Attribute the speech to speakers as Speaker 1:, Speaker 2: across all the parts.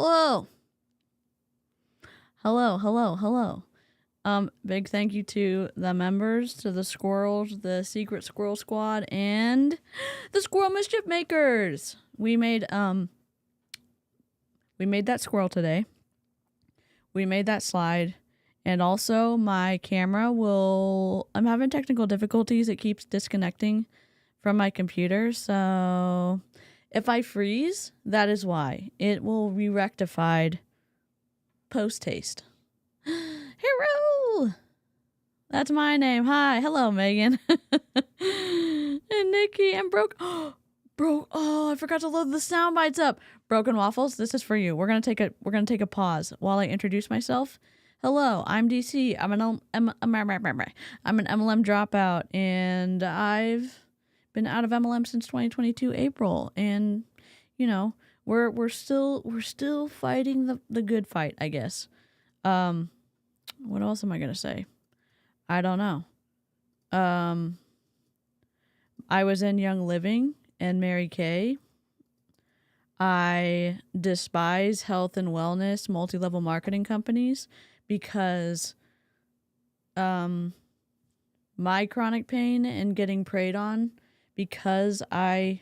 Speaker 1: Hello. Hello. Big thank you to the members, to the squirrels, the Secret Squirrel Squad, and the Squirrel Mischief Makers. We made that squirrel today. We made that slide. And also my camera I'm having technical difficulties. It keeps disconnecting from my computer. So if I freeze, that is why. It will be rectified post-haste. Hero! That's my name. Hi. Hello, Megan. And Nikki and Oh, I forgot to load the sound bites up. Broken Waffles, this is for you. We're gonna take a pause while I introduce myself. Hello, I'm DC. I'm an MLM dropout, and I've been out of MLM since 2022 April. And you know, we're still fighting the good fight, I guess. What else am I gonna say? I don't know. I was in Young Living and Mary Kay. I despise health and wellness multi-level marketing companies because my chronic pain and getting preyed on, because I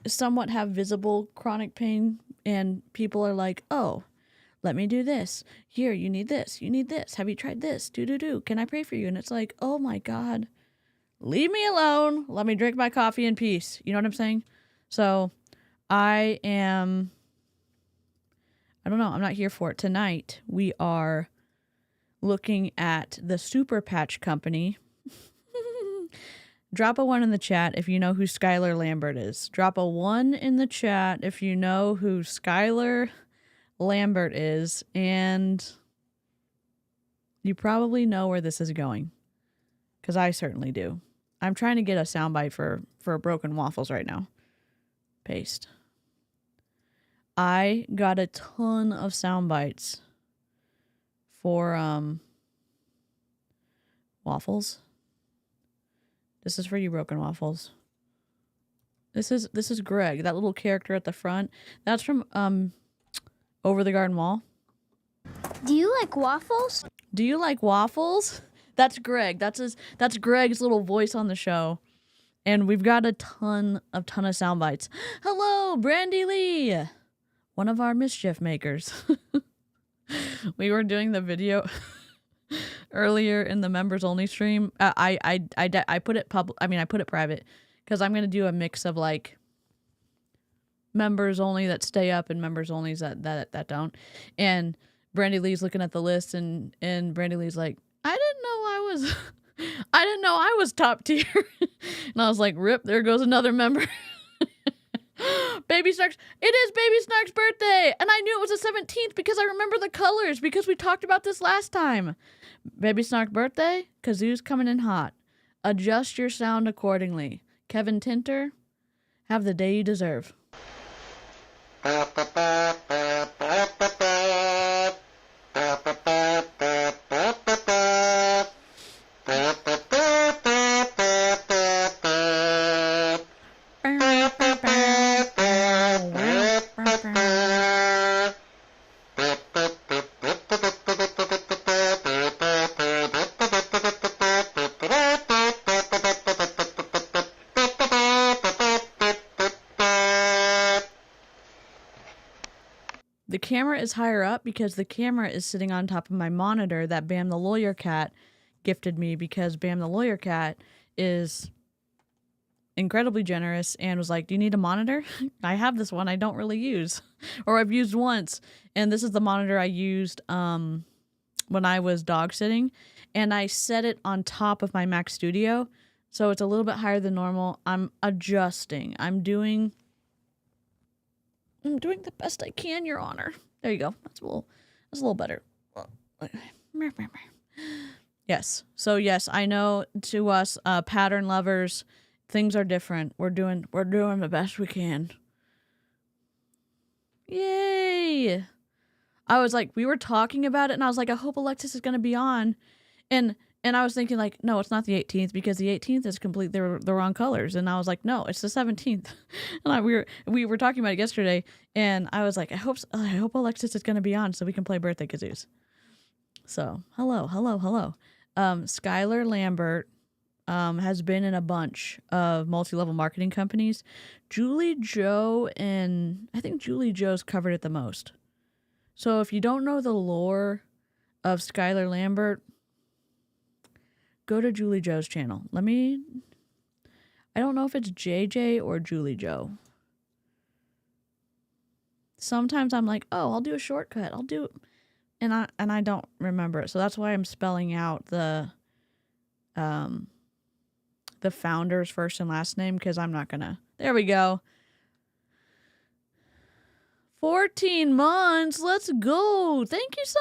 Speaker 1: somewhat have visible chronic pain, and people are like, oh, let me do this. Here, you need this. You need this. Have you tried this? Do. Can I pray for you? And it's like, oh my God, leave me alone. Let me drink my coffee in peace. You know what I'm saying? So I don't know. I'm not here for it. Tonight, we are looking at the Super Patch Company. Drop a 1 in the chat if you know who Skylar Lambert is. Drop a 1 in the chat if you know who Skylar Lambert is, and you probably know where this is going, because I certainly do. I'm trying to get a soundbite for Broken Waffles right now. Paste. I got a ton of sound bites for Waffles. This is for you, Broken Waffles. This is Greg, that little character at the front. That's from Over the Garden Wall.
Speaker 2: Do you like waffles?
Speaker 1: Do you like waffles? That's Greg. That's Greg's little voice on the show. And we've got a ton of sound bites. Hello, Brandy Lee, one of our mischief makers. We were doing the video earlier in the members only stream. I put it I put it private because I'm gonna do a mix of like members only that stay up and members only that don't. And Brandy Lee's looking at the list, and Brandy Lee's like, I didn't know I was top tier. And I was like, rip, there goes another member. Baby Snark's, it is Baby Snark's birthday, and I knew it was the 17th because I remember the colors, because we talked about this last time. Baby Snark birthday, Kazoo's coming in hot. Adjust your sound accordingly. Kevin Tinter, have the day you deserve. The camera is higher up because the camera is sitting on top of my monitor that Bam the Lawyer Cat gifted me, because Bam the Lawyer Cat is incredibly generous and was like, do you need a monitor? I have this one I don't really use, or I've used once, and this is the monitor I used when I was dog sitting, and I set it on top of my Mac Studio, so it's a little bit higher than normal. I'm adjusting. I'm doing the best I can, Your Honor. There you go. That's a little better. Yes. So yes, I know, to us pattern lovers, things are different. We're doing the best we can. Yay! I was like, we were talking about it, and I was like, I hope Alexis is gonna be on, and And I was thinking like, no, it's not the 18th because the 18th is complete. They're the wrong colors. And I was like, no, it's the 17th. And we were talking about it yesterday. And I was like, I hope Alexis is going to be on so we can play birthday kazoos. So hello. Skylar Lambert has been in a bunch of multi-level marketing companies. Julie Joe, and I think Julie Joe's covered it the most. So if you don't know the lore of Skylar Lambert, go to Julie Joe's channel. I don't know if it's JJ or Julie Joe. Sometimes I'm like, oh, I'll do a shortcut. I'll do it. And I don't remember it. So that's why I'm spelling out the founder's first and last name, because I'm not gonna. There we go. 14 months. Let's go. Thank you so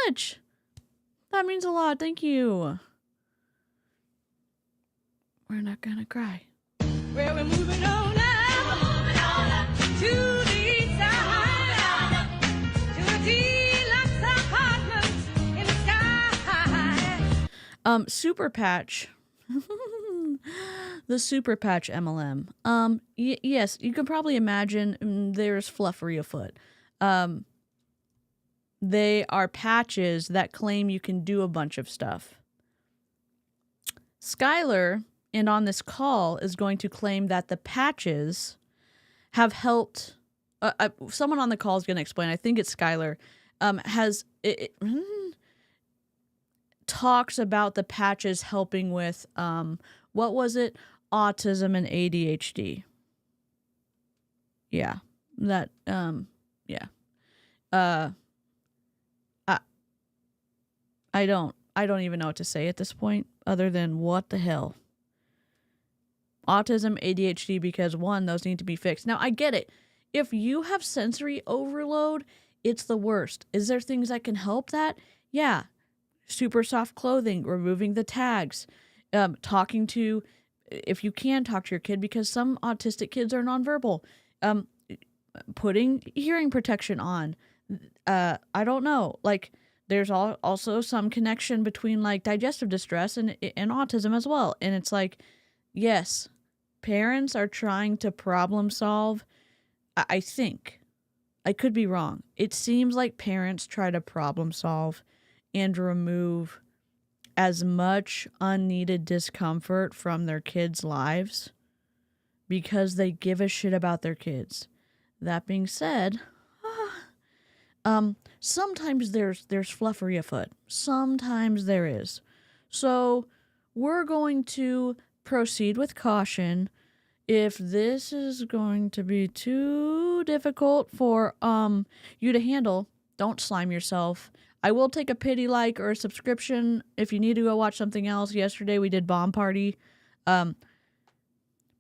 Speaker 1: much. That means a lot. Thank you. We're not gonna cry.
Speaker 3: Well, we're moving on up to the east side, to the deluxe apartments in the sky.
Speaker 1: Super Patch. The Super Patch MLM. Yes, you can probably imagine there's fluffery afoot. They are patches that claim you can do a bunch of stuff. Skylar, and on this call, is going to claim that the patches have helped. Someone on the call is going to explain. I think it's Skylar. Talks about the patches helping with what was it? Autism and ADHD. Yeah. That yeah. I don't even know what to say at this point other than what the hell. Autism, ADHD, because one, those need to be fixed. Now, I get it. If you have sensory overload, it's the worst. Is there things that can help that? Yeah. Super soft clothing, removing the tags, talking to, if you can talk to your kid, because some autistic kids are nonverbal, putting hearing protection on. I don't know. Like, there's also some connection between like digestive distress and autism as well. And it's like, yes, parents are trying to problem solve. I think, I could be wrong. It seems like parents try to problem solve and remove as much unneeded discomfort from their kids' lives because they give a shit about their kids. That being said, sometimes there's fluffery afoot. Sometimes there is. So we're going to proceed with caution. If this is going to be too difficult for you to handle, don't slime yourself. I will take a pity like or a subscription if you need to go watch something else. Yesterday we did Bomb Party.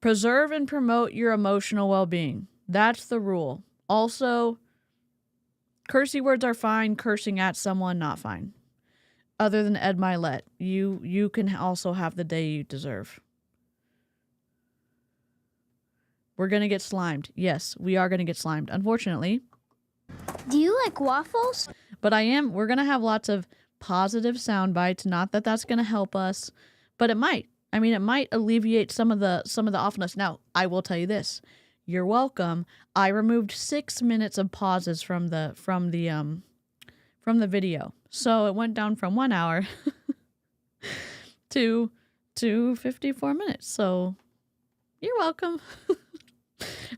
Speaker 1: Preserve and promote your emotional well-being. That's the rule. Also, cursey words are fine. Cursing at someone, not fine. Other than Ed Milet, you can also have the day you deserve. We're going to get slimed. Yes, we are going to get slimed, unfortunately.
Speaker 2: Do you like waffles?
Speaker 1: But we're going to have lots of positive sound bites. Not that that's going to help us, but it might. I mean, it might alleviate some of the awfulness. Now, I will tell you this. You're welcome. I removed 6 minutes of pauses from the video. So it went down from 1 hour to 54 minutes. So you're welcome.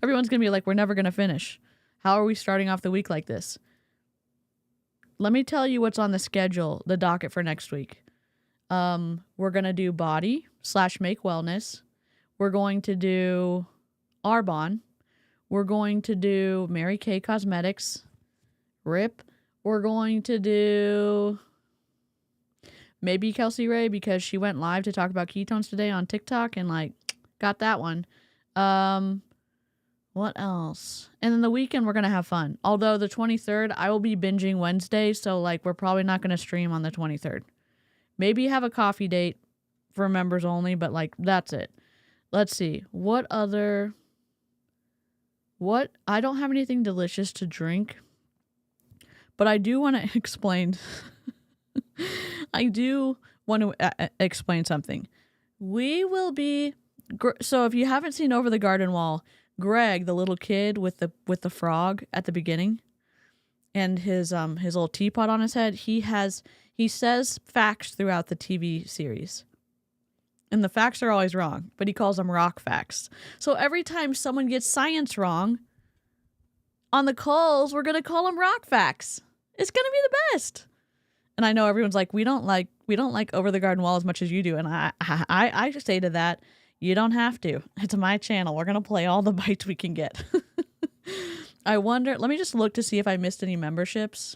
Speaker 1: Everyone's going to be like, we're never going to finish. How are we starting off the week like this? Let me tell you what's on the schedule, the docket for next week. We're going to do body / make wellness. We're going to do Arbonne. We're going to do Mary Kay Cosmetics. RIP. We're going to do maybe Kelsey Ray because she went live to talk about ketones today on TikTok and like got that one. What else? And then the weekend we're going to have fun. Although the 23rd, I will be binging Wednesday. So like we're probably not going to stream on the 23rd. Maybe have a coffee date for members only, but like that's it. Let's see. I don't have anything delicious to drink, but I do want to explain. I do want to explain something. We will be so if you haven't seen Over the Garden Wall, Greg, the little kid with the frog at the beginning, and his little teapot on his head, he says facts throughout the TV series. And the facts are always wrong, but he calls them rock facts. So every time someone gets science wrong on the calls, we're going to call them rock facts. It's going to be the best. And I know everyone's like, we don't like Over the Garden Wall as much as you do. And I say to that, you don't have to. It's my channel. We're going to play all the bites we can get. I wonder, let me just look to see if I missed any memberships.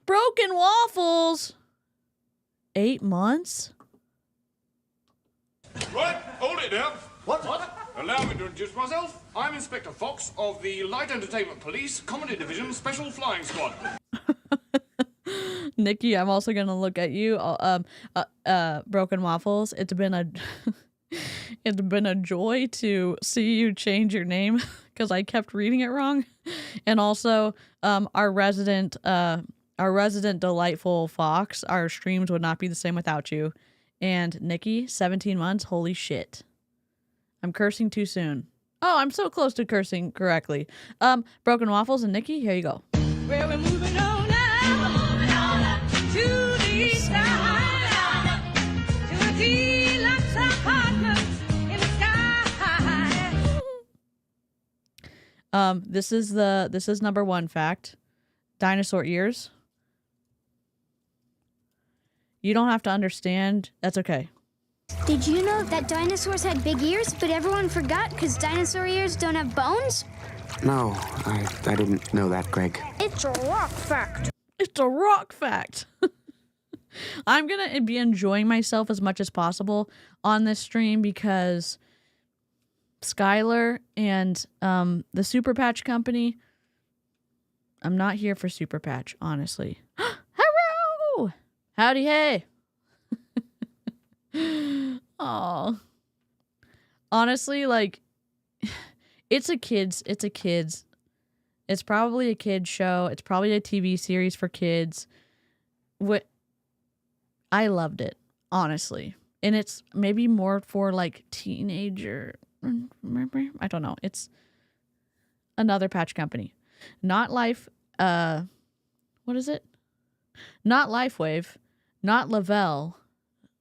Speaker 1: Broken Waffles. 8 months?
Speaker 4: Right, hold it now. What? Allow me to introduce myself. I'm Inspector Fox of the Light Entertainment Police Comedy Division Special Flying Squad.
Speaker 1: Nikki, I'm also going to look at you. Broken Waffles. It's been a it's been a joy to see you change your name because I kept reading it wrong. And also, our resident delightful Fox, our streams would not be the same without you. And Nikki, 17 months, holy shit. I'm cursing too soon. Oh, I'm so close to cursing correctly. Broken Waffles and Nikki, here you go.
Speaker 3: Well, we're moving on up to the side, to a deluxe apartment in the sky.
Speaker 1: This is number one fact. Dinosaur ears. You don't have to understand. That's okay.
Speaker 2: Did you know that dinosaurs had big ears, but everyone forgot because dinosaur ears don't have bones?
Speaker 5: No, I didn't know that, Greg.
Speaker 2: It's a rock fact.
Speaker 1: It's a rock fact. I'm going to be enjoying myself as much as possible on this stream because Skylar and the Super Patch Company, I'm not here for Super Patch, honestly. Hello! Howdy, hey. Oh. Honestly, like, it's probably a kid's show. It's probably a TV series for kids. I loved it, honestly. And it's maybe more for, like, teenager. I don't know. It's another patch company. Not Life, what is it? Not Lifewave. Not Lavelle.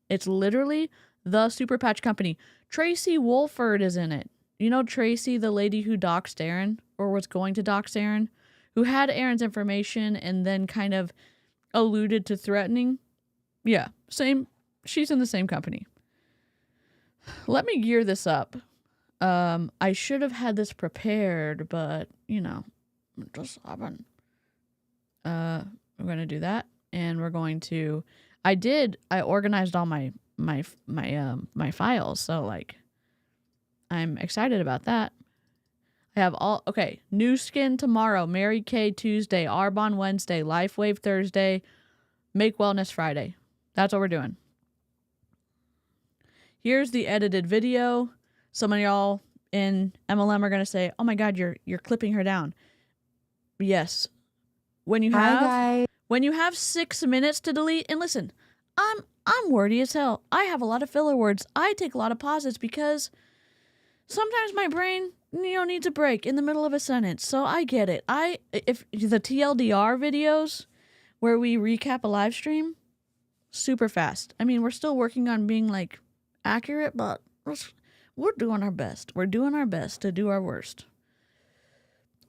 Speaker 1: It's literally the Super Patch Company. Tracy Wolford is in it. You know Tracy, the lady who doxed Aaron, or was going to dox Aaron, who had Aaron's information and then kind of alluded to threatening? Yeah, same. She's in the same company. Let me gear this up. I should have had this prepared, but, you know, it just happened. We're going to do that, and we're going to... I organized all my files, so like I'm excited about that. I have new skin tomorrow, Mary Kay Tuesday, Arbonne Wednesday, Lifewave Thursday, Make Wellness Friday. That's what we're doing. Here's the edited video. Some of y'all in MLM are gonna say, "Oh my God, you're clipping her down." Yes. When you have 6 minutes to delete, and listen, I'm wordy as hell. I have a lot of filler words. I take a lot of pauses because sometimes my brain, needs a break in the middle of a sentence. So I get it. If the TLDR videos where we recap a live stream, super fast. I mean, we're still working on being like accurate, but we're doing our best. We're doing our best to do our worst.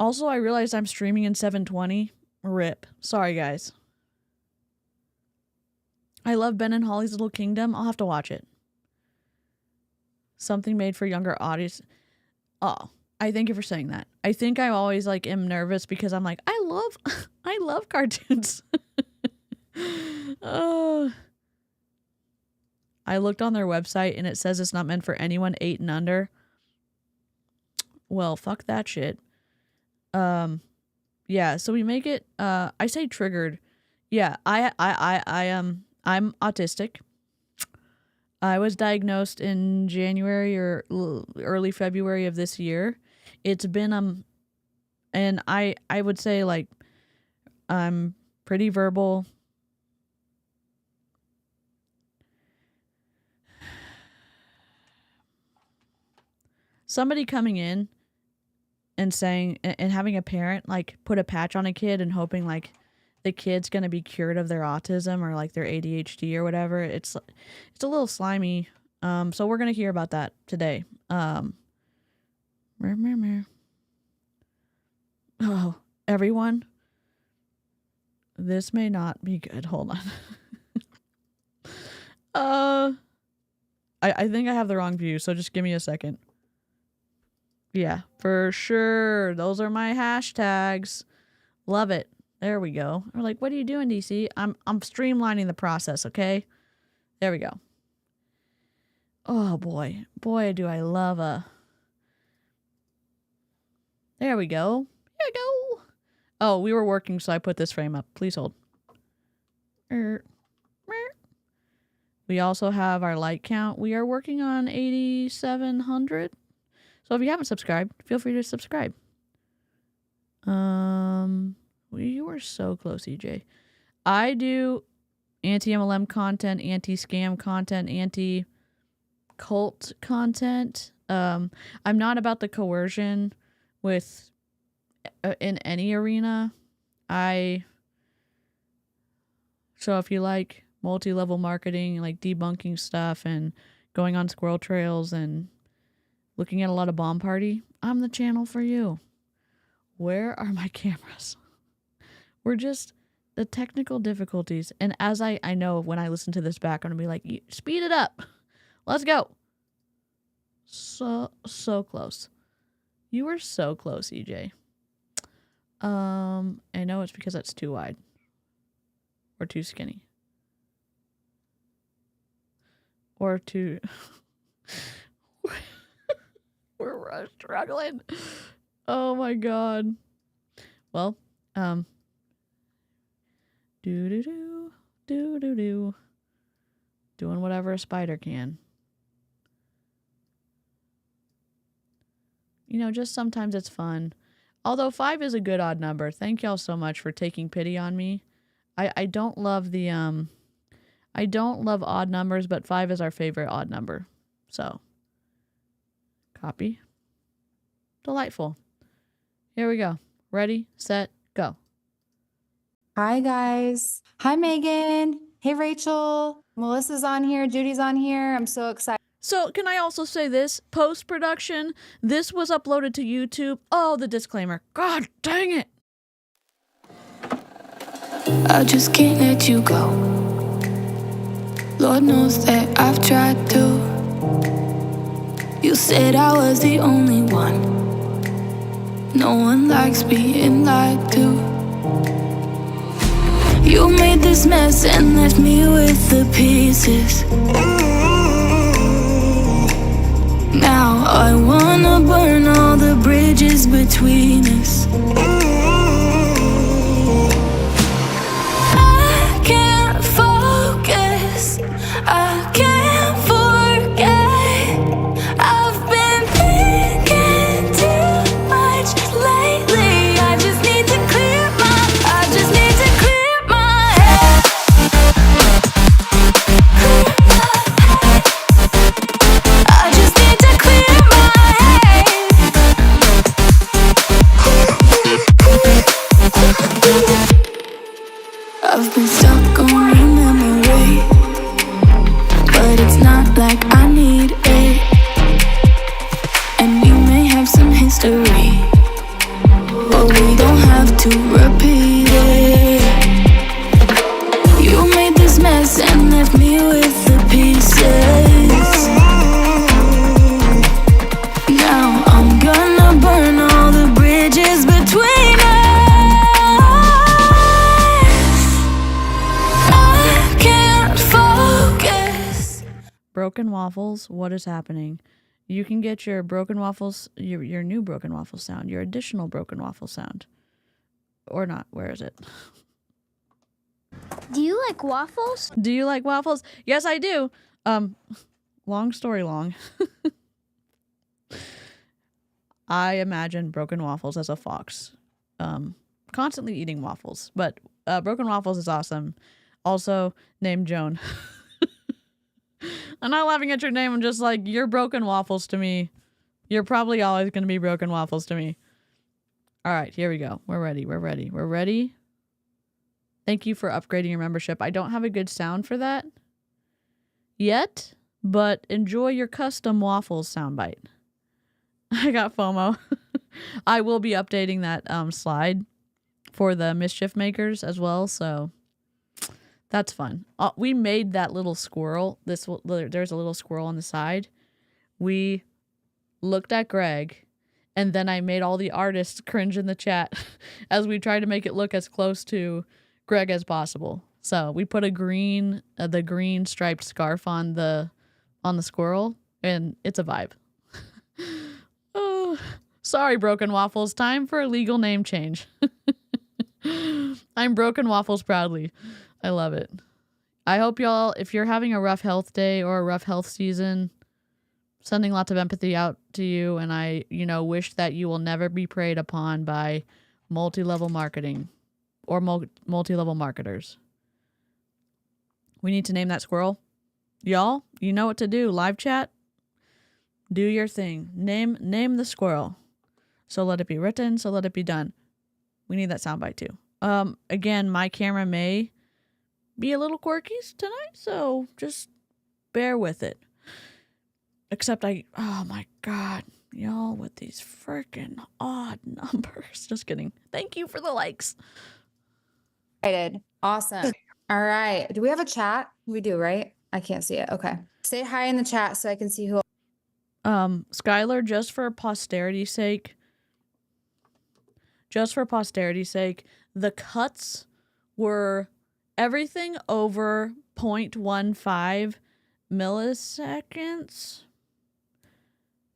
Speaker 1: Also, I realized I'm streaming in 720. RIP. Sorry, guys. I love Ben and Holly's Little Kingdom. I'll have to watch it. Something made for younger audience. Oh, I thank you for saying that. I think I always like am nervous because I'm like, I love cartoons. Oh. I looked on their website and it says it's not meant for anyone 8 and under. Well, fuck that shit. Yeah, so we make it, I say triggered. Yeah, I'm autistic. I was diagnosed in January or early February of this year. It's been, and I would say like, I'm pretty verbal. somebody coming in and saying and having a parent like put a patch on a kid and hoping like the kid's gonna be cured of their autism or like their ADHD or whatever. It's a little slimy. So we're gonna hear about that today. Oh, everyone, this may not be good. Hold on. I think I have the wrong view, so just give me a second. Yeah, for sure. Those are my hashtags. Love it. There we go. We're like, what are you doing, DC? I'm streamlining the process, okay? There we go. Oh boy. Boy, do I love a... There we go. There we go. Oh, we were working, so I put this frame up. Please hold. We also have our like count. We are working on 8,700. So if you haven't subscribed, feel free to subscribe. We were so close, EJ. I do anti-MLM content, anti-scam content, anti-cult content. I'm not about the coercion with in any arena. So if you like multi-level marketing, like debunking stuff and going on squirrel trails and looking at a lot of bomb party, I'm the channel for you. Where are my cameras? We're just the technical difficulties. And as I know when I listen to this back, I'm going to be like, speed it up. Let's go. So close. You were so close, EJ. I know it's because that's too wide. Or too skinny. Or too... We're struggling. Oh my god. Well, do. Doing whatever a spider can. You know, just sometimes it's fun. Although 5 is a good odd number. Thank y'all so much for taking pity on me. I don't love the I don't love odd numbers, but 5 is our favorite odd number. So copy. Delightful. Here we go. Ready, set, go.
Speaker 6: Hi, guys. Hi, Megan. Hey, Rachel. Melissa's on here. Judy's on here. I'm so excited.
Speaker 1: So can I also say this? Post-production, this was uploaded to YouTube. Oh, the disclaimer. God dang it.
Speaker 7: I just can't let you go. Lord knows that I've tried to. You said I was the only one. No one likes being lied to. You made this mess and left me with the pieces. Now I wanna burn all the bridges between us. I can't focus, I can't forget. I've been thinking too much lately. I just need to clear my head. I just need to clear my head. I've been stuck on your memory, but it's not like I need it. And we may have some history, but we don't have to repeat it. You made this mess and left me with the pieces. Now I'm gonna burn all the bridges between us. I can't focus.
Speaker 1: Broken Waffles, what is happening? You can get your Broken Waffles, your new Broken Waffle sound, your additional Broken Waffle sound. Or not, where is it?
Speaker 2: Do you like waffles?
Speaker 1: Do you like waffles? Yes, I do. Long story long. I imagine Broken Waffles as a fox. Constantly eating waffles. But Broken Waffles is awesome. Also named Joan. I'm not laughing at your name. I'm just like, you're Broken Waffles to me. You're probably always going to be Broken Waffles to me. All right, here we go. We're ready. We're ready. We're ready. Thank you for upgrading your membership. I don't have a good sound for that yet, but enjoy your custom waffles soundbite. I got FOMO. I will be updating that slide for the mischief makers as well, so that's fun. We made that little squirrel. There's a little squirrel on the side. We looked at Greg, and then I made all the artists cringe in the chat as we tried to make it look as close to Greg as possible. So we put the green striped scarf on the squirrel, and it's a vibe. Oh, sorry, Broken Waffles. Time for a legal name change. I'm Broken Waffles proudly. I love it. I hope y'all, if you're having a rough health day or a rough health season, sending lots of empathy out to you, and I, wish that you will never be preyed upon by multi-level marketing or multi-level marketers. We need to name that squirrel. Y'all, you know what to do. Live chat, do your thing. Name the squirrel. So let it be written, so let it be done. We need that soundbite too. Again, my camera may be a little quirky tonight, so just bear with it. Except oh my God, y'all with these freaking odd numbers. Just kidding. Thank you for the likes.
Speaker 6: Excited. Awesome. All right. Do we have a chat? We do, right? I can't see it. Okay. Say hi in the chat so I can see who.
Speaker 1: Skylar, just for posterity's sake, the cuts were everything over 0.15 milliseconds.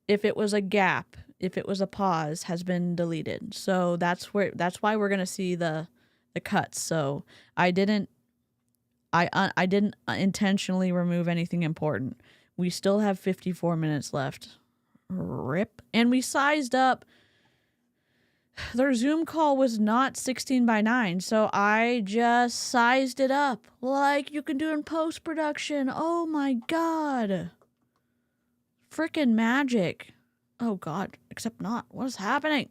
Speaker 1: If it was a gap, if it was a pause, has been deleted. So that's why we're gonna see the cuts. So I didn't intentionally remove anything important. We still have 54 minutes left. Rip. And we sized up. Their Zoom call was not 16:9, so I just sized it up like you can do in post-production. Oh my God. Freaking magic. Oh God, except not. What is happening?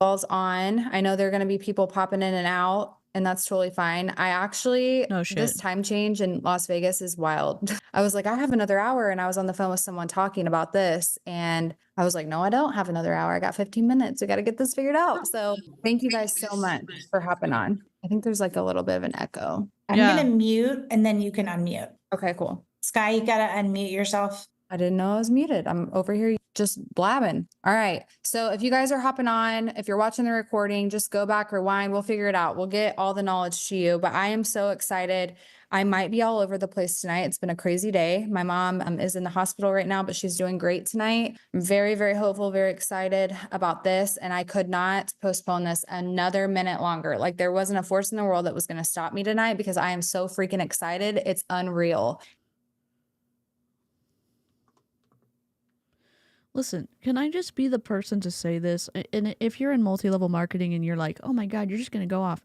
Speaker 6: Calls on. I know there are going to be people popping in and out, and that's totally fine. I actually,
Speaker 1: No shit.
Speaker 6: this time change in Las Vegas is wild. I was like, I have another hour, and I was on the phone with someone talking about this, and I was like, no, I don't have another hour. I got 15 minutes. We got to get this figured out. So thank you guys so much for hopping on. I think there's like a little bit of an echo.
Speaker 8: I'm
Speaker 1: Yeah.
Speaker 8: gonna mute and then you can unmute.
Speaker 6: Okay, cool.
Speaker 8: Sky, you gotta unmute yourself.
Speaker 6: I didn't know I was muted. I'm over here just blabbing. All right. So if you guys are hopping on, if you're watching the recording, just go back, rewind. We'll figure it out. We'll get all the knowledge to you. But I am so excited. I might be all over the place tonight. It's been a crazy day. My mom is in the hospital right now, but she's doing great tonight. I'm very, very hopeful, very excited about this. And I could not postpone this another minute longer. Like there wasn't a force in the world that was going to stop me tonight because I am so freaking excited. It's unreal.
Speaker 1: Listen, can I just be the person to say this? And if you're in multi-level marketing and you're like, oh my God, you're just going to go off.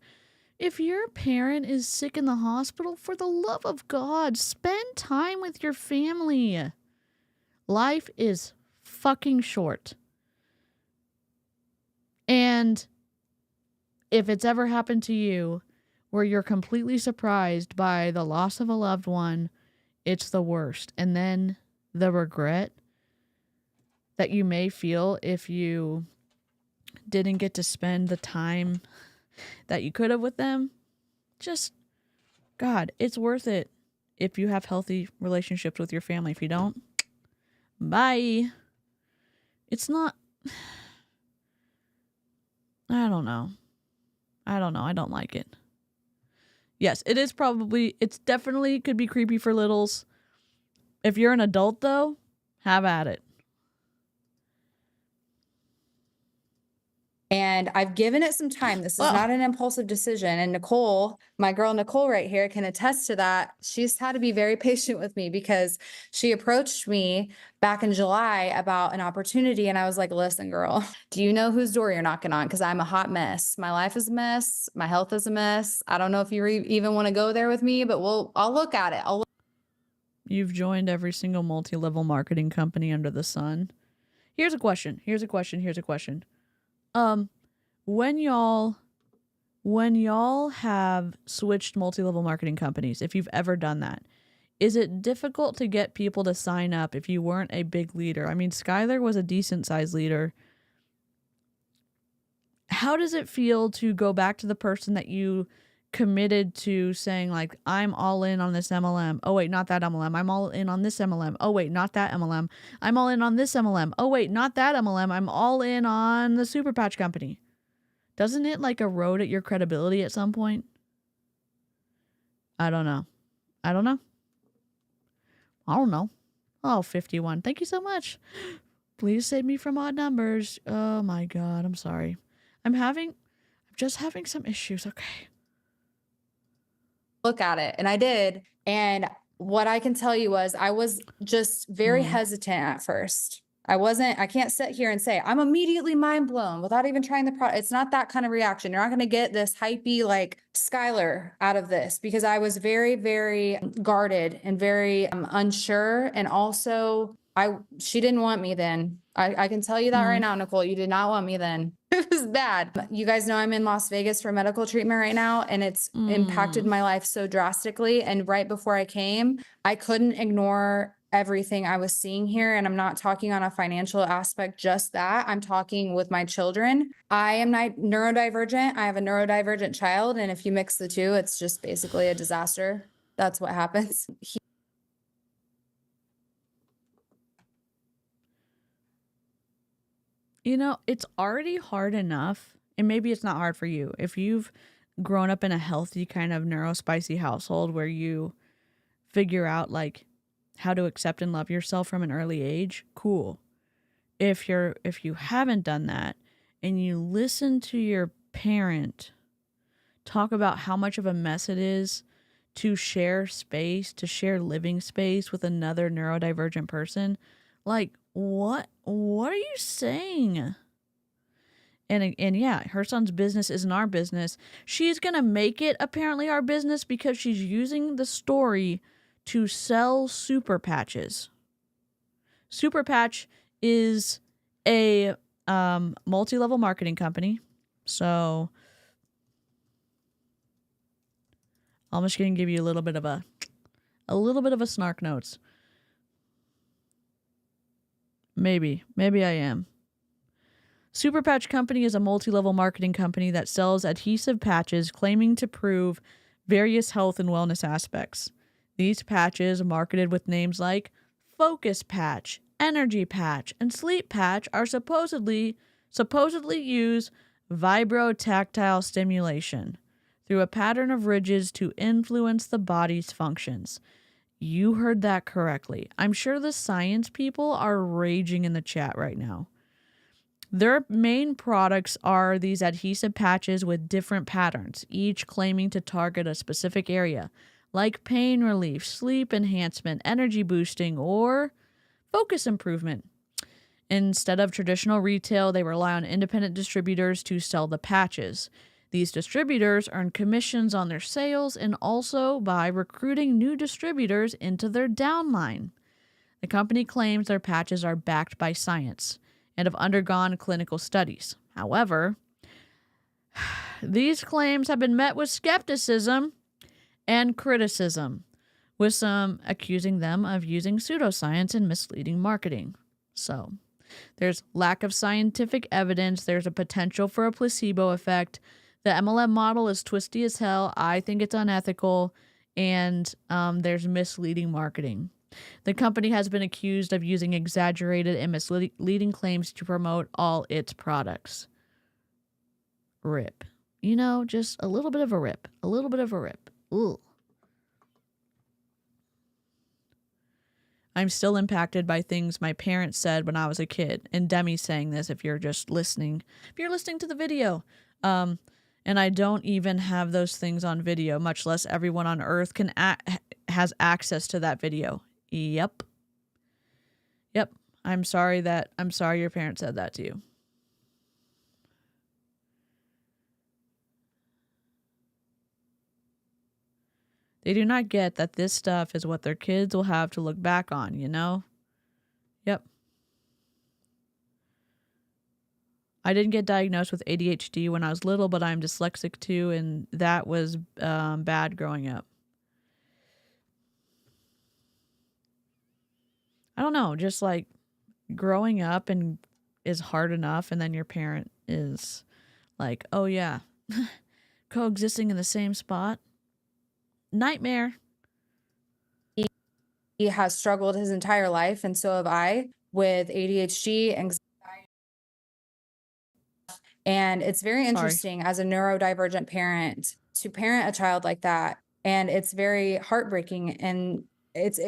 Speaker 1: If your parent is sick in the hospital, for the love of God, spend time with your family. Life is fucking short. And if it's ever happened to you where you're completely surprised by the loss of a loved one, it's the worst. And then the regret that you may feel if you didn't get to spend the time that you could have with them. Just, God, it's worth it if you have healthy relationships with your family. If you don't, bye. It's not, I don't know. I don't like it. Yes, it's definitely could be creepy for littles. If you're an adult though, have at it.
Speaker 6: And I've given it some time. This is not an impulsive decision. And Nicole, my girl Nicole right here, can attest to that. She's had to be very patient with me because she approached me back in July about an opportunity. And I was like, listen, girl, do you know whose door you're knocking on? Because I'm a hot mess. My life is a mess. My health is a mess. I don't know if you even want to go there with me, but I'll look at it.
Speaker 1: You've joined every single multi-level marketing company under the sun. Here's a question. When y'all have switched multi-level marketing companies, if you've ever done that, is it difficult to get people to sign up if you weren't a big leader? I mean, Skylar was a decent sized leader. How does it feel to go back to the person that you committed to saying, like, I'm all in on this MLM. Oh, wait, not that MLM. I'm all in on this MLM. Oh, wait, not that MLM. I'm all in on this MLM. Oh, wait, not that MLM. I'm all in on the Super Patch Company. Doesn't it, like, erode at your credibility at some point? I don't know. Oh, 51. Thank you so much. Please save me from odd numbers. Oh my God. I'm sorry. I'm just having some issues. Okay.
Speaker 6: Look at it. And I did. And what I can tell you was I was just very hesitant at first. I can't sit here and say I'm immediately mind blown without even trying the product. It's not that kind of reaction. You're not going to get this hypey like Skylar out of this, because I was very, very guarded and very unsure. And also she didn't want me then. I can tell you that right now, Nicole, you did not want me then. It was bad. You guys know I'm in Las Vegas for medical treatment right now, and it's impacted my life so drastically. And right before I came, I couldn't ignore everything I was seeing here. And I'm not talking on a financial aspect, just that. I'm talking with my children. I am neurodivergent. I have a neurodivergent child. And if you mix the two, it's just basically a disaster. That's what happens.
Speaker 1: You know, it's already hard enough, and maybe it's not hard for you. If you've grown up in a healthy kind of neurospicy household where you figure out like how to accept and love yourself from an early age, cool. If you haven't done that and you listen to your parent talk about how much of a mess it is to share space, to share living space with another neurodivergent person, like what are you saying? And yeah, her son's business isn't our business. She's going to make it apparently our business because she's using the story to sell Super Patches. Super Patch is a multi-level marketing company. So I'm just going to give you a little bit of a snark notes. Maybe I am. Super Patch Company is a multi-level marketing company that sells adhesive patches claiming to prove various health and wellness aspects. These patches, marketed with names like Focus Patch, Energy Patch, and Sleep Patch, are supposedly use vibrotactile stimulation through a pattern of ridges to influence the body's functions. You heard that correctly. I'm sure the science people are raging in the chat right now. Their main products are these adhesive patches with different patterns, each claiming to target a specific area, like pain relief, sleep enhancement, energy boosting, or focus improvement. Instead of traditional retail, they rely on independent distributors to sell the patches. These distributors earn commissions on their sales and also by recruiting new distributors into their downline. The company claims their patches are backed by science and have undergone clinical studies. However, these claims have been met with skepticism and criticism, with some accusing them of using pseudoscience and misleading marketing. So, there's lack of scientific evidence. There's a potential for a placebo effect. The MLM model is twisty as hell. I think it's unethical, and there's misleading marketing. The company has been accused of using exaggerated and misleading claims to promote all its products. Rip. You know, just a little bit of a rip. A little bit of a rip. Ooh. I'm still impacted by things my parents said when I was a kid. And Demi's saying this if you're just listening. If you're listening to the video. And I don't even have those things on video, much less everyone on Earth has access to that video. Yep. I'm sorry your parents said that to you. They do not get that this stuff is what their kids will have to look back on, you know? Yep. I didn't get diagnosed with ADHD when I was little, but I'm dyslexic too, and that was bad growing up. I don't know, just like growing up and is hard enough, and then your parent is like, oh yeah, coexisting in the same spot. Nightmare.
Speaker 6: He has struggled his entire life, and so have I, with ADHD, anxiety. And it's very interesting as a neurodivergent parent to parent a child like that. And it's very heartbreaking, and it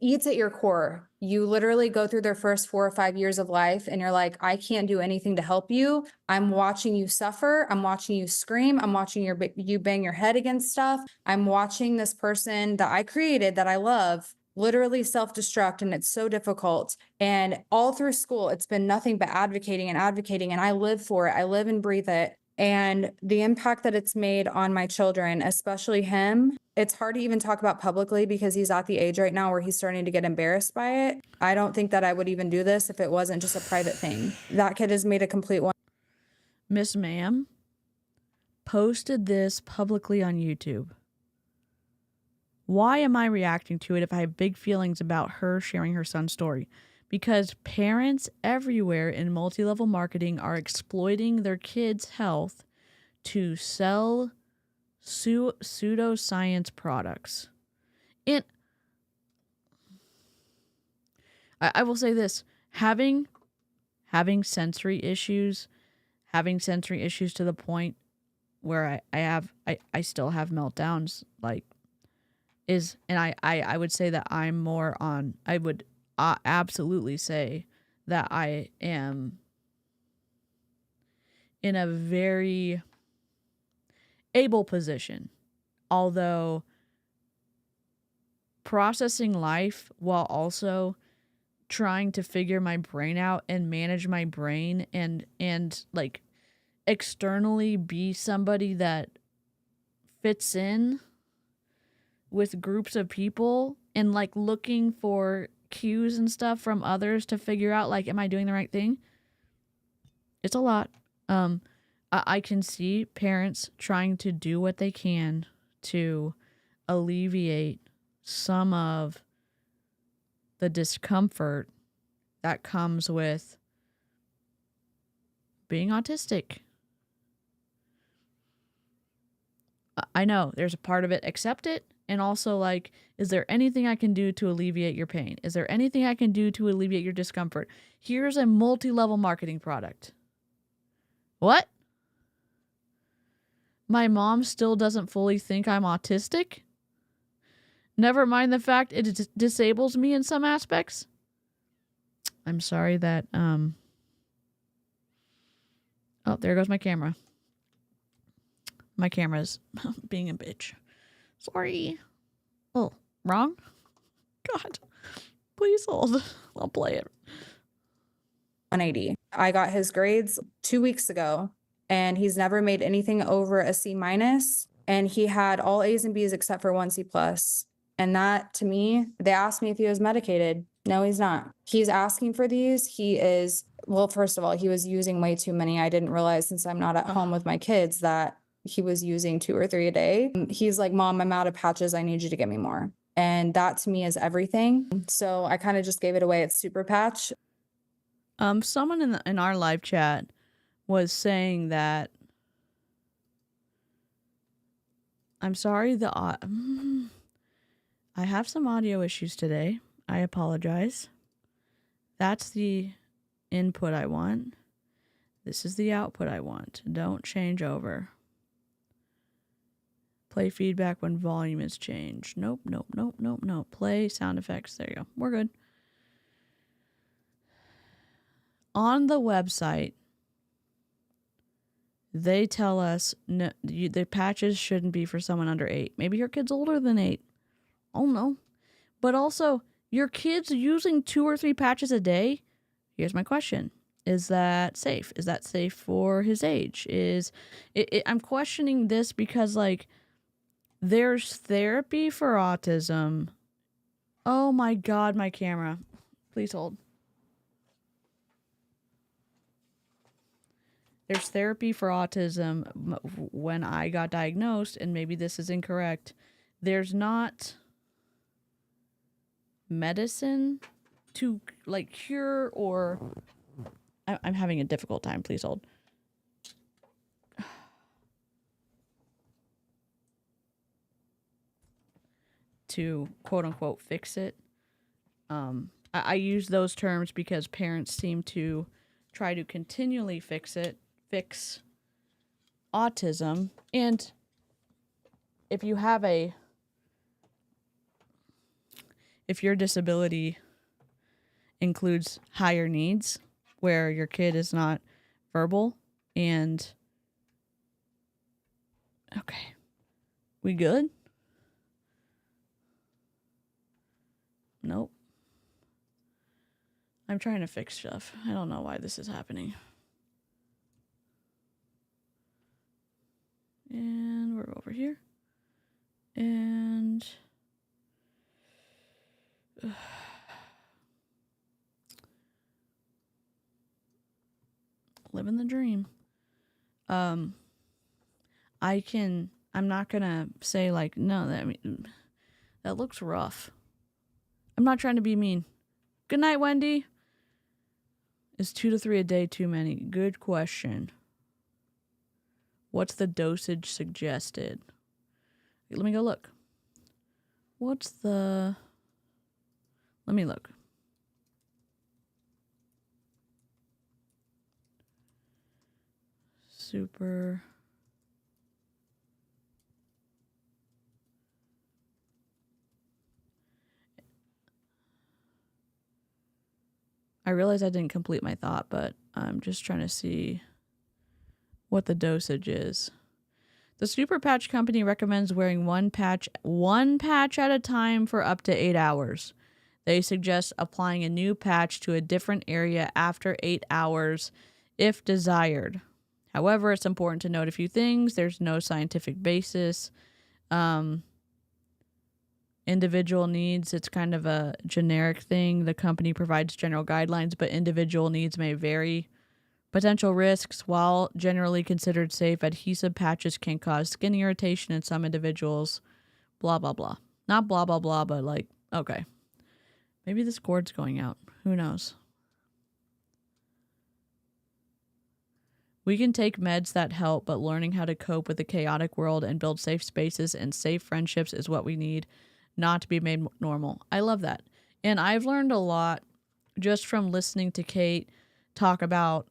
Speaker 6: eats at your core. You literally go through their first 4 or 5 years of life and you're like, I can't do anything to help you. I'm watching you suffer. I'm watching you scream. I'm watching you bang your head against stuff. I'm watching this person that I created, that I love, literally self-destruct, and it's so difficult. And all through school, it's been nothing but advocating, and I live for it. I live and breathe it. And the impact that it's made on my children, especially him, it's hard to even talk about publicly because he's at the age right now where he's starting to get embarrassed by it. I don't think that I would even do this if it wasn't just a private thing. That kid has made a complete one.
Speaker 1: Miss Ma'am posted this publicly on YouTube. Why am I reacting to it if I have big feelings about her sharing her son's story? Because parents everywhere in multi-level marketing are exploiting their kids' health to sell pseudoscience products. I will say this, having sensory issues to the point where I still have meltdowns, like, I would say that I'm more on, I would absolutely say that I am in a very able position, although processing life while also trying to figure my brain out and manage my brain and like externally be somebody that fits in with groups of people and like looking for cues and stuff from others to figure out, like, am I doing the right thing? It's a lot. I can see parents trying to do what they can to alleviate some of the discomfort that comes with being autistic. I know there's a part of it, accept it, and also like, is there anything I can do to alleviate your pain? Is there anything I can do to alleviate your discomfort? Here's a multi-level marketing product. What? My mom still doesn't fully think I'm autistic? Never mind the fact it disables me in some aspects. I'm sorry that, oh, there goes my camera. My camera's being a bitch. Sorry. Oh, wrong? God. Please hold. I'll play it.
Speaker 6: 180. I got his grades 2 weeks ago, and he's never made anything over a C-, and he had all A's and B's except for 1 C+. And that, to me, they asked me if he was medicated. No, he's not. He's asking for these. He is, well, first of all, he was using way too many. I didn't realize, since I'm not at home with my kids, that he was using 2 or 3 a day. He's like, Mom, I'm out of patches. I need you to get me more. And that to me is everything. So I kind of just gave it away at Super Patch.
Speaker 1: Someone in our live chat was saying that, I'm sorry, I have some audio issues today. I apologize. That's the input I want. This is the output I want. Don't change over. Play feedback when volume is changed. Nope. Play sound effects. There you go. We're good. On the website, they tell us the patches shouldn't be for someone under 8. Maybe your kid's older than 8. Oh no. But also, your kid's using 2 or 3 patches a day. Here's my question. Is that safe? Is that safe for his age? I'm questioning this because, like, There's therapy for autism. Oh my God, my camera. Please hold. There's therapy for autism when I got diagnosed, and maybe this is incorrect. There's not medicine to like cure or... I'm having a difficult time. Please hold. To quote unquote fix it. I use those terms because parents seem to try to continually fix autism. And if your disability includes higher needs where your kid is not verbal and okay, we good? Nope. I'm trying to fix stuff. I don't know why this is happening. And we're over here. And living the dream. I'm not gonna say like, no, that looks rough. I'm not trying to be mean. Good night, Wendy. Is 2 to 3 a day too many? Good question. What's the dosage suggested? Let me go look. Let me look. Super. I realize I didn't complete my thought, but I'm just trying to see what the dosage is. The Super Patch Company recommends wearing one patch at a time for up to 8 hours. They suggest applying a new patch to a different area after 8 hours if desired. However, it's important to note a few things. There's no scientific basis. Individual needs, it's kind of a generic thing. The company provides general guidelines, but individual needs may vary. Potential risks, while generally considered safe, adhesive patches can cause skin irritation in some individuals. Blah, blah, blah. Not blah, blah, blah, but like, okay. Maybe this cord's going out. Who knows? We can take meds that help, but learning how to cope with the chaotic world and build safe spaces and safe friendships is what we need, not to be made normal. I love that. And I've learned a lot just from listening to Kate talk about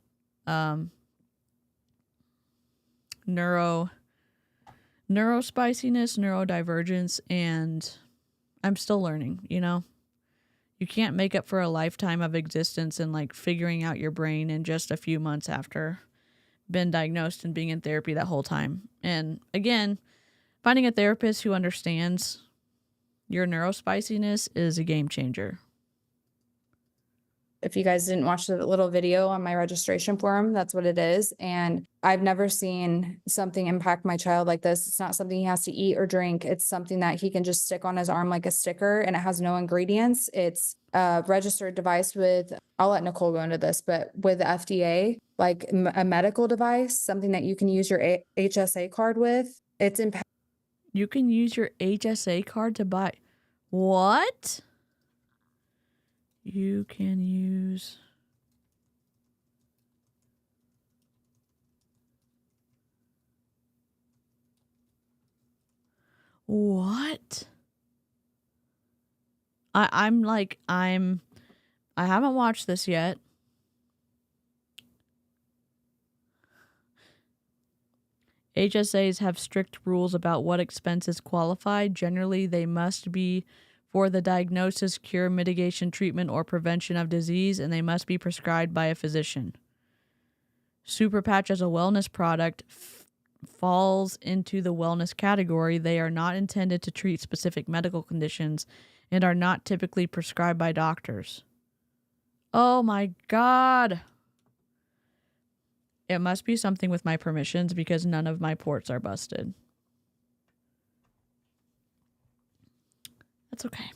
Speaker 1: neurospiciness, neurodivergence, and I'm still learning, you know? You can't make up for a lifetime of existence and like figuring out your brain in just a few months after been diagnosed and being in therapy that whole time. And again, finding a therapist who understands your neurospiciness is a game changer.
Speaker 6: If you guys didn't watch the little video on my registration form, that's what it is. And I've never seen something impact my child like this. It's not something he has to eat or drink. It's something that he can just stick on his arm like a sticker, and it has no ingredients. It's a registered device with, I'll let Nicole go into this, but with the FDA, like a medical device, something that you can use your HSA card with. It's
Speaker 1: You can use your HSA card to buy. What? You can use... What? I haven't watched this yet. HSAs have strict rules about what expenses qualify. Generally, they must be for the diagnosis, cure, mitigation, treatment, or prevention of disease, and they must be prescribed by a physician. Super Patch as a wellness product falls into the wellness category. They are not intended to treat specific medical conditions and are not typically prescribed by doctors. Oh my God. It must be something with my permissions because none of my ports are busted. It's okay.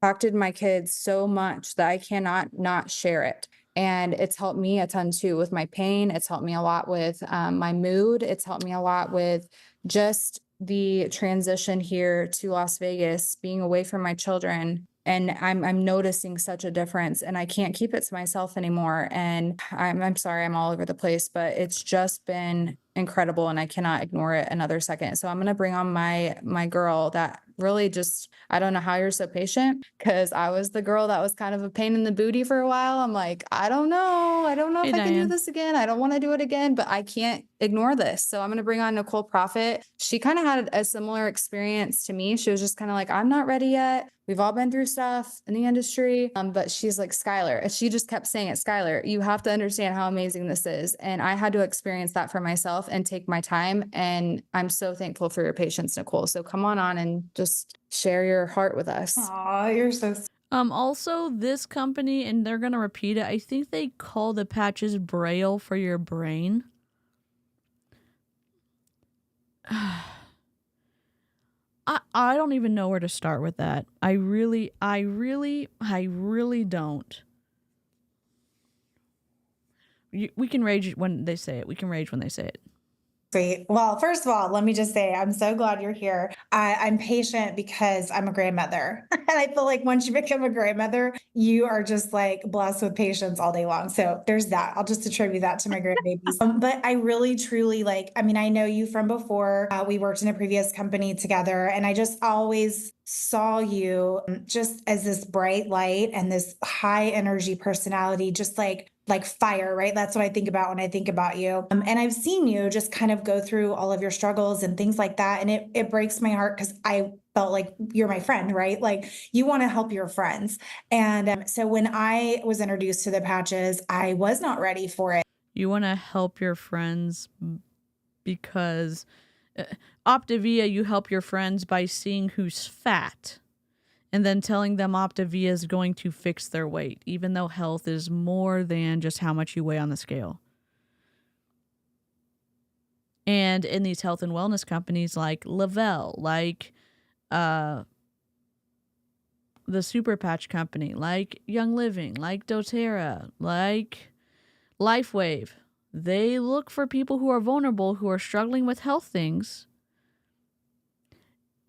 Speaker 6: Impacted my kids so much that I cannot not share it. And it's helped me a ton too with my pain. It's helped me a lot with my mood. It's helped me a lot with just the transition here to Las Vegas, being away from my children. And I'm noticing such a difference, and I can't keep it to myself anymore. And I'm sorry, I'm all over the place, but it's just been incredible, and I cannot ignore it another second. So I'm gonna bring on my girl that really just, I don't know how you're so patient, because I was the girl that was kind of a pain in the booty for a while. I'm like, I don't know
Speaker 1: Hey,
Speaker 6: if I can do
Speaker 1: Diane.
Speaker 6: this again. I don't want to do it again, but I can't ignore this. So I'm gonna bring on Nicole Prophet. She kind of had a similar experience to me. She was just kind of like, I'm not ready yet. We've all been through stuff in the industry. But she's like, Skylar, and she just kept saying it, Skylar, you have to understand how amazing this is. And I had to experience that for myself and take my time. And I'm so thankful for your patience, Nicole. So come on and just share your heart with us.
Speaker 8: Aw, you're so
Speaker 1: Also, this company, and they're gonna repeat it, I think they call the patches Braille for your brain. I don't even know where to start with that. I really don't. We can rage when they say it. We can rage when they say it.
Speaker 8: sweet. Well, first of all, let me just say I'm so glad you're here. I'm patient because I'm a grandmother. And I feel like once you become a grandmother, you are just like blessed with patience all day long. So there's that. I'll just attribute that to my grandbabies. But I really, truly I know you from before. We worked in a previous company together, and I just always saw you just as this bright light and this high energy personality, just like fire, right? That's what I think about when I think about you. And I've seen you just kind of go through all of your struggles and things like that. And it breaks my heart because I felt like you're my friend, right? Like you want to help your friends. And so when I was introduced to the patches, I was not ready for it.
Speaker 1: You want to help your friends because Optavia, you help your friends by seeing who's fat and then telling them Optavia is going to fix their weight, even though health is more than just how much you weigh on the scale. And in these health and wellness companies like Lavelle, like the Super Patch Company, like Young Living, like doTERRA, like LifeWave, they look for people who are vulnerable, who are struggling with health things.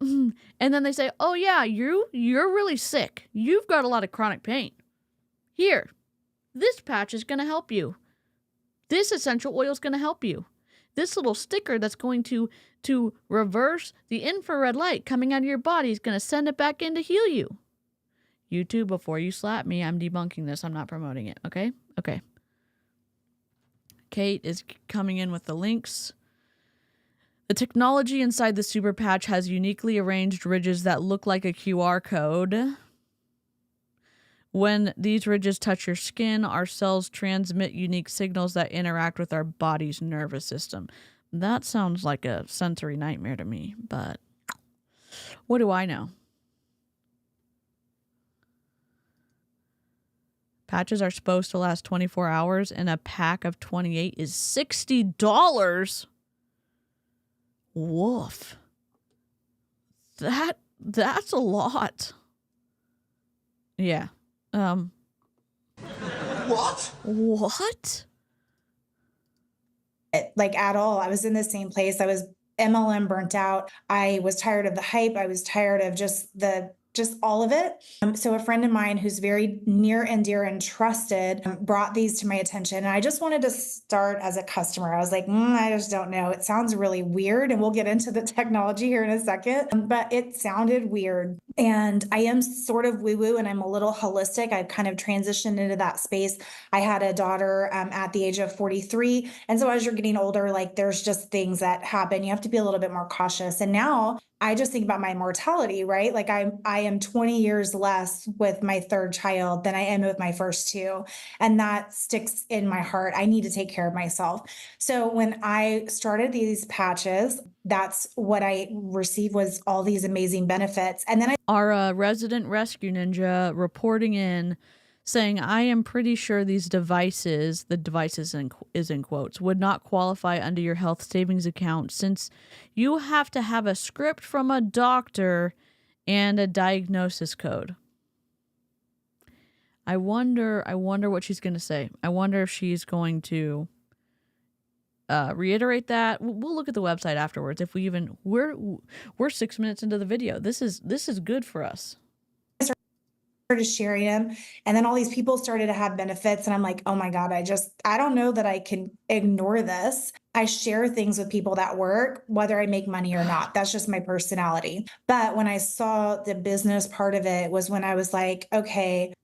Speaker 1: And then they say, oh yeah, you're really sick. You've got a lot of chronic pain. Here, this patch is going to help you. This essential oil is going to help you. This little sticker that's going to reverse the infrared light coming out of your body is going to send it back in to heal you. YouTube, before you slap me, I'm debunking this. I'm not promoting it, okay? Okay. Kate is coming in with the links. The technology inside the Super Patch has uniquely arranged ridges that look like a QR code. When these ridges touch your skin, our cells transmit unique signals that interact with our body's nervous system. That sounds like a sensory nightmare to me, but what do I know? Patches are supposed to last 24 hours, and a pack of 28 is $60. Woof. That's a lot. Yeah.
Speaker 8: What?
Speaker 1: What?
Speaker 8: Like at all. I was in the same place. I was MLM burnt out. I was tired of the hype. I was tired of just all of it. So a friend of mine who's very near and dear and trusted brought these to my attention. And I just wanted to start as a customer. I was like, I just don't know. It sounds really weird. And we'll get into the technology here in a second. But it sounded weird. And I am sort of woo-woo and I'm a little holistic. I've kind of transitioned into that space. I had a daughter at the age of 43. And so as you're getting older, like there's just things that happen. You have to be a little bit more cautious. And now I just think about my mortality, right? Like I am 20 years less with my third child than I am with my first two. And that sticks in my heart. I need to take care of myself. So when I started these patches, that's what I received was all these amazing benefits. And then
Speaker 1: Our resident rescue ninja reporting in saying, I am pretty sure these devices, the devices is in quotes, would not qualify under your health savings account since you have to have a script from a doctor and a diagnosis code. I wonder what she's going to say. I wonder if she's going to reiterate that. We'll look at the website afterwards. If we even we're 6 minutes into the video. This is good for us.
Speaker 8: Started sharing them, and then all these people started to have benefits, and I'm like, oh my God, I don't know that I can ignore this. I share things with people that work, whether I make money or not. That's just my personality. But when I saw the business part of it was when I was like, okay,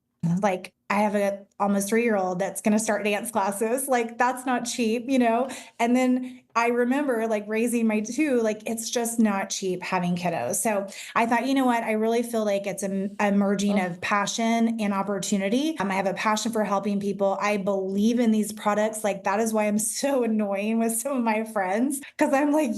Speaker 8: like I have a almost 3-year-old that's going to start dance classes. Like that's not cheap, you know? And then I remember like raising my 2, like it's just not cheap having kiddos. So I thought, you know what? I really feel like it's a merging of passion and opportunity. I have a passion for helping people. I believe in these products. Like that is why I'm so annoying with some of my friends. Cause I'm like,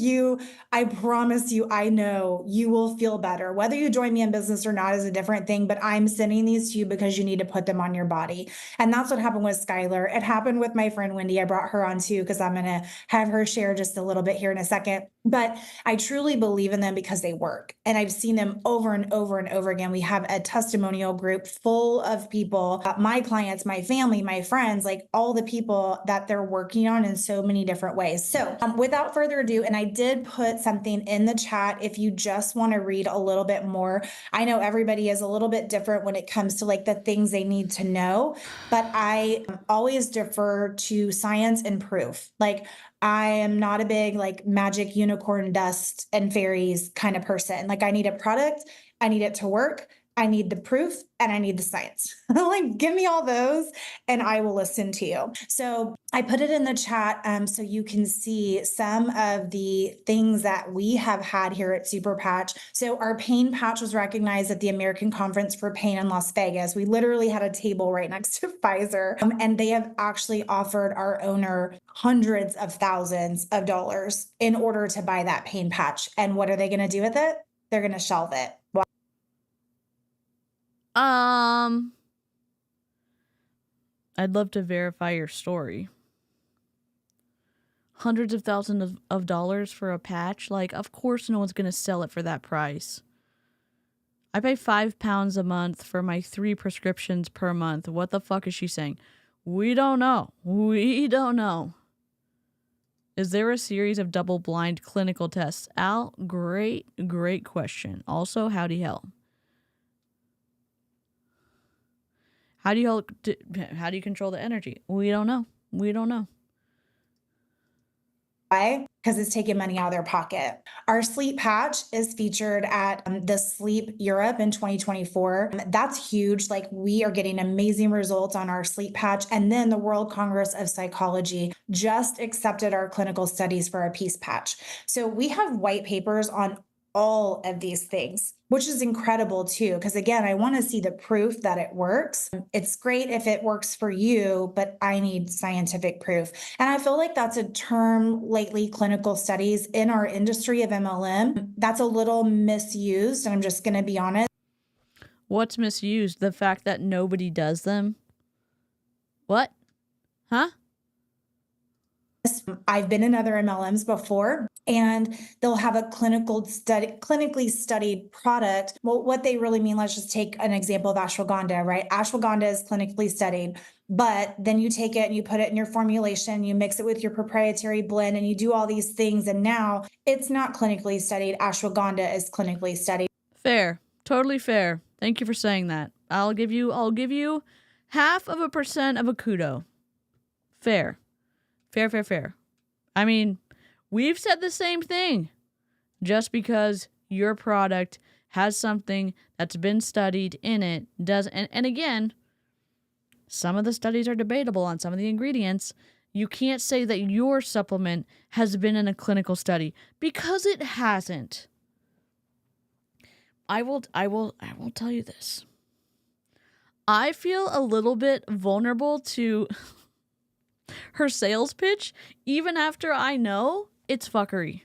Speaker 8: I promise you, I know you will feel better. Whether you join me in business or not is a different thing, but I'm sending these to you because you need to put them on your body. And that's what happened with Skylar. It happened with my friend Wendy. I brought her on too, because I'm going to have her share just a little bit here in a second. But I truly believe in them because they work. And I've seen them over and over and over again. We have a testimonial group full of people, my clients, my family, my friends, like all the people that they're working on in so many different ways. So without further ado, and I did put something in the chat if you just want to read a little bit more. I know everybody is a little bit different when it comes to like the things they need to know, but I always defer to science and proof. Like I am not a big like magic unicorn dust and fairies kind of person. Like I need a product, I need it to work, I need the proof, and I need the science. Like give me all those and I will listen to you. So I put it in the chat so you can see some of the things that we have had here at Super Patch. So our pain patch was recognized at the American Conference for Pain in Las Vegas. We literally had a table right next to Pfizer, and they have actually offered our owner hundreds of thousands of dollars in order to buy that pain patch. And what are they going to do with it? They're going to shelve it.
Speaker 1: I'd love to verify your story. Hundreds of thousands of dollars for a patch? Like, of course no one's going to sell it for that price. I pay £5 a month for my 3 prescriptions per month. What the fuck is she saying? We don't know. We don't know. Is there a series of double-blind clinical tests? Al, great question. Also, howdy hell. How do you control the energy? We don't know. We don't know.
Speaker 8: Why? Because it's taking money out of their pocket. Our sleep patch is featured at the Sleep Europe in 2024. That's huge. Like we are getting amazing results on our sleep patch. And then the World Congress of Psychology just accepted our clinical studies for our peace patch. So we have white papers on all of these things, which is incredible too. Because again, I want to see the proof that it works. It's great if it works for you, but I need scientific proof. And I feel like that's a term lately, clinical studies in our industry of MLM, that's a little misused. And I'm just going to be honest.
Speaker 1: What's misused? The fact that nobody does them? What? Huh?
Speaker 8: I've been in other MLMs before, and they'll have a clinically studied product. Well, what they really mean, let's just take an example of ashwagandha, right? Ashwagandha is clinically studied, but then you take it and you put it in your formulation, you mix it with your proprietary blend, and you do all these things. And now it's not clinically studied. Ashwagandha is clinically studied.
Speaker 1: Fair. Totally fair. Thank you for saying that. I'll give you 0.5% of a kudo. Fair. Fair. I mean, we've said the same thing. Just because your product has something that's been studied in it doesn't. And again, some of the studies are debatable on some of the ingredients. You can't say that your supplement has been in a clinical study because it hasn't. I will tell you this. I feel a little bit vulnerable to her sales pitch, even after I know it's fuckery.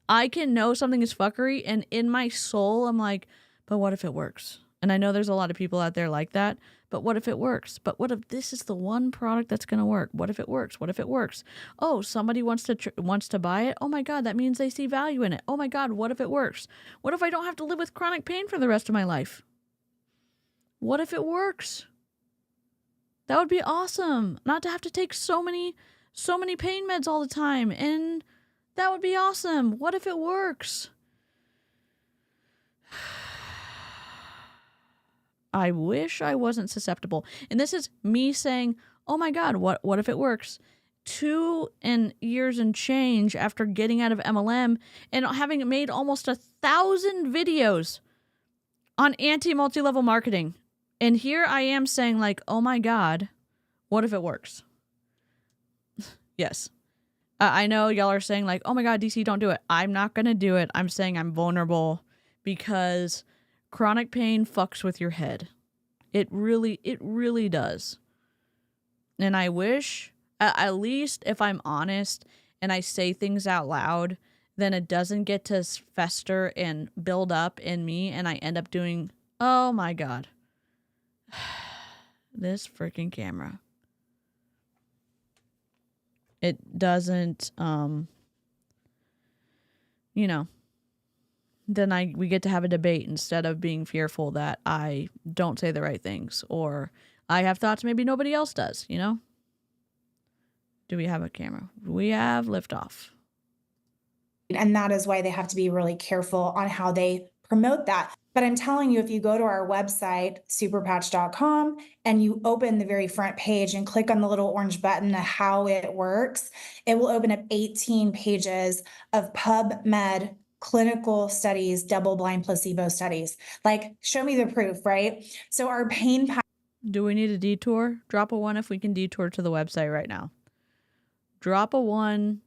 Speaker 1: I can know something is fuckery, and in my soul, I'm like, but what if it works? And I know there's a lot of people out there like that, but what if it works? But what if this is the one product that's going to work? What if it works? What if it works? Oh, somebody wants to buy it. Oh my God, that means they see value in it. Oh my God, what if it works? What if I don't have to live with chronic pain for the rest of my life? What if it works? That would be awesome. Not to have to take so many pain meds all the time. And that would be awesome. What if it works? I wish I wasn't susceptible. And this is me saying, oh my God, what if it works? 2 years and change after getting out of MLM and having made almost 1,000 videos on anti-multi-level marketing. And here I am saying like, oh my God, what if it works? Yes. I know y'all are saying like, oh my God, DC, don't do it. I'm not going to do it. I'm saying I'm vulnerable because chronic pain fucks with your head. It really does. And I wish, at least if I'm honest and I say things out loud, then it doesn't get to fester and build up in me and I end up doing, oh my God, this freaking camera. It doesn't, then we get to have a debate instead of being fearful that I don't say the right things or I have thoughts maybe nobody else does, Do we have a camera? We have liftoff.
Speaker 8: And that is why they have to be really careful on how they promote that. But I'm telling you, if you go to our website, superpatch.com, and you open the very front page and click on the little orange button of how it works, it will open up 18 pages of PubMed clinical studies, double-blind placebo studies. Like, show me the proof, right? So our pain...
Speaker 1: Do we need a detour? Drop a 1 if we can detour to the website right now. Drop a 1.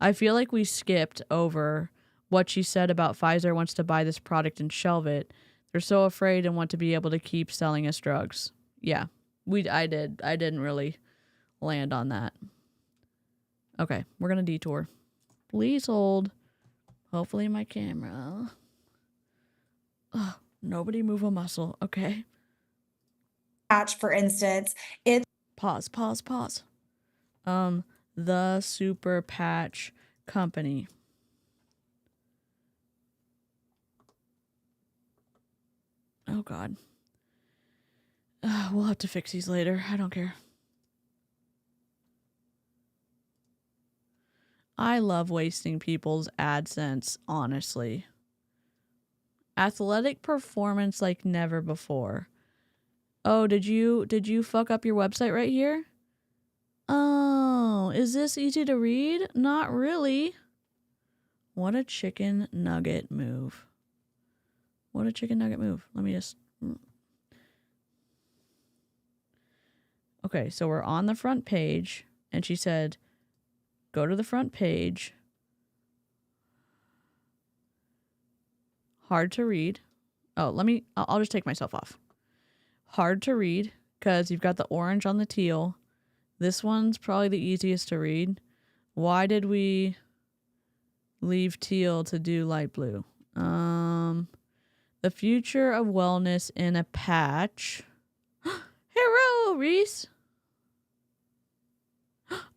Speaker 1: I feel like we skipped over what she said about Pfizer wants to buy this product and shelve it. They're so afraid and want to be able to keep selling us drugs. Yeah, I didn't really land on that. Okay, we're going to detour. Please hold. Hopefully my camera. Oh, nobody move a muscle. Okay.
Speaker 8: Patch, for instance, it's...
Speaker 1: Pause. The Super Patch Company. Oh, God. We'll have to fix these later. I don't care. I love wasting people's AdSense, honestly. Athletic performance like never before. Oh, did you fuck up your website right here? Oh, is this easy to read? Not really. What a chicken nugget move. What a chicken nugget move. Let me just... Okay, so we're on the front page, and she said, go to the front page. Hard to read. Oh, I'll just take myself off. Hard to read, because you've got the orange on the teal. This one's probably the easiest to read. Why did we leave teal to do light blue? The future of wellness in a patch. Hello, Reese.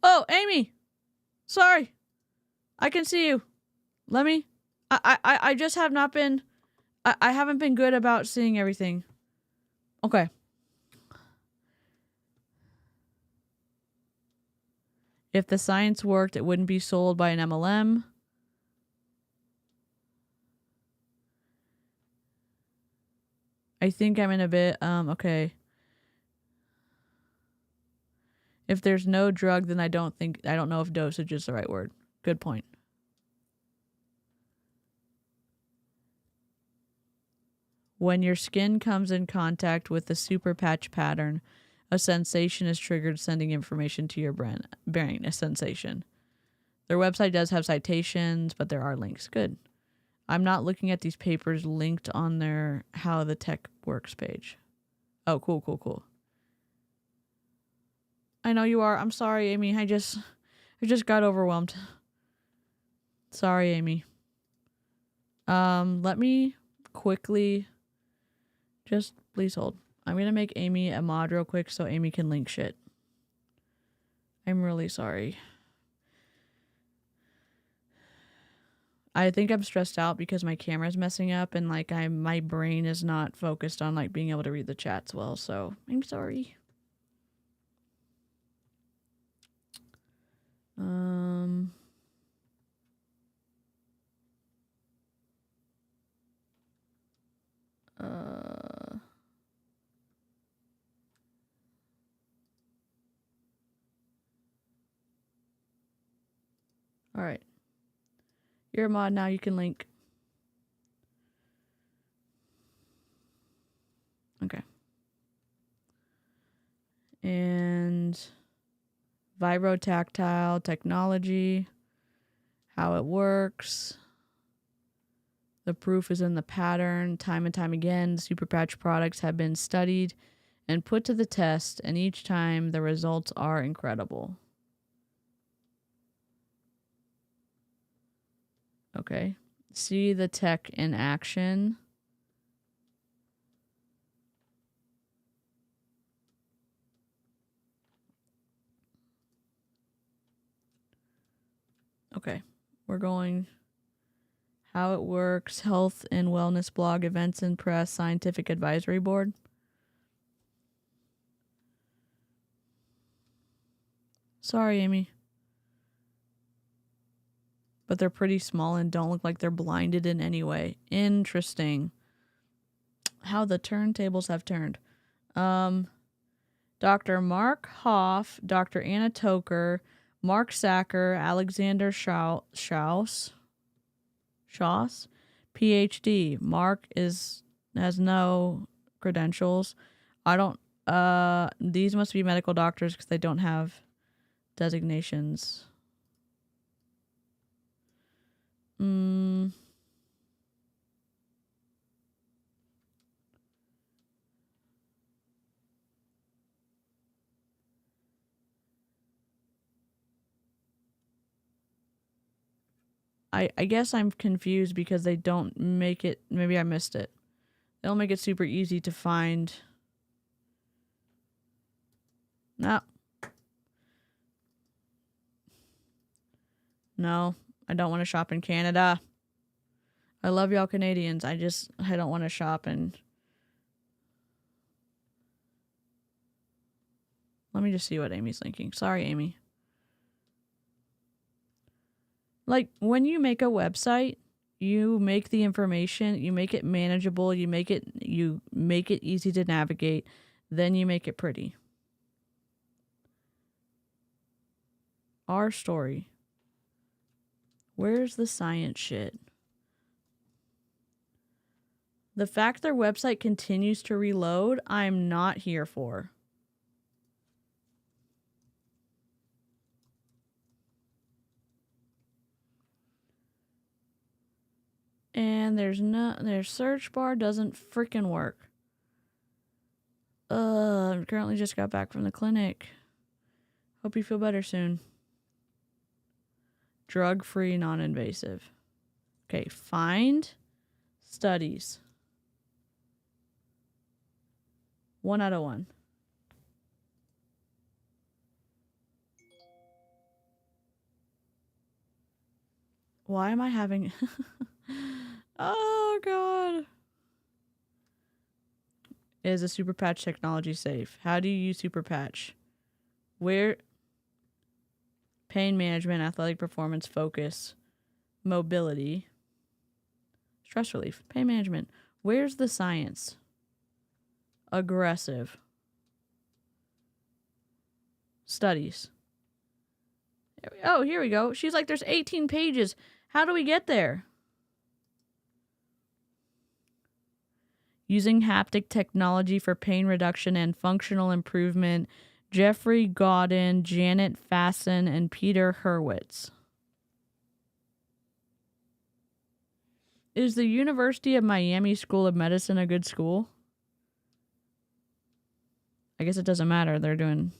Speaker 1: Oh, Amy. Sorry. I can see you. I just have not been... I haven't been good about seeing everything. Okay. If the science worked, it wouldn't be sold by an MLM. I think I'm in a bit, okay. If there's no drug, then I don't know if dosage is the right word. Good point. When your skin comes in contact with the super patch pattern, a sensation is triggered, sending information to your brain, a sensation. Their website does have citations, but there are links. Good. I'm not looking at these papers linked on their How the Tech Works page. Oh, cool. I know you are. I'm sorry, Amy. I just got overwhelmed. Sorry, Amy. Let me quickly just please hold. I'm going to make Amy a mod real quick so Amy can link shit. I'm really sorry. I think I'm stressed out because my camera's messing up and like my brain is not focused on like being able to read the chats well, so I'm sorry. All right. You're a mod now, you can link. Okay. And vibrotactile technology, how it works. The proof is in the pattern. Time and time again, Super Patch products have been studied and put to the test, and each time the results are incredible. Okay. See the tech in action. Okay. We're going how it works, health and wellness blog, events and press, scientific advisory board. Sorry, Amy. But they're pretty small and don't look like they're blinded in any way. Interesting. How the turntables have turned. Dr. Mark Hoff, Dr. Anna Toker, Mark Sacker, Alexander Schaus, PhD. Mark has no credentials. These must be medical doctors because they don't have designations. I guess I'm confused because they don't make it, maybe I missed it. They don't make it super easy to find. No. No, I don't want to shop in Canada. I love y'all Canadians. I don't want to shop in. Let me just see what Amy's linking. Sorry, Amy. Like, when you make a website, you make the information, you make it manageable, you make it easy to navigate, then you make it pretty. Our story. Where's the science shit? The fact their website continues to reload, I'm not here for. And their search bar doesn't freaking work. I currently just got back from the clinic. Hope you feel better soon. Drug-free, non-invasive. Okay, find studies. 1 out of 1. Why am I having... Oh, God. Is a Super Patch technology safe? How do you use Super Patch? Where? Pain management, athletic performance, focus, mobility, stress relief, pain management. Where's the science? Aggressive. Studies. Oh, here we go. She's like, there's 18 pages. How do we get there? Using haptic technology for pain reduction and functional improvement, Jeffrey Godin, Janet Fasten, and Peter Hurwitz. Is the University of Miami School of Medicine a good school? I guess it doesn't matter. They're doing...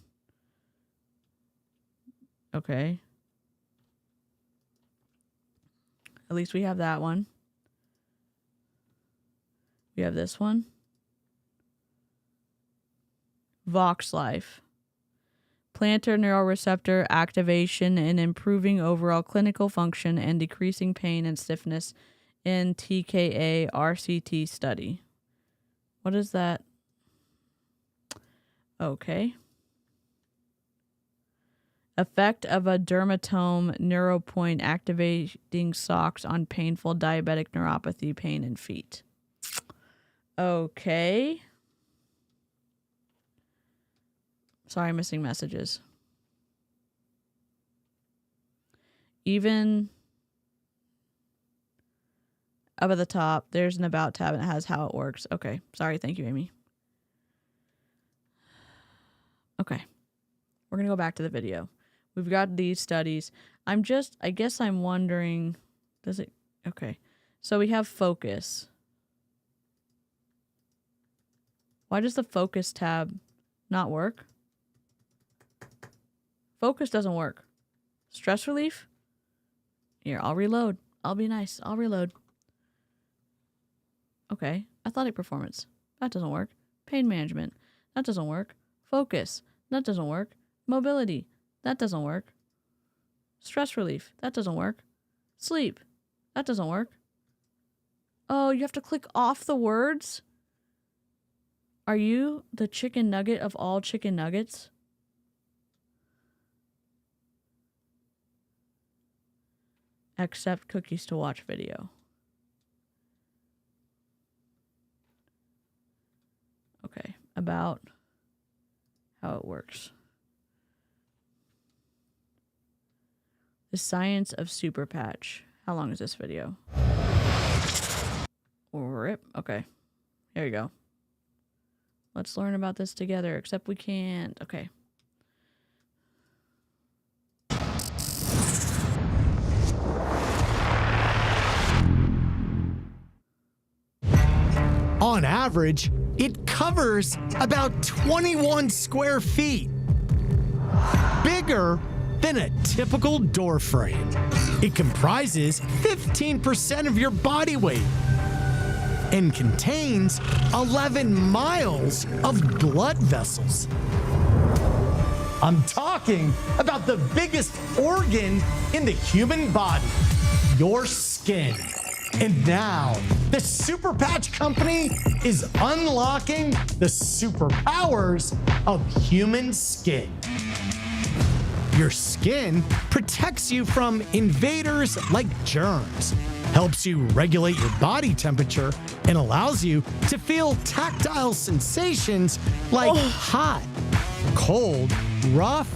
Speaker 1: Okay. At least we have that one. We have this one. Vox Life. Plantar neuroreceptor activation and improving overall clinical function and decreasing pain and stiffness in TKA RCT study. What is that? Okay. Effect of a dermatome neuropoint activating socks on painful diabetic neuropathy pain in feet. Okay. Sorry, I'm missing messages. Even up at the top, there's an About tab and it has how it works. Okay. Sorry. Thank you, Amy. Okay. We're going to go back to the video. We've got these studies. I guess I'm wondering, does it, okay. So we have focus. Why does the focus tab not work? Focus doesn't work. Stress relief? Here, I'll reload. I'll be nice. I'll reload. Okay. Athletic performance. That doesn't work. Pain management. That doesn't work. Focus. That doesn't work. Mobility. That doesn't work. Stress relief. That doesn't work. Sleep. That doesn't work. Oh, you have to click off the words? Are you the chicken nugget of all chicken nuggets? Accept cookies to watch video. Okay, about how it works. The science of Super Patch. How long is this video? Rip. Okay, here you go. Let's learn about this together, except we can't. Okay.
Speaker 9: On average, it covers about 21 square feet. Bigger than a typical door frame. It comprises 15% of your body weight and contains 11 miles of blood vessels. I'm talking about the biggest organ in the human body, your skin. And now, the Super Patch Company is unlocking the superpowers of human skin. Your skin protects you from invaders like germs, helps you regulate your body temperature, and allows you to feel tactile sensations like hot, cold, rough,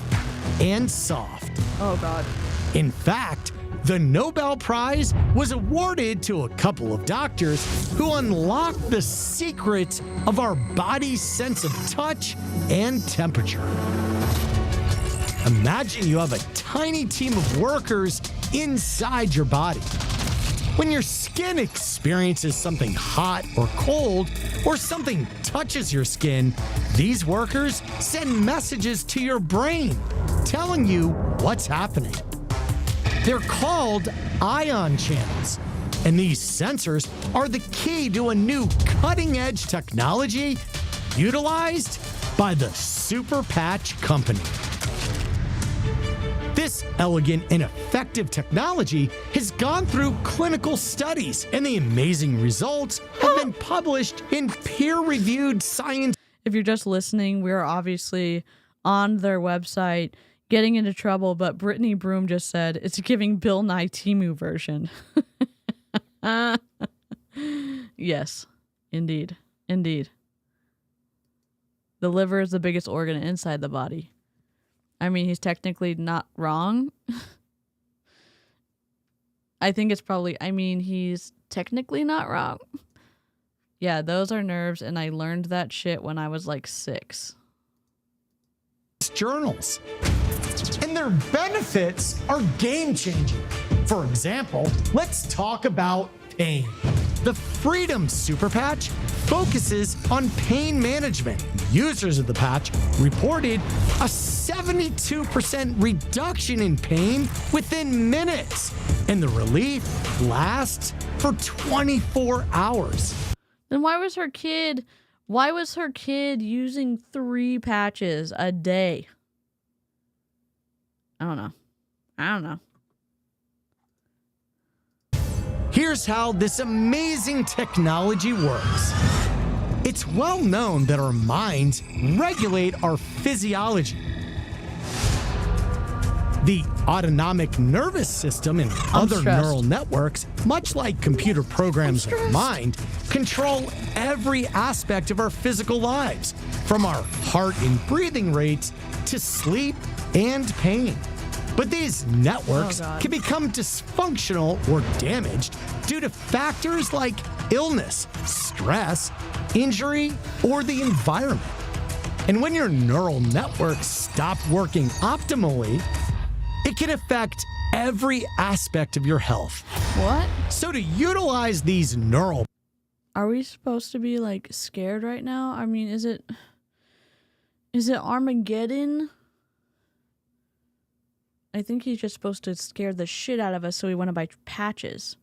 Speaker 9: and soft.
Speaker 1: Oh, God.
Speaker 9: In fact, the Nobel Prize was awarded to a couple of doctors who unlocked the secret of our body's sense of touch and temperature. Imagine you have a tiny team of workers inside your body. When your skin experiences something hot or cold, or something touches your skin, these workers send messages to your brain telling you what's happening. They're called ion channels, and these sensors are the key to a new cutting-edge technology utilized by the Super Patch Company. This elegant and effective technology has gone through clinical studies, and the amazing results have been published in peer-reviewed science.
Speaker 1: If you're just listening, we're obviously on their website getting into trouble, but Brittany Broom just said it's giving Bill Nye Temu version. Yes, indeed. Indeed. The liver is the biggest organ inside the body. I mean, he's technically not wrong. I think it's probably, he's technically not wrong. Yeah, those are nerves, and I learned that shit when I was like 6.
Speaker 9: Journals. And their benefits are game-changing. For example, let's talk about pain. The Freedom Super Patch focuses on pain management. Users of the patch reported a 72% reduction in pain within minutes, and the relief lasts for 24 hours.
Speaker 1: Then why was her kid using 3 patches a day? I don't know.
Speaker 9: Here's how this amazing technology works. It's well known that our minds regulate our physiology. The autonomic nervous system and other
Speaker 1: stressed.
Speaker 9: neural networks, much like computer programs of the mind, control every aspect of our physical lives, from our heart and breathing rates to sleep and pain. But these networks can become dysfunctional or damaged due to factors like illness, stress, injury, or the environment. And when your neural networks stop working optimally, it can affect every aspect of your health.
Speaker 1: What?
Speaker 9: So to utilize these neural...
Speaker 1: Are we supposed to be like scared right now? I mean, is it Armageddon? I think he's just supposed to scare the shit out of us, so we want to buy patches.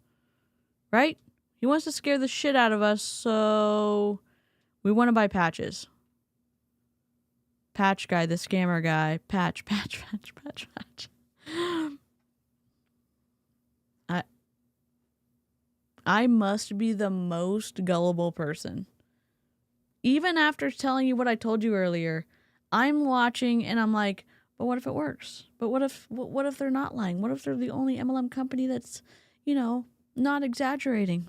Speaker 1: Right? He wants to scare the shit out of us, so we want to buy patches. Patch guy, the scammer guy. Patch. I must be the most gullible person. Even after telling you what I told you earlier, I'm watching and I'm like, but what if it works? But what if they're not lying? What if they're the only MLM company that's, not exaggerating?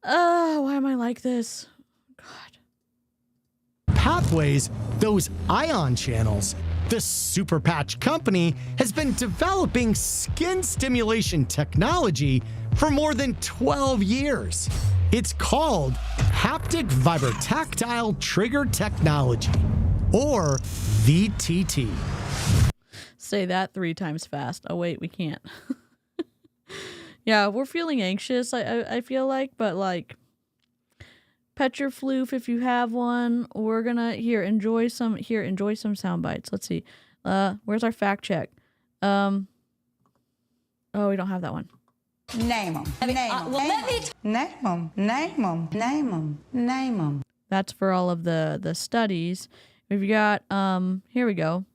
Speaker 1: Why am I like this? God.
Speaker 9: pathways, those ion channels, the Super Patch Company has been developing skin stimulation technology for more than 12 years. It's called Haptic Vibrotactile Trigger Technology, or VTT.
Speaker 1: Say that 3 times fast. Oh, wait, we can't. Yeah, we're feeling anxious, I feel like, but like, pet your floof if you have one. We're gonna, enjoy some sound bites. Let's see. Where's our fact check? Oh, we don't have that one.
Speaker 10: Name them. Name them.
Speaker 1: That's for all of the studies. We've got, here we go.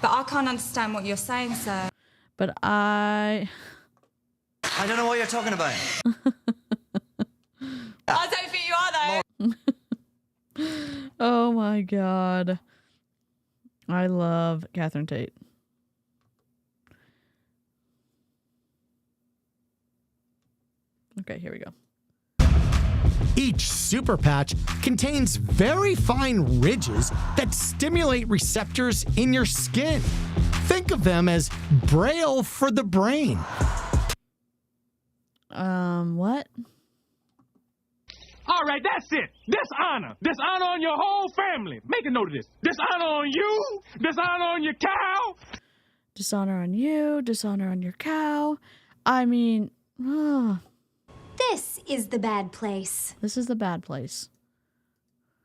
Speaker 11: But I can't understand what you're saying, sir.
Speaker 1: But I
Speaker 12: don't know what you're talking about.
Speaker 11: I don't think you are, though.
Speaker 1: Oh my God. I love Catherine Tate. Okay, here we go.
Speaker 9: Each super patch contains very fine ridges that stimulate receptors in your skin. Think of them as Braille for the brain.
Speaker 1: What?
Speaker 13: All right, that's it. Dishonor. Dishonor on your whole family. Make a note of this. Dishonor on you. Dishonor on your cow.
Speaker 1: Dishonor on you. Dishonor on your cow. I mean,
Speaker 2: This is the bad place.
Speaker 1: This is the bad place.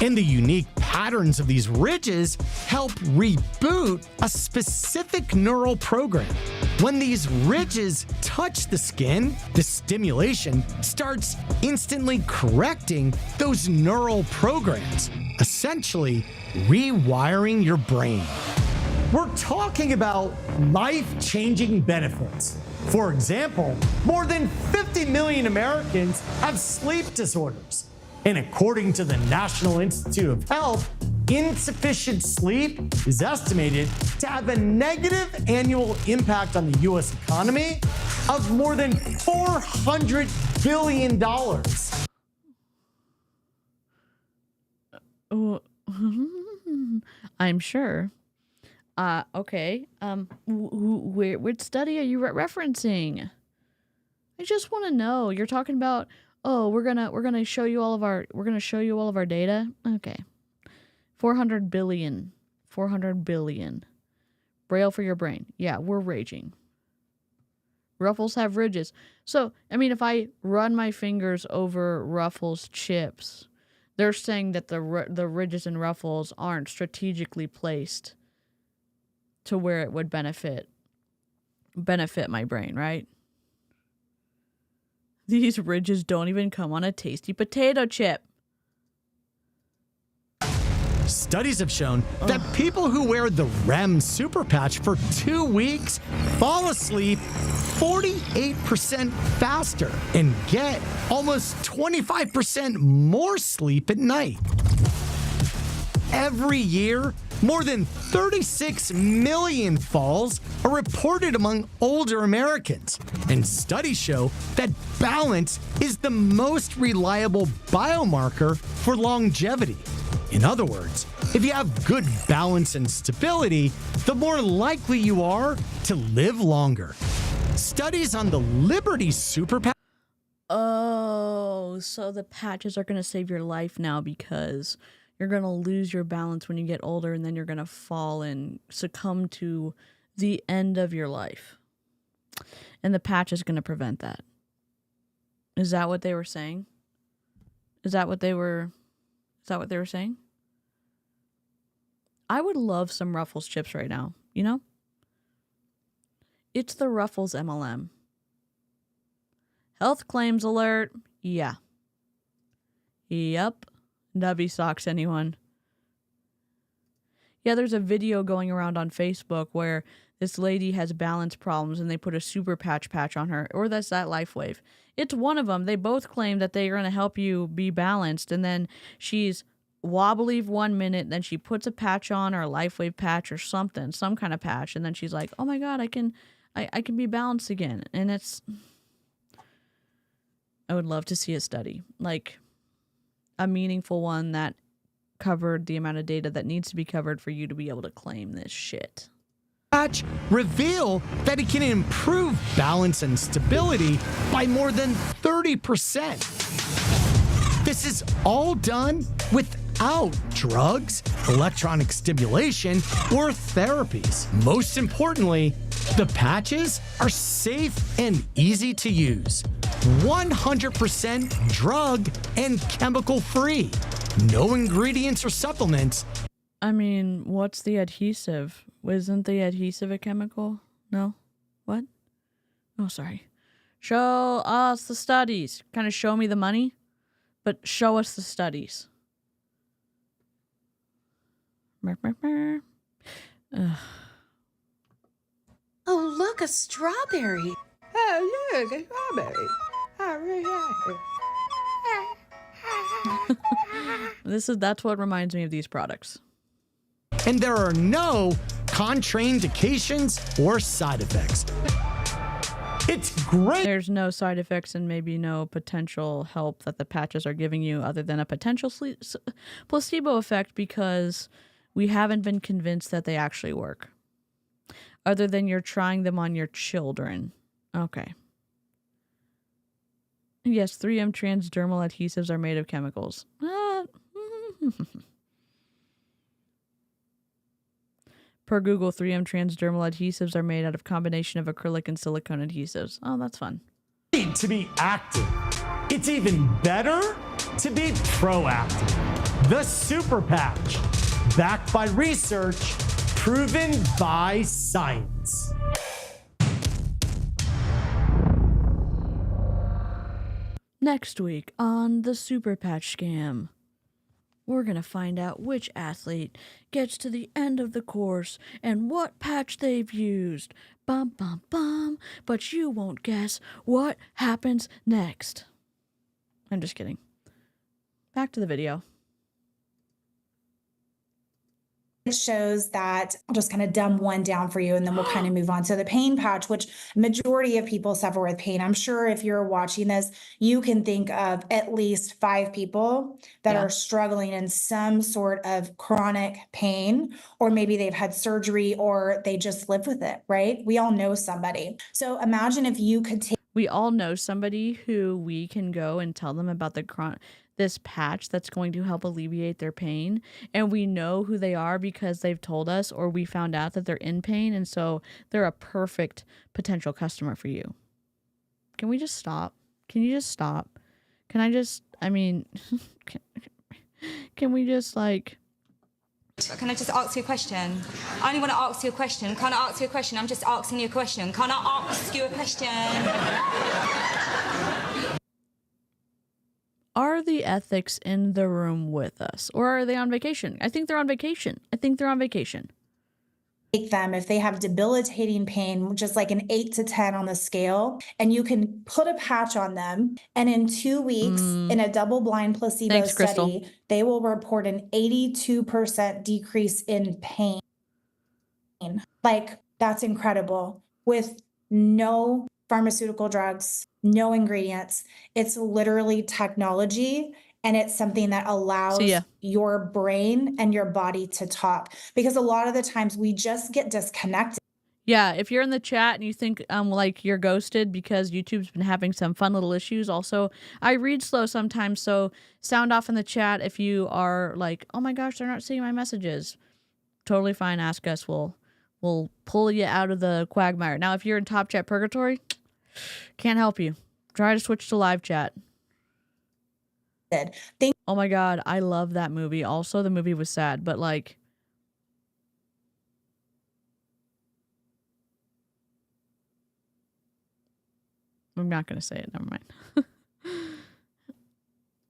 Speaker 9: And the unique patterns of these ridges help reboot a specific neural program. When these ridges touch the skin, the stimulation starts instantly correcting those neural programs, essentially rewiring your brain. We're talking about life-changing benefits. For example, more than 50 million Americans have sleep disorders. And according to the National Institute of Health, insufficient sleep is estimated to have a negative annual impact on the U.S. economy of more than $400 billion.
Speaker 1: I'm sure. Okay. Which study are you referencing? I just want to know. You're talking about, we're gonna show you all of our data. Okay. 400 billion. Braille for your brain. Yeah, we're raging. Ruffles have ridges. So, I mean, if I run my fingers over Ruffles chips, they're saying that the ridges and Ruffles aren't strategically placed to where it would benefit my brain, right? These ridges don't even come on a tasty potato chip.
Speaker 9: Studies have shown that people who wear the REM Super Patch for 2 weeks fall asleep 48% faster and get almost 25% more sleep at night. Every year, more than 36 million falls are reported among older Americans, and studies show that balance is the most reliable biomarker for longevity. In other words, if you have good balance and stability, the more likely you are to live longer. Studies on the Liberty Super Patch.
Speaker 1: Oh, so the patches are going to save your life now because you're going to lose your balance when you get older and then you're going to fall and succumb to the end of your life. And the patch is going to prevent that. Is that what they were saying? Is that what they were saying? I would love some Ruffles chips right now, you know? It's the Ruffles MLM. Health claims alert. Yeah. Yep. Nubby socks, anyone? Yeah, there's a video going around on Facebook where this lady has balance problems and they put a Super Patch on her. Or that's that LifeWave. It's one of them. They both claim that they're going to help you be balanced. And then she's wobbly 1 minute, then she puts a patch on, or a LifeWave patch or something, some kind of patch. And then she's like, oh my God, I can be balanced again. And I would love to see a study, like a meaningful one that covered the amount of data that needs to be covered for you to be able to claim this shit.
Speaker 9: Patch reveal that it can improve balance and stability by more than 30%. This is all done without drugs, electronic stimulation, or therapies. Most importantly, the patches are safe and easy to use. 100% drug and chemical free. No ingredients or supplements.
Speaker 1: I mean, what's the adhesive? Isn't the adhesive a chemical? No? What? Oh, sorry. Show us the studies. Kind of show me the money, but show us the studies.
Speaker 14: Oh, look, a strawberry. Oh, look, a strawberry. I really like it.
Speaker 1: That's what reminds me of these products.
Speaker 9: And there are no contraindications or side effects. It's great.
Speaker 1: There's no side effects and maybe no potential help that the patches are giving you other than a potential placebo effect because we haven't been convinced that they actually work. Other than you're trying them on your children. Okay. Yes, 3M transdermal adhesives are made of chemicals. Per Google, 3M transdermal adhesives are made out of combination of acrylic and silicone adhesives. Oh, that's fun.
Speaker 9: To be active. It's even better to be proactive. The Super Patch, backed by research, proven by science.
Speaker 1: Next week on the Super Patch Scam, we're going to find out which athlete gets to the end of the course and what patch they've used. Bum, bum, bum. But you won't guess what happens next. I'm just kidding. Back to the video.
Speaker 8: It shows that I'll just kind of dumb one down for you and then we'll kind of move on. So the pain patch, which majority of people suffer with pain. I'm sure if you're watching this, you can think of at least 5 people that are struggling in some sort of chronic pain, or maybe they've had surgery or they just live with it, right? We all know somebody. So imagine if you could take.
Speaker 1: We all know somebody who we can go and tell them about this patch that's going to help alleviate their pain. And we know who they are because they've told us, or we found out that they're in pain. And so they're a perfect potential customer for you. Can we just stop? Can you just stop? Can I just, I mean, can we just like.
Speaker 11: Can I just ask you a question? I only want to ask you a question. Can I ask you a question? I'm just asking you a question. Can I ask you a question?
Speaker 1: are the ethics in the room with us, or are they on vacation? I think they're on vacation.
Speaker 8: Take them if they have debilitating pain, just like an 8 to 10 on the scale, and you can put a patch on them. And in 2 weeks, in a double-blind placebo
Speaker 1: Thanks, Crystal.
Speaker 8: study, they will report an 82% decrease in pain. Like, that's incredible. With no pharmaceutical drugs, no ingredients. It's literally technology, and it's something that allows
Speaker 1: See ya.
Speaker 8: your brain and your body to talk. Because a lot of the times we just get disconnected.
Speaker 1: Yeah, if you're in the chat and you think like you're ghosted because YouTube's been having some fun little issues. Also, I read slow sometimes, so sound off in the chat if you are like, oh my gosh, they're not seeing my messages. Totally fine. Ask us. We'll pull you out of the quagmire. Now, if you're in Top Chat Purgatory, can't help you. Try to switch to live chat. Oh my God, I love that movie. Also, the movie was sad, but like, I'm not gonna say it. Never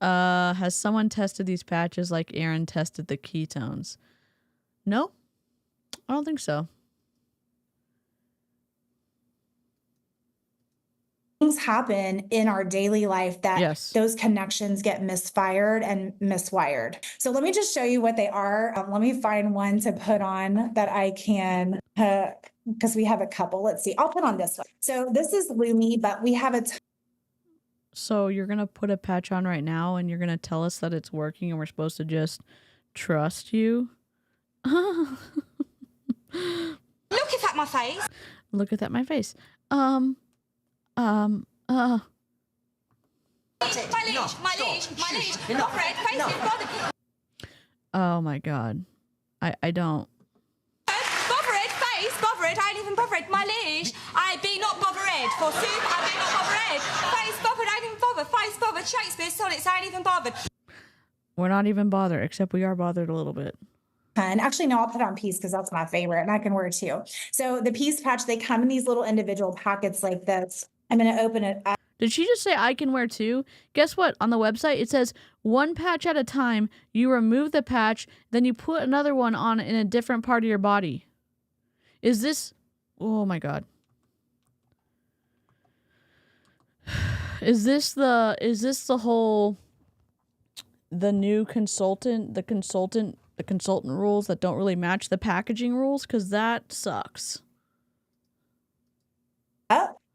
Speaker 1: mind. Has someone tested these patches like Aaron tested the ketones? No, I don't think so.
Speaker 8: Things happen in our daily life that those connections get misfired and miswired. So let me just show you what they are. Let me find one to put on that I can, because we have a couple. Let's see. I'll put on this one. So this is Lumi, but we have a
Speaker 1: So you're going to put a patch on right now and you're going to tell us that it's working and we're supposed to just trust you?
Speaker 11: Look at my face.
Speaker 1: Look at my face.
Speaker 11: My leash.
Speaker 1: Oh my God. I don't.
Speaker 11: Bothered, face, bothered, I ain't even bothered. My leash, I be not bothered. For soup, I be not bothered. Face bothered, I ain't even bothered. Face bothered, Shakespeare sonnets, I ain't even bothered.
Speaker 1: We're not even bothered, except we are bothered a little bit.
Speaker 8: And actually, no, I'll put on Peace because that's my favorite and I can wear it too. So the Peace patch, they come in these little individual packets like this. I'm going to open it up.
Speaker 1: Did she just say I can wear two? Guess what? On the website, it says one patch at a time. You remove the patch, then you put another one on in a different part of your body. Is this... Oh my God. Is this the whole... The new consultant, the consultant rules that don't really match the packaging rules? Because that sucks.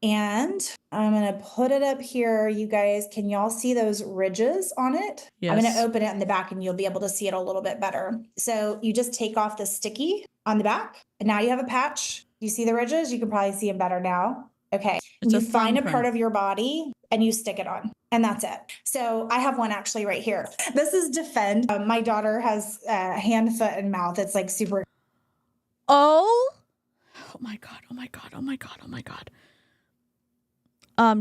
Speaker 8: And I'm going to put it up here. You guys, can y'all see those ridges on it?
Speaker 1: Yes.
Speaker 8: I'm going to open it in the back and you'll be able to see it a little bit better. So you just take off the sticky on the back and now you have a patch. You see the ridges? You can probably see them better now. Okay. You find a part of your body and you stick it on. And that's it. So I have one actually right here. This is Defend. My daughter has hand, foot, and mouth. It's like super.
Speaker 1: Oh my God. Oh my God. Oh my God. Oh my God.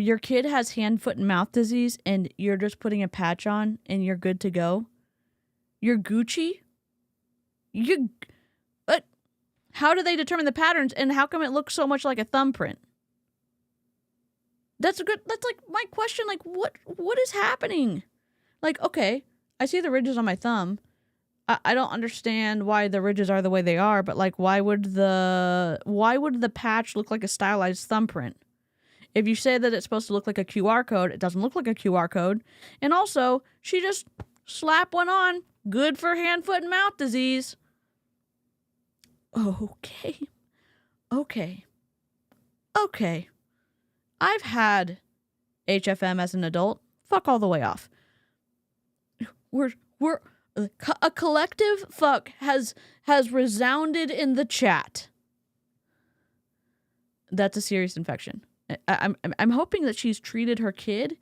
Speaker 1: Your kid has hand, foot, and mouth disease, and you're just putting a patch on, and you're good to go. You're Gucci. How do they determine the patterns, and how come it looks so much like a thumbprint? That's like my question. Like, what is happening? Like, okay, I see the ridges on my thumb. I don't understand why the ridges are the way they are, but like, why would the patch look like a stylized thumbprint? If you say that it's supposed to look like a QR code, it doesn't look like a QR code. And also, she just slapped one on. Good for hand, foot, and mouth disease. Okay. I've had HFM as an adult. Fuck all the way off. A collective fuck has resounded in the chat. That's a serious infection. I'm hoping that she's treated her kid,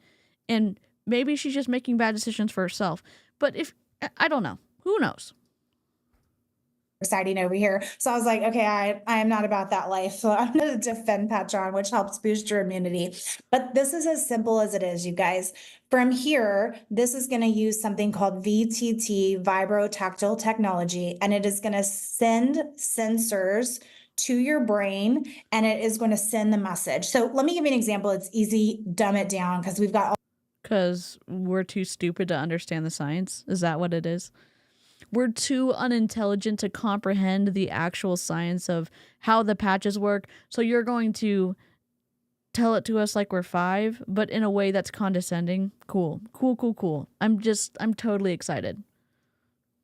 Speaker 1: and maybe she's just making bad decisions for herself. But I don't know. Who knows?
Speaker 8: Exciting over here. So I was like, okay, I am not about that life. So I'm going to Defend patch on, which helps boost your immunity. But this is as simple as it is, you guys. From here, this is going to use something called VTT, vibrotactile technology, and it is going to send sensors to your brain, and it is going to send the message. So let me give you an example. It's easy, dumb it down, because we've got
Speaker 1: because we're too stupid to understand the science? Is that what it is? We're too unintelligent to comprehend the actual science of how the patches work. So you're going to tell it to us like we're 5, but in a way that's condescending. Cool. I'm totally excited.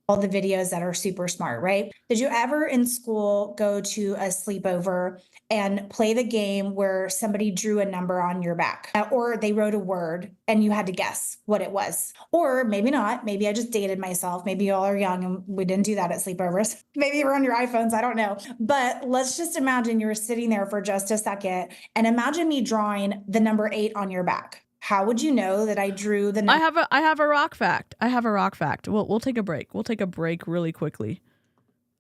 Speaker 8: All the videos that are super smart, right? Did you ever in school go to a sleepover and play the game where somebody drew a number on your back or they wrote a word and you had to guess what it was? Or maybe not. Maybe I just dated myself. Maybe y'all are young and we didn't do that at sleepovers. Maybe you were on your iPhones. I don't know. But let's just imagine you were sitting there for just a second and imagine me drawing the number 8 on your back. How would you know that I drew the number?
Speaker 1: I have a rock fact. We'll take a break. We'll take a break really quickly.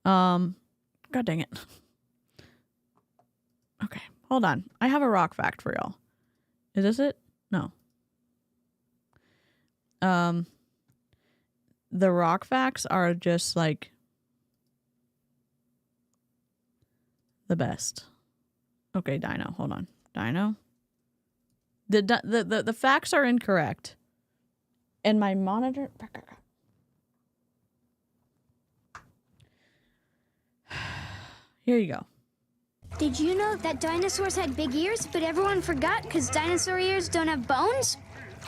Speaker 1: God dang it. Okay, hold on. I have a rock fact for y'all. Is this it? No. The rock facts are just like the best. Okay, Dino, hold on. Dino? The facts are incorrect. And my monitor... Here you go.
Speaker 2: Did you know that dinosaurs had big ears, but everyone forgot because dinosaur ears don't have bones?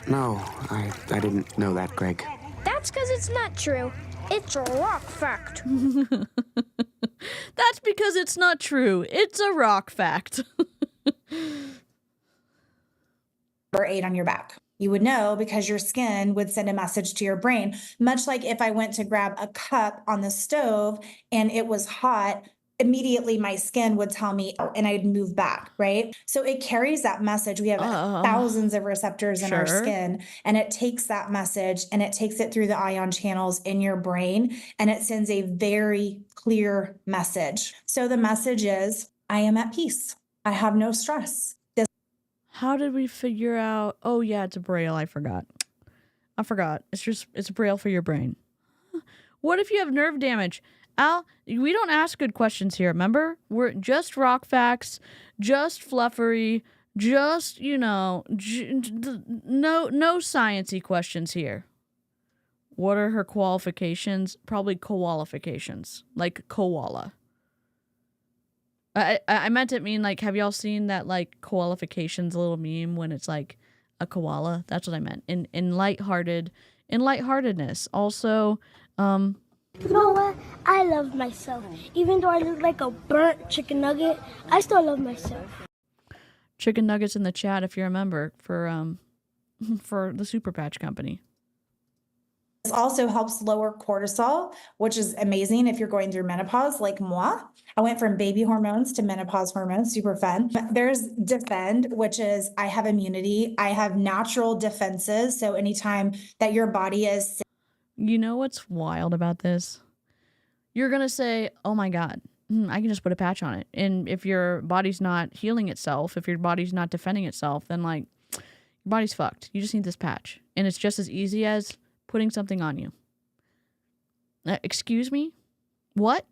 Speaker 5: No, I didn't know that, Greg.
Speaker 2: That's because it's not true. It's a rock fact.
Speaker 1: That's because it's not true. It's a rock fact.
Speaker 8: Number 8 on your back. You would know because your skin would send a message to your brain, much like if I went to grab a cup on the stove and it was hot, immediately my skin would tell me and I'd move back, right? So it carries that message. We have thousands of receptors in our skin, and it takes that message and it takes it through the ion channels in your brain, and it sends a very clear message. So the message is, I am at peace. I have no stress.
Speaker 1: How did we figure out? Oh yeah, it's a braille. I forgot. It's a braille for your brain. What if you have nerve damage? Al, we don't ask good questions here, remember? We're just rock facts, just fluffery, just, no sciencey questions here. What are her qualifications? Probably qualifications, like koala. I meant it mean like, have y'all seen that like qualifications little meme when it's like a koala? That's what I meant. In lightheartedness. Also,
Speaker 15: You know what? I love myself. Even though I look like a burnt chicken nugget, I still love myself.
Speaker 1: Chicken nuggets in the chat if you're a member for the Super Patch Company.
Speaker 8: This also helps lower cortisol, which is amazing if you're going through menopause like moi. I went from baby hormones to menopause hormones, super fun. There's defend, which is I have immunity. I have natural defenses. So anytime that your body is sick.
Speaker 1: You know what's wild about this? You're going to say, oh my God, I can just put a patch on it. And if your body's not healing itself, if your body's not defending itself, then like your body's fucked. You just need this patch. And it's just as easy as putting something on you. Excuse me? What?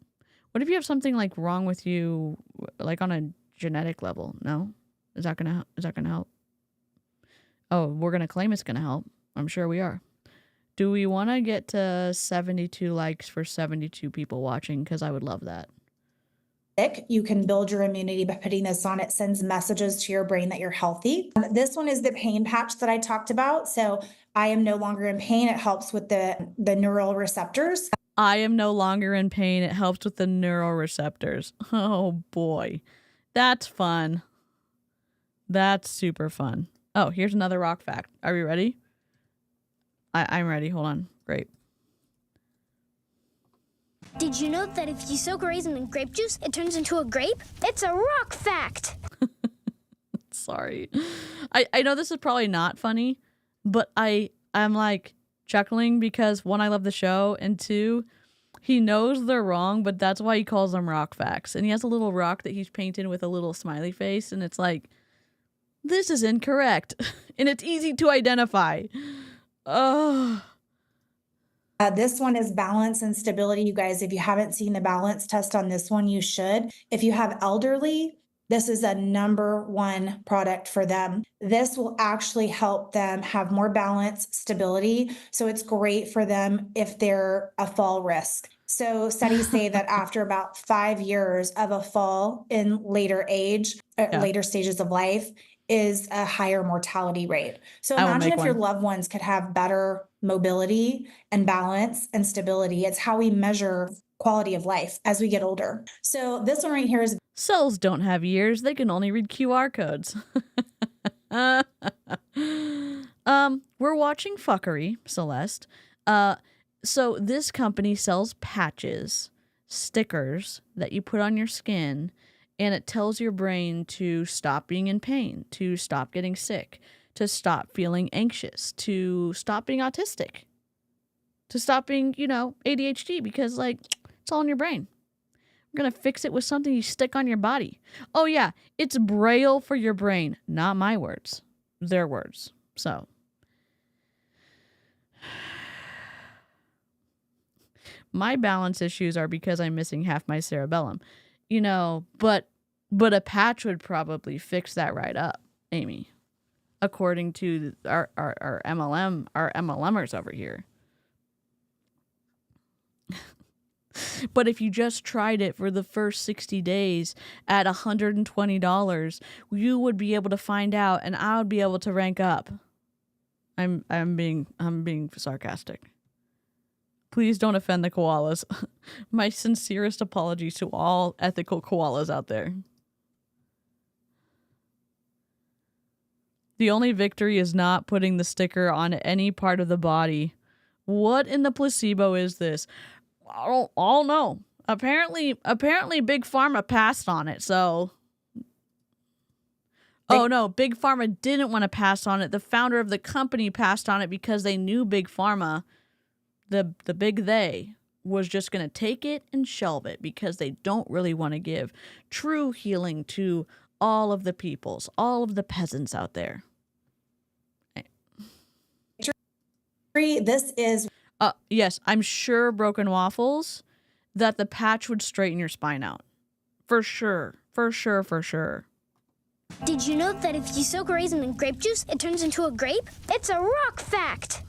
Speaker 1: What if you have something like wrong with you, like on a genetic level? No? Is that gonna help? Oh, we're gonna claim it's gonna help. I'm sure we are. Do we want to get to 72 likes for 72 people watching? Because I would love that.
Speaker 8: You can build your immunity by putting this on. It sends messages to your brain that you're healthy. This one is the pain patch that I talked about. So I am no longer in pain. It helps with the neural receptors.
Speaker 1: I am no longer in pain. It helps with the neural receptors. Oh boy. That's fun. That's super fun. Oh, here's another rock fact. Are we ready? I'm ready. Hold on. Great.
Speaker 2: Did you know that if you soak a raisin in grape juice, it turns into a grape? It's a rock fact.
Speaker 1: Sorry. I know this is probably not funny, but I'm like chuckling because one, I love the show, and two, he knows they're wrong, but that's why he calls them rock facts. And he has a little rock that he's painted with a little smiley face, and it's like, this is incorrect. And it's easy to identify. Oh.
Speaker 8: This one is balance and stability. You guys, if you haven't seen the balance test on this one, you should. If you have elderly, This is a #1 product for them. This will actually help them have more balance, stability. So it's great for them if they're a fall risk. So studies say that after about 5 years of a fall in later age, later stages of life, is a higher mortality rate. So
Speaker 1: I will
Speaker 8: imagine
Speaker 1: make
Speaker 8: if your
Speaker 1: one.
Speaker 8: loved ones could have better mobility and balance and stability. It's how we measure quality of life as we get older. So this one right here is
Speaker 1: Cells don't have ears. They can only read QR codes. We're watching fuckery, Celeste. So this company sells patches, stickers that you put on your skin, and it tells your brain to stop being in pain, to stop getting sick, to stop feeling anxious, to stop being autistic, to stop being, ADHD, because like it's all in your brain. We're going to fix it with something you stick on your body. Oh, yeah, it's Braille for your brain. Not my words. Their words. So. My balance issues are because I'm missing half my cerebellum. But a patch would probably fix that right up, Amy. According to our MLMers over here. But if you just tried it for the first 60 days at $120, you would be able to find out, and I would be able to rank up. I'm being sarcastic. Please don't offend the koalas. My sincerest apologies to all ethical koalas out there. The only victory is not putting the sticker on any part of the body. What in the placebo is this? I don't know. Apparently Big Pharma passed on it, so... Oh no, Big Pharma didn't want to pass on it. The founder of the company passed on it because they knew Big Pharma, the big they, was just going to take it and shelve it because they don't really want to give true healing to all of the peoples, all of the peasants out there.
Speaker 8: This is...
Speaker 1: Yes, I'm sure, Broken Waffles, that the patch would straighten your spine out. For sure. For sure, for sure.
Speaker 2: Did you know that if you soak a raisin in grape juice, it turns into a grape? It's a rock fact.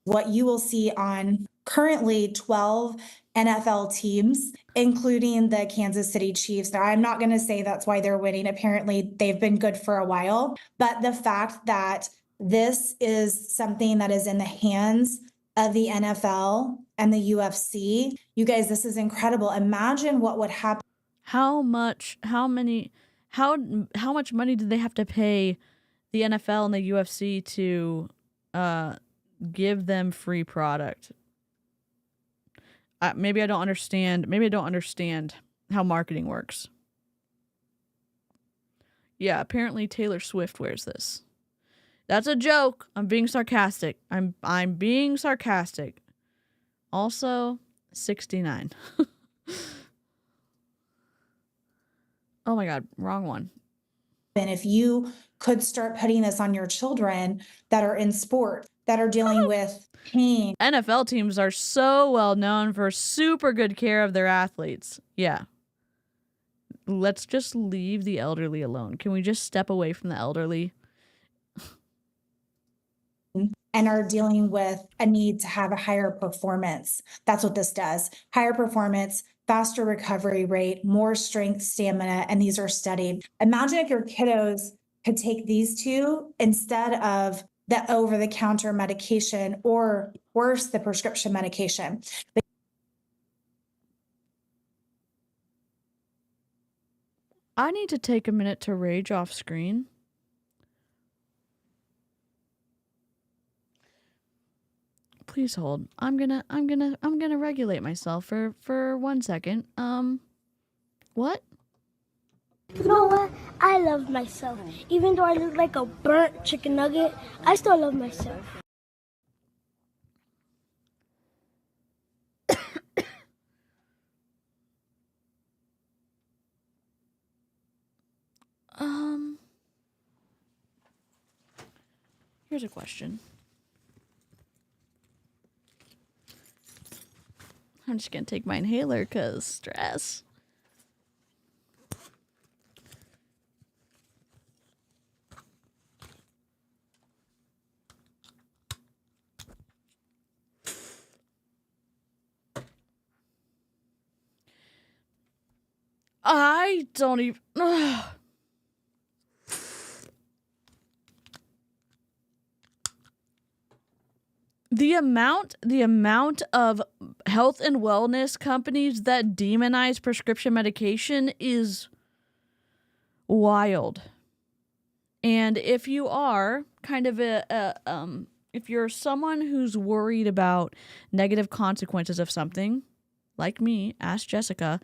Speaker 8: What you will see on currently 12 NFL teams, including the Kansas City Chiefs. Now, I'm not going to say that's why they're winning. Apparently, they've been good for a while. But the fact that this is something that is in the hands of the NFL and the UFC, you guys, this is incredible. Imagine what would happen.
Speaker 1: How much money did they have to pay the NFL and the UFC to give them free product? Maybe I don't understand how marketing works. Yeah, apparently Taylor Swift wears this. That's a joke. I'm being sarcastic. I'm being sarcastic. Also, 69. Oh my God, wrong one.
Speaker 8: And if you could start putting this on your children that are in sport, that are dealing with pain.
Speaker 1: NFL teams are so well known for super good care of their athletes. Yeah. Let's just leave the elderly alone. Can we just step away from the elderly?
Speaker 8: And are dealing with a need to have a higher performance. That's what this does. Higher performance, faster recovery rate, more strength, stamina, and these are studied. Imagine if your kiddos could take these two instead of the over-the-counter medication or worse, the prescription medication.
Speaker 1: I need to take a minute to rage off screen. Please hold. I'm gonna regulate myself for 1 second. What?
Speaker 15: You know what? I love myself. Even though I look like a burnt chicken nugget, I still love myself.
Speaker 1: Here's a question. I'm just gonna take my inhaler because stress. I don't even. The amount of health and wellness companies that demonize prescription medication is wild. And if you are kind of if you're someone who's worried about negative consequences of something, like me, ask Jessica,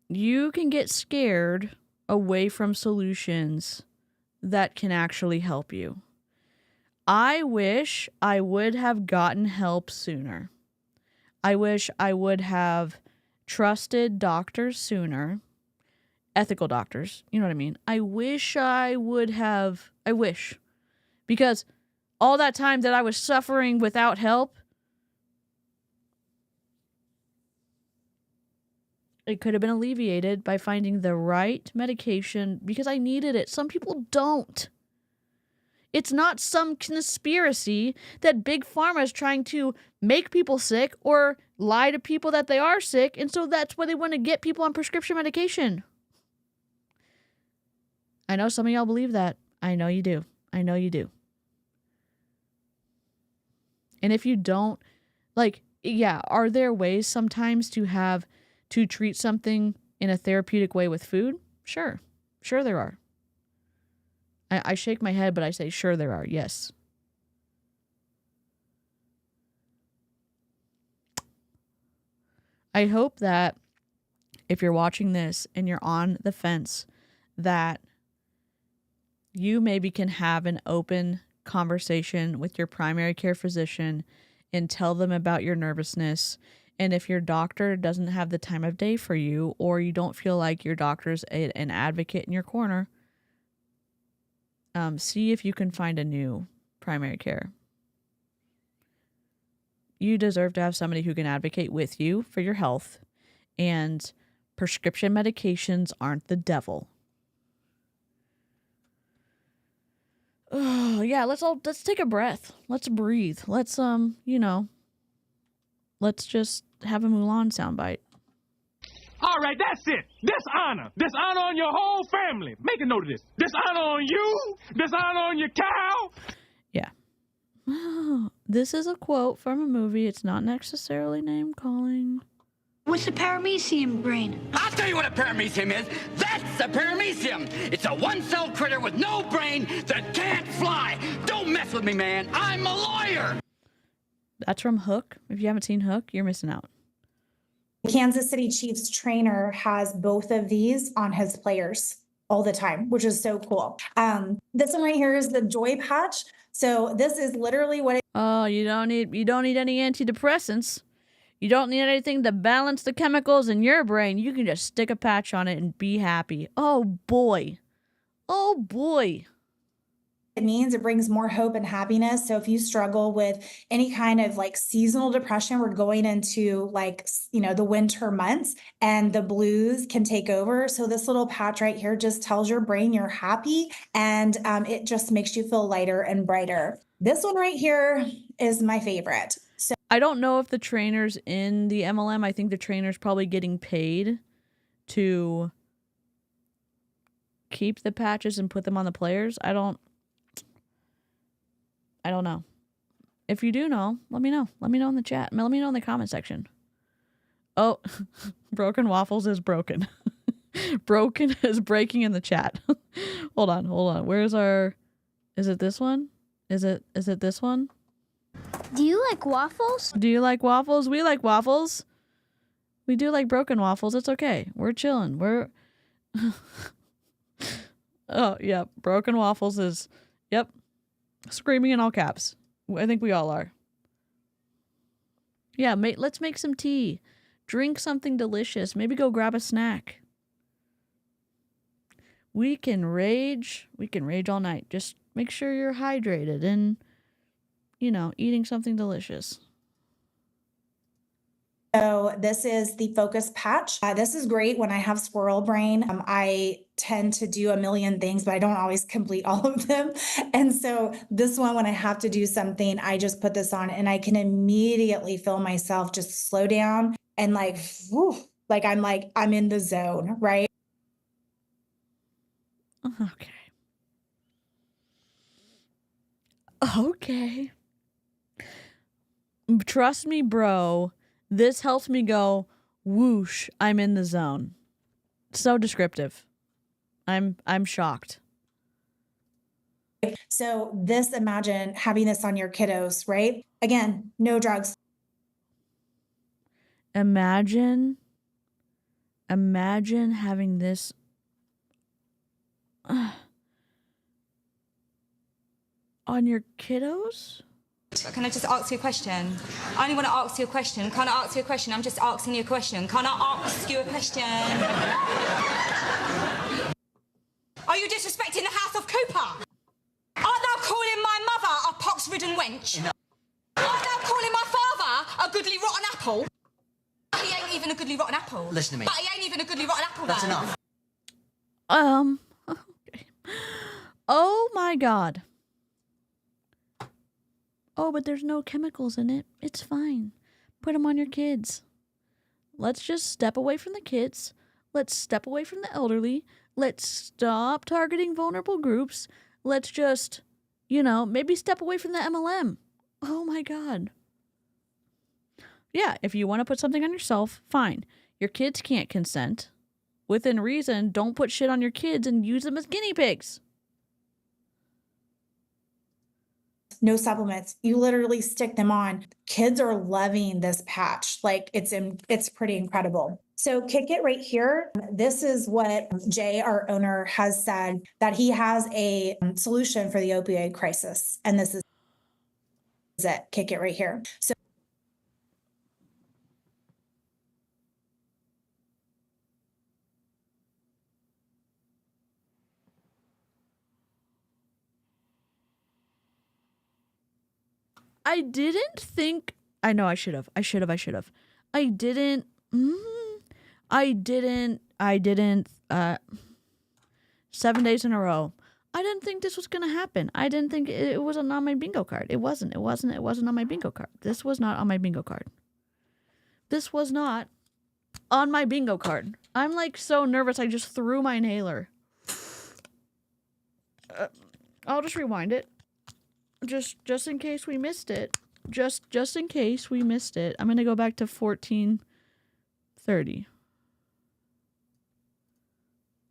Speaker 1: you can get scared away from solutions that can actually help you. I wish I would have gotten help sooner. I wish I would have trusted doctors sooner. Ethical doctors, you know what I mean? I wish. Because all that time that I was suffering without help, it could have been alleviated by finding the right medication because I needed it. Some people don't. It's not some conspiracy that Big Pharma is trying to make people sick or lie to people that they are sick, and so that's why they want to get people on prescription medication. I know some of y'all believe that. I know you do. I know you do. And if you don't, like, yeah, are there ways sometimes to treat something in a therapeutic way with food? Sure. Sure there are. I shake my head, but I say, sure there are. Yes. I hope that if you're watching this and you're on the fence, that you maybe can have an open conversation with your primary care physician and tell them about your nervousness. And if your doctor doesn't have the time of day for you, or you don't feel like your doctor's an advocate in your corner, see if you can find a new primary care. You deserve to have somebody who can advocate with you for your health, and prescription medications aren't the devil. Oh, yeah, let's take a breath. Let's breathe. Let's let's just have a Mulan soundbite.
Speaker 13: All right, that's it. Dishonor. Dishonor on your whole family. Make a note of this. Dishonor on you. Dishonor on your cow.
Speaker 1: Yeah. This is a quote from a movie. It's not necessarily name calling.
Speaker 15: What's a paramecium brain?
Speaker 16: I'll tell you what a paramecium is. That's a paramecium. It's a one-cell critter with no brain that can't fly. Don't mess with me, man. I'm a lawyer.
Speaker 1: That's from Hook. If you haven't seen Hook, you're missing out.
Speaker 8: The Kansas City Chiefs trainer has both of these on his players all the time, which is so cool. This one right here is the Joy Patch. So this is literally what
Speaker 1: you don't need any antidepressants. You don't need anything to balance the chemicals in your brain. You can just stick a patch on it and be happy. Oh boy. Oh boy.
Speaker 8: it means. It brings more hope and happiness. So if you struggle with any kind of like seasonal depression, we're going into like, the winter months and the blues can take over. So this little patch right here just tells your brain you're happy, and it just makes you feel lighter and brighter. This one right here is my favorite. So
Speaker 1: I don't know if the trainers in the MLM, I think the trainer's probably getting paid to keep the patches and put them on the players. I don't know. If you do know, let me know. Let me know in the chat. Let me know in the comment section. Oh, Broken Waffles is broken. Broken is breaking in the chat. Hold on. Where's our... Is it this one? Is it this one?
Speaker 2: Do you like waffles?
Speaker 1: Do you like waffles? We like waffles. We do like broken waffles. It's okay. We're chilling. We're... Oh, yep. Broken Waffles is... Yep. Screaming in all caps. I think we all are. Yeah, let's make some tea. Drink something delicious. Maybe go grab a snack. We can rage. We can rage all night. Just make sure you're hydrated and, eating something delicious.
Speaker 8: So this is the focus patch. This is great when I have squirrel brain. I tend to do a million things, but I don't always complete all of them. And so this one, when I have to do something, I just put this on and I can immediately feel myself just slow down and like, whew, I'm in the zone, right?
Speaker 1: Okay. Okay. Trust me, bro. This helps me go, whoosh, I'm in the zone. So descriptive. I'm shocked.
Speaker 8: So this, imagine having this on your kiddos, right? Again, no drugs.
Speaker 1: Imagine having this on your kiddos?
Speaker 11: Can I just ask you a question? I only want to ask you a question. Can I ask you a question? I'm just asking you a question. Can I ask you a question? Are you disrespecting the House of Cooper? Art thou calling my mother a pox-ridden wench? No. Art thou calling my father a goodly rotten apple? He ain't even a goodly rotten apple.
Speaker 12: Listen to me.
Speaker 11: But he ain't even a goodly rotten apple,
Speaker 12: That's
Speaker 11: though.
Speaker 12: enough.
Speaker 1: Okay. Oh my God. Oh, but there's no chemicals in it. It's fine. Put them on your kids. Let's just step away from the kids. Let's step away from the elderly. Let's stop targeting vulnerable groups. Let's just, maybe step away from the MLM. Oh my God. Yeah, if you want to put something on yourself, fine. Your kids can't consent. Within reason, don't put shit on your kids and use them as guinea pigs.
Speaker 8: No supplements. You literally stick them on. Kids are loving this patch. It's pretty incredible. So kick it right here. This is what Jay, our owner, has said, that he has a solution for the opioid crisis. And this is it. Kick it right here. So
Speaker 1: I didn't think. I know I should have. I didn't. I didn't. 7 days in a row. I didn't think this was gonna happen. I didn't think it wasn't on my bingo card. It wasn't on my bingo card. This was not on my bingo card. This was not on my bingo card. I'm so nervous. I just threw my inhaler. I'll just rewind it. Just in case we missed it. Just in case we missed it. I'm gonna go back to 14:30.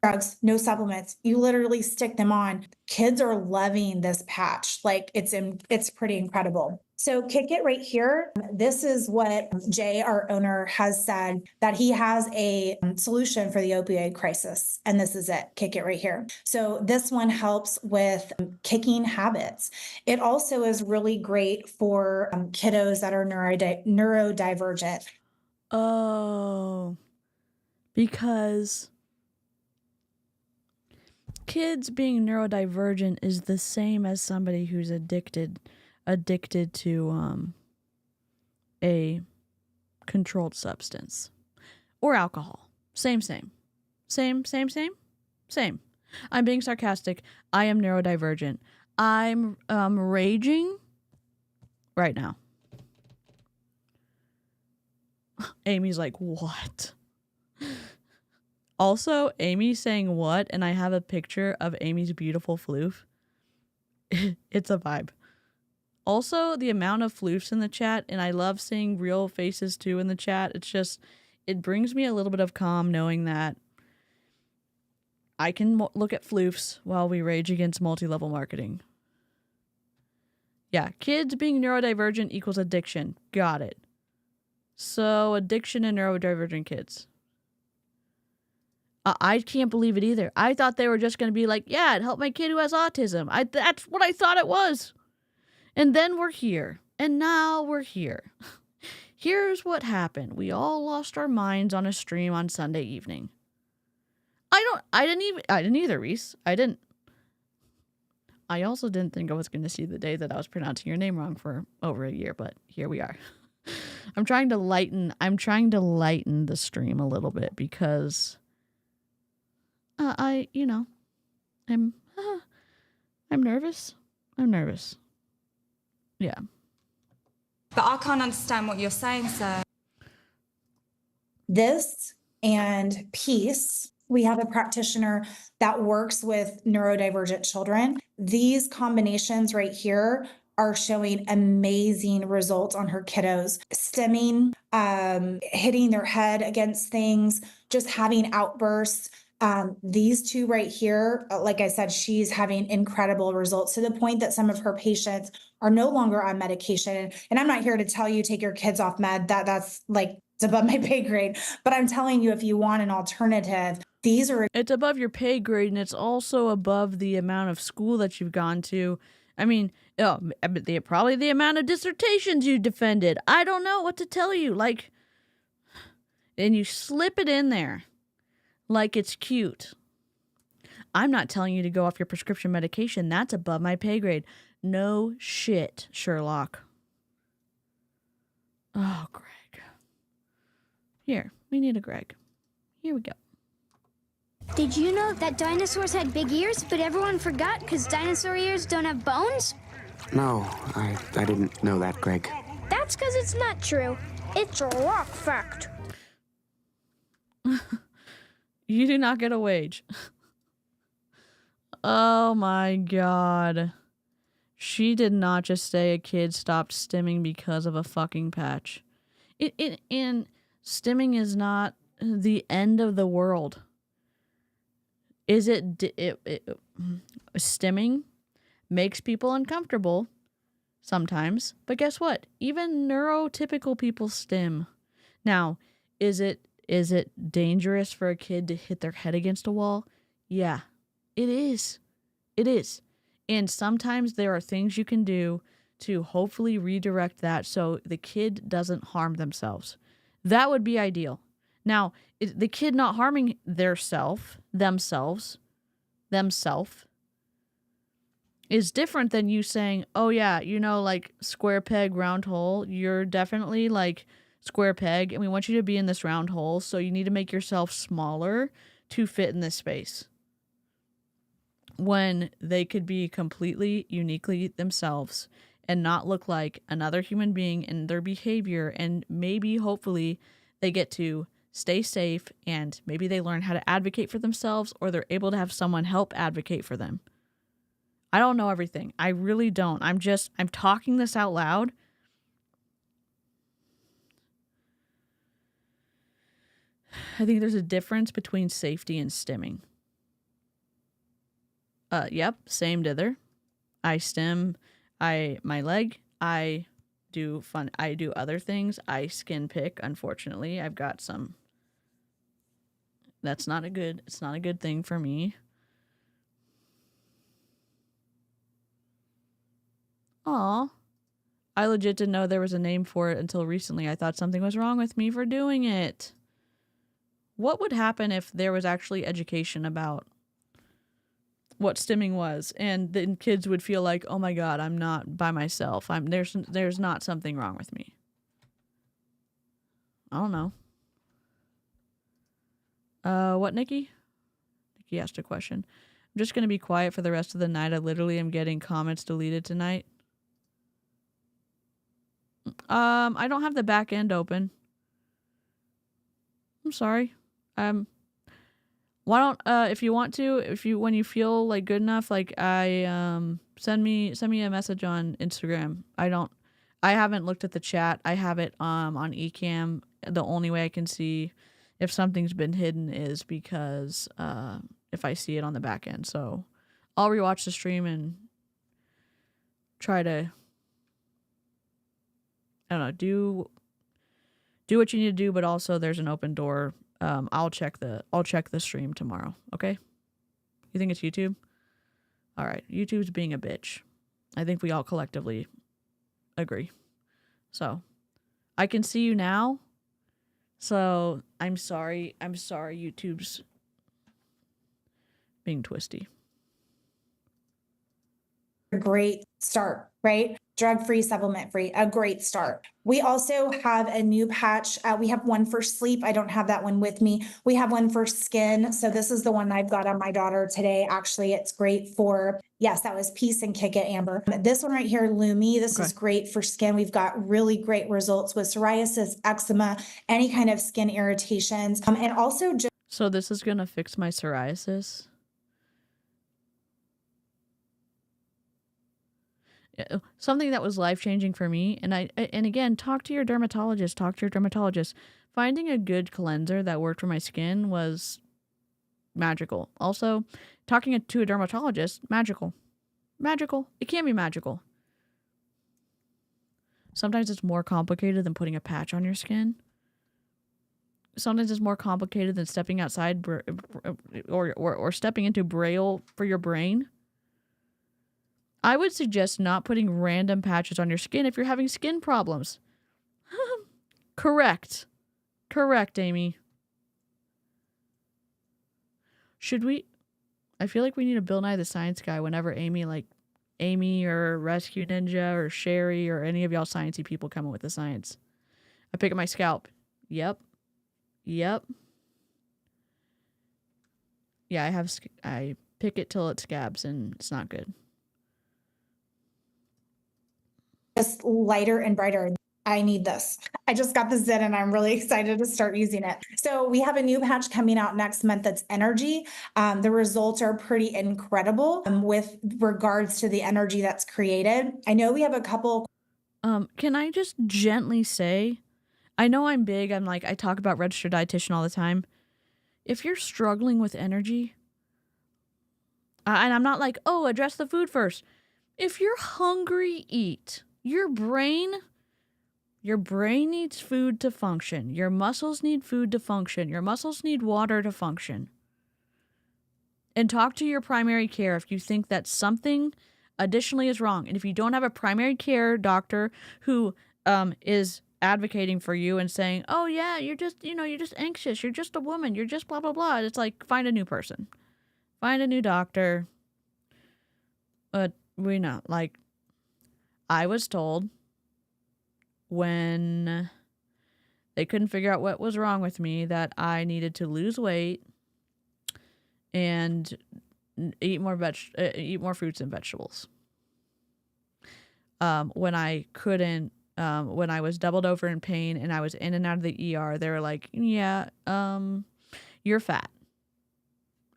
Speaker 8: drugs, no supplements. You literally stick them on. Kids are loving this patch. It's pretty incredible. So kick it right here. This is what Jay, our owner, has said, that he has a solution for the opioid crisis. And this is it. Kick it right here. So this one helps with kicking habits. It also is really great for kiddos that are neurodivergent.
Speaker 1: Oh, because kids being neurodivergent is the same as somebody who's addicted to a controlled substance or alcohol. Same. I'm being sarcastic. I am neurodivergent. I'm raging right now. Amy's like, what? Also, Amy saying what, and I have a picture of Amy's beautiful floof. It's a vibe. Also, the amount of floofs in the chat, and I love seeing real faces too in the chat. It brings me a little bit of calm knowing that I can look at floofs while we rage against multi-level marketing. Yeah, kids being neurodivergent equals addiction. Got it. So, addiction and neurodivergent kids. I can't believe it either. I thought they were just going to be like, yeah, it helped my kid who has autism. That's what I thought it was. And then we're here. And now we're here. Here's what happened. We all lost our minds on a stream on Sunday evening. I didn't either, Reese. I didn't. I also didn't think I was going to see the day that I was pronouncing your name wrong for over a year, but here we are. I'm trying to lighten the stream a little bit because I'm nervous. Yeah.
Speaker 11: But I can't understand what you're saying, sir.
Speaker 8: This and peace. We have a practitioner that works with neurodivergent children. These combinations right here are showing amazing results on her kiddos. Stimming, hitting their head against things, just having outbursts. These two right here, like I said, she's having incredible results to the point that some of her patients are no longer on medication. And I'm not here to tell you take your kids off med. That's like, it's above my pay grade. But I'm telling you, if you want an alternative, these are.
Speaker 1: It's above your pay grade, and it's also above the amount of school that you've gone to. I mean, probably the amount of dissertations you defended. I don't know what to tell you. Like, and you slip it in there like it's cute. I'm not telling you to go off your prescription medication. That's above my pay grade. No shit, Sherlock. Oh, Greg. Here, we need a Greg. Here we go.
Speaker 2: Did you know that dinosaurs had big ears, but everyone forgot because dinosaur ears don't have bones?
Speaker 5: No, I didn't know that, Greg.
Speaker 15: That's because it's not true. It's a rock fact.
Speaker 1: You do not get a wage. Oh my god. She did not just say a kid stopped stimming because of a fucking patch. And stimming is not the end of the world. Is stimming makes people uncomfortable sometimes, but guess what? Even neurotypical people stim. Now, is it dangerous for a kid to hit their head against a wall? Yeah, it is. It is. And sometimes there are things you can do to hopefully redirect that so the kid doesn't harm themselves. That would be ideal. Now, the kid not harming themselves, is different than you saying, oh yeah, you know, like square peg, round hole. You're definitely like square peg, and we want you to be in this round hole, so you need to make yourself smaller to fit in this space. When they could be completely uniquely themselves and not look like another human being in their behavior, and maybe hopefully they get to stay safe and maybe they learn how to advocate for themselves, or they're able to have someone help advocate for them. I don't know everything. I really don't. I'm talking this out loud. I think there's a difference between safety and stimming. Yep, same dither. I stim my leg. I do other things. I skin pick, unfortunately. I've got some. It's not a good thing for me. Aw. I legit didn't know there was a name for it until recently. I thought something was wrong with me for doing it. What would happen if there was actually education about what stimming was, and then kids would feel like, oh my god, I'm not by myself. There's not something wrong with me. I don't know. What, Nikki? Nikki asked a question. I'm just gonna be quiet for the rest of the night. I literally am getting comments deleted tonight. I don't have the back end open. I'm sorry. Why don't if you want to, when you feel like good enough, like send me a message on Instagram. I haven't looked at the chat. I have it on eCam. The only way I can see if something's been hidden is because if I see it on the back end. So I'll rewatch the stream and try to, I don't know, do what you need to do, but also there's an open door. I'll check the stream tomorrow. Okay? You think it's YouTube? All right. YouTube's being a bitch. I think we all collectively agree. So I can see you now. So I'm sorry. YouTube's being twisty.
Speaker 8: A great start, right? drug-free, supplement-free, a great start. We also have a new patch. We have one for sleep. I don't have that one with me. We have one for skin. So this is the one I've got on my daughter today. Actually, it's great for, yes, that was Peace and Kick It, Amber. This one right here, Lumi, this is great for skin. We've got really great results with psoriasis, eczema, any kind of skin irritations. And also just
Speaker 1: So this is going to fix my psoriasis? Something that was life-changing for me, and again, talk to your dermatologist. Finding a good cleanser that worked for my skin was magical. Also, talking to a dermatologist, magical. It can be magical. Sometimes it's more complicated than putting a patch on your skin. Sometimes it's more complicated than stepping outside or stepping into Braille for your brain. I would suggest not putting random patches on your skin if you're having skin problems. Correct, Amy. Should we? I feel like we need a Bill Nye the Science Guy whenever Amy or Rescue Ninja or Sherry or any of y'all sciencey people come up with the science. I pick up my scalp. Yep. Yeah, I pick it till it scabs and it's not good.
Speaker 8: just lighter and brighter. I need this. I just got this in and I'm really excited to start using it. So we have a new patch coming out next month that's energy. The results are pretty incredible with regards to the energy that's created. I know we have a couple.
Speaker 1: Can I just gently say, I know I'm big. I talk about registered dietitian all the time. If you're struggling with energy, and I'm not like, oh, address the food first. If you're hungry, eat. Your brain needs food to function. Your muscles need food to function. Your muscles need water to function. And talk to your primary care if you think that something additionally is wrong. And if you don't have a primary care doctor who is advocating for you and saying, oh yeah, you're just anxious. You're just a woman. You're just blah, blah, blah. It's like, find a new person. Find a new doctor. But we know, I was told when they couldn't figure out what was wrong with me that I needed to lose weight and eat more fruits and vegetables. When I couldn't, when I was doubled over in pain and I was in and out of the ER, they were like, yeah, you're fat.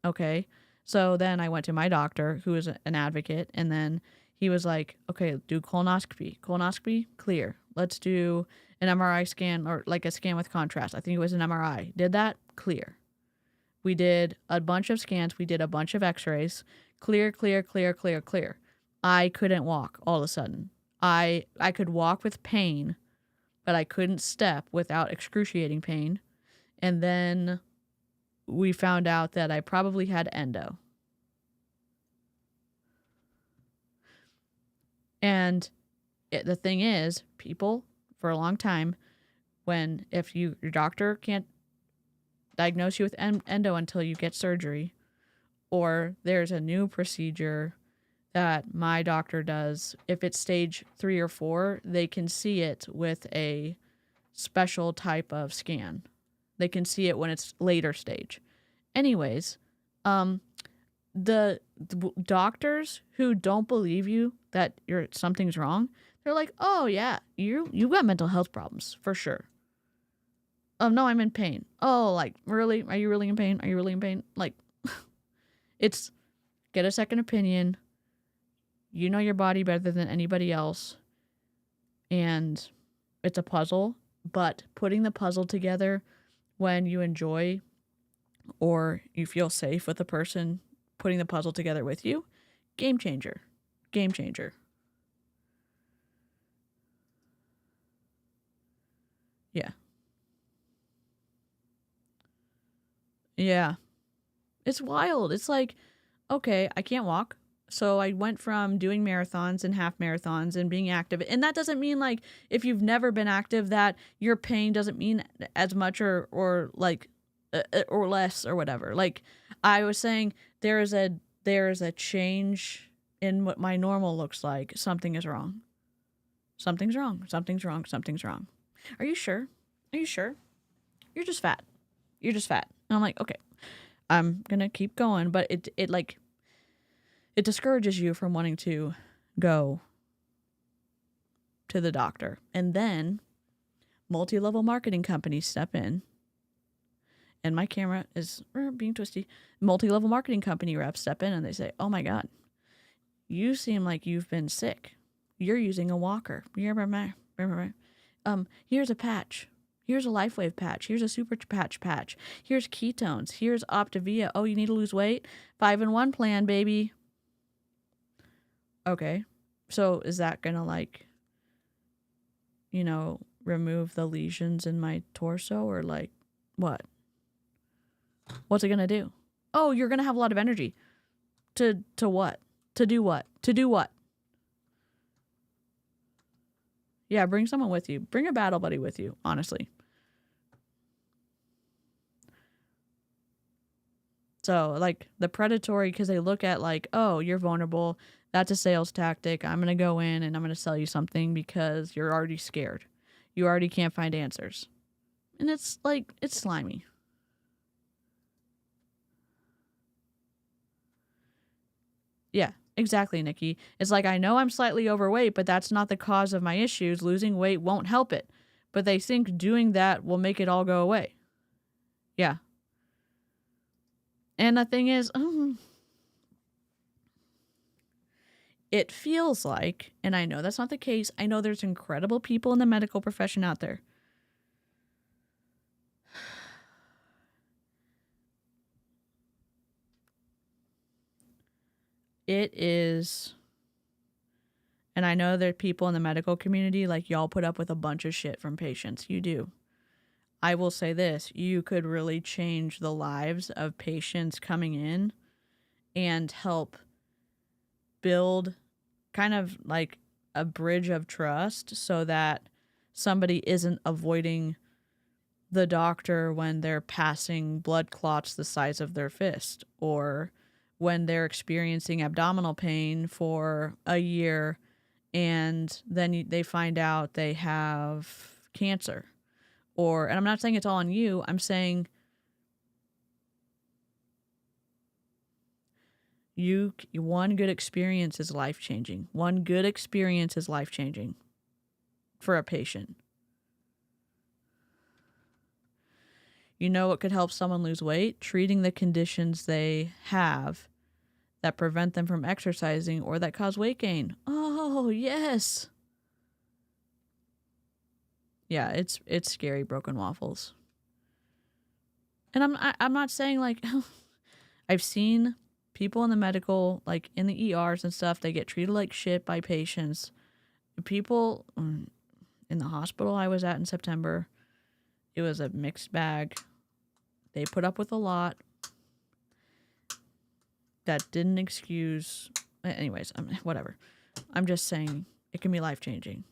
Speaker 1: Okay. So then I went to my doctor, who is an advocate, and then he was like, okay, do colonoscopy. Colonoscopy, clear. Let's do an MRI scan or like a scan with contrast. I think it was an MRI. Did that? Clear. We did a bunch of scans. We did a bunch of x-rays. Clear, clear, clear, clear, clear. I couldn't walk all of a sudden. I could walk with pain, but I couldn't step without excruciating pain. And then we found out that I probably had endo. And the thing is, people, for a long time, if your doctor can't diagnose you with endo until you get surgery, or there's a new procedure that my doctor does, if it's stage 3 or 4, they can see it with a special type of scan. They can see it when it's later stage. Anyways, the doctors who don't believe you that something's wrong, they're like, oh yeah, you got mental health problems for sure. Oh no, I'm in pain. Oh, like, really? Are you really in pain? Are you really in pain? Like, it's get a second opinion. You know your body better than anybody else. And it's a puzzle, but putting the puzzle together when you enjoy or you feel safe with the person putting the puzzle together with you, game changer. Game changer. Yeah. Yeah. It's wild. It's like, okay, I can't walk. So I went from doing marathons and half marathons and being active. And that doesn't mean like if you've never been active that your pain doesn't mean as much or less or whatever. Like I was saying, there is a change in what my normal looks like. Something is wrong. Something's wrong. Something's wrong. Something's wrong. Are you sure? Are you sure? You're just fat. You're just fat. And I'm like, okay, I'm going to keep going. But it discourages you from wanting to go to the doctor. And then multi-level marketing companies step in. And my camera is being twisty. Multi-level marketing company reps step in and they say, oh my God, you seem like you've been sick. You're using a walker. Here's a patch. Here's a LifeWave patch. Here's a Super Patch. Here's ketones. Here's Optavia. Oh, you need to lose weight? 5-in-1 plan, baby. Okay. So is that going to like, you know, remove the lesions in my torso or like what? What's it going to do? Oh, you're going to have a lot of energy. To what? To do what? To do what? Yeah, bring someone with you. Bring a battle buddy with you, honestly. So, like, the predatory, because they look at, like, oh, you're vulnerable. That's a sales tactic. I'm going to go in and I'm going to sell you something because you're already scared. You already can't find answers. And it's, like, it's slimy. Yeah, exactly, Nikki. It's like, I know I'm slightly overweight, but that's not the cause of my issues. Losing weight won't help it. But they think doing that will make it all go away. Yeah. And the thing is, it feels like, and I know that's not the case, I know there's incredible people in the medical profession out there. It is, and I know there are people in the medical community, like y'all put up with a bunch of shit from patients. You do. I will say this, you could really change the lives of patients coming in and help build kind of like a bridge of trust so that somebody isn't avoiding the doctor when they're passing blood clots the size of their fist or when they're experiencing abdominal pain for a year and then they find out they have cancer. And I'm not saying it's all on you. I'm saying one good experience is life-changing. One good experience is life-changing for a patient. You know what could help someone lose weight? Treating the conditions they have that prevent them from exercising or that cause weight gain. Oh, yes. Yeah, it's scary, broken waffles. And I'm not saying like I've seen people in the medical, like in the ERs and stuff, they get treated like shit by patients. People in the hospital I was at in September, it was a mixed bag. They put up with a lot. That didn't excuse. Anyways, whatever. I'm just saying it can be life-changing.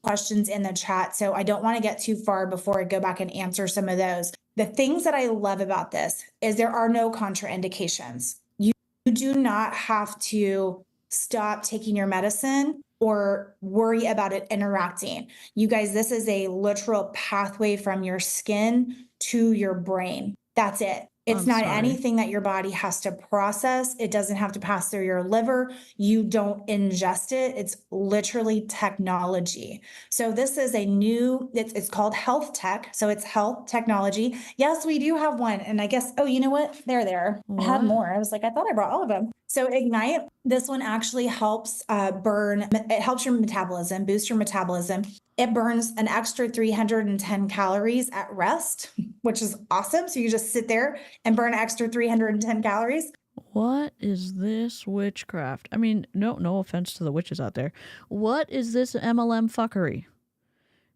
Speaker 8: Questions in the chat, so I don't want to get too far before I go back and answer some of those. The things that I love about this is there are no contraindications. You do not have to stop taking your medicine or worry about it interacting. You guys, this is a literal pathway from your skin to your brain. That's it. It's not anything that your body has to process. It doesn't have to pass through your liver. You don't ingest it. It's literally technology. So this is a new, it's called health tech. So it's health technology. Yes, we do have one. And I guess, oh, you know what? They're there. I had more. I was like, I thought I brought all of them. So Ignite, this one actually helps it helps your metabolism, boost your metabolism. It burns an extra 310 calories at rest, which is awesome. So you just sit there and burn an extra 310 calories.
Speaker 1: What is this witchcraft? I mean, no offense to the witches out there. What is this MLM fuckery?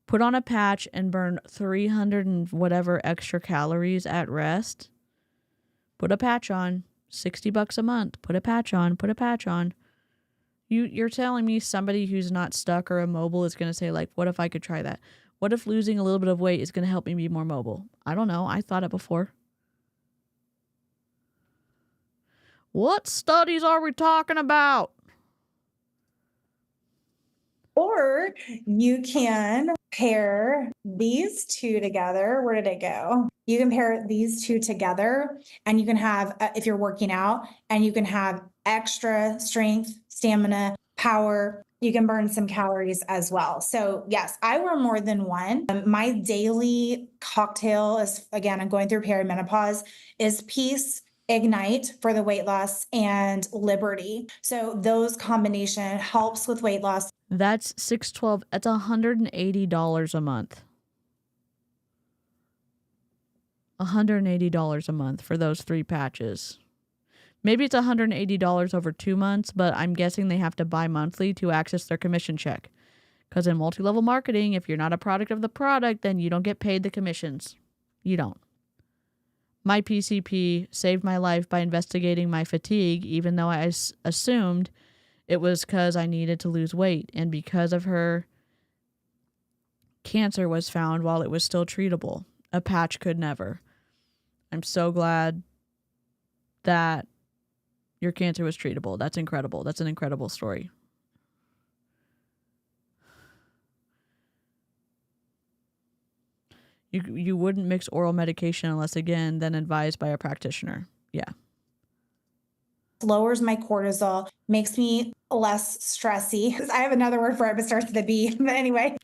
Speaker 1: Put on a patch and burn 300 and whatever extra calories at rest. Put a patch on. $60 a month. Put a patch on. Put a patch on. You're telling me somebody who's not stuck or immobile is going to say, like, what if I could try that? What if losing a little bit of weight is going to help me be more mobile? I don't know. I thought it before. What studies are we talking about?
Speaker 8: Or you can pair these two together. Where did it go? You can pair these two together and you can have, if you're working out, and you can have extra strength, stamina, power. You can burn some calories as well. So yes, I wear more than one. My daily cocktail is, again, I'm going through perimenopause, is peace, ignite for the weight loss, and liberty. So those combination helps with weight loss.
Speaker 1: That's 612. That's $180 a month. $180 a month for those 3 patches. Maybe it's $180 over 2 months, but I'm guessing they have to buy monthly to access their commission check. Because in multi-level marketing, if you're not a product of the product, then you don't get paid the commissions. You don't. My PCP saved my life by investigating my fatigue, even though I assumed it was because I needed to lose weight. And because of her, cancer was found while it was still treatable. A patch could never. I'm so glad that your cancer was treatable. That's incredible. That's an incredible story. You wouldn't mix oral medication unless, again, then advised by a practitioner. Yeah.
Speaker 8: Lowers my cortisol, makes me less stressy. I have another word for it, but starts with a B. But anyway.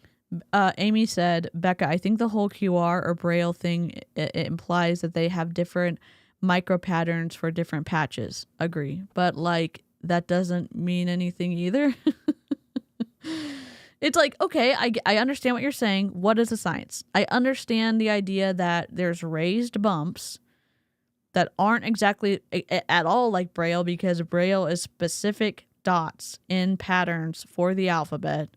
Speaker 1: Amy said, Becca, I think the whole QR or Braille thing, it implies that they have different micro patterns for different patches. Agree. But like, that doesn't mean anything either. It's like, okay, I understand what you're saying. What is the science? I understand the idea that there's raised bumps that aren't exactly at all like Braille, because Braille is specific dots in patterns for the alphabet.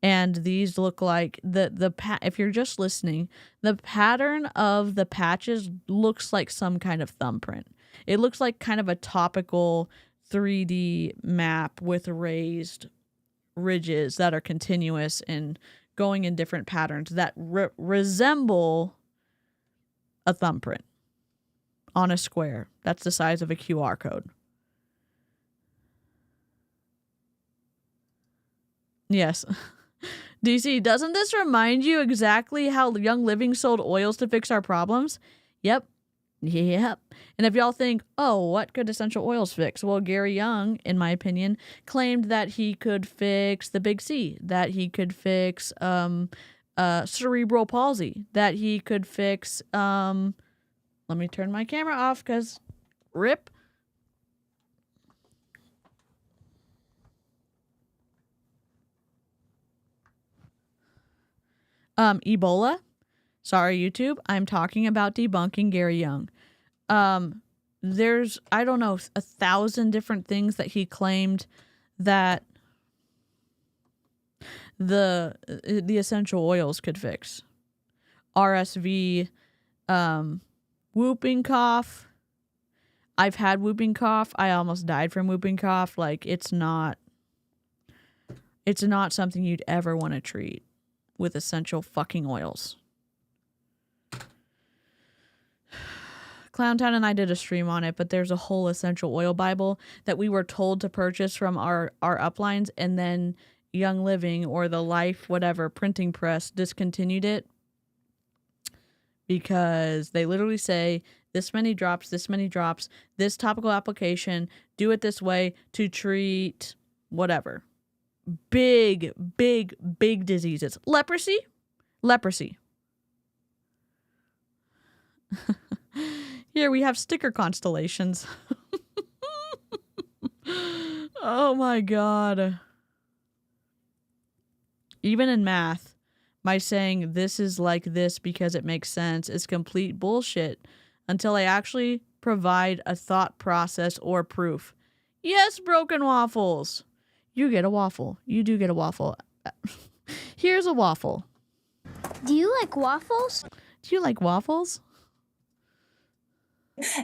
Speaker 1: And these look like if you're just listening, the pattern of the patches looks like some kind of thumbprint. It looks like kind of a topical 3D map with raised ridges that are continuous and going in different patterns that resemble a thumbprint on a square. That's the size of a QR code. Yes. DC, doesn't this remind you exactly how Young Living sold oils to fix our problems? Yep. And if y'all think, oh, what could essential oils fix? Well, Gary Young, in my opinion, claimed that he could fix the big C, that he could fix cerebral palsy, that he could fix, let me turn my camera off because rip. Ebola. Sorry, YouTube. I'm talking about debunking Gary Young. There's, I don't know, 1,000 different things that he claimed that the essential oils could fix. RSV, whooping cough. I've had whooping cough. I almost died from whooping cough. Like, it's not something you'd ever want to treat with essential fucking oils. Clowntown and I did a stream on it, but there's a whole essential oil Bible that we were told to purchase from our uplines, and then Young Living or the Life whatever printing press discontinued it because they literally say this many drops, this topical application, do it this way to treat whatever. Big diseases. Leprosy. Here we have sticker constellations. Oh my God. Even in math, my saying this is like this because it makes sense is complete bullshit until I actually provide a thought process or proof. Yes, Broken Waffles. You get a waffle. You do get a waffle. Here's a waffle.
Speaker 2: Do you like waffles?
Speaker 1: Do you like waffles?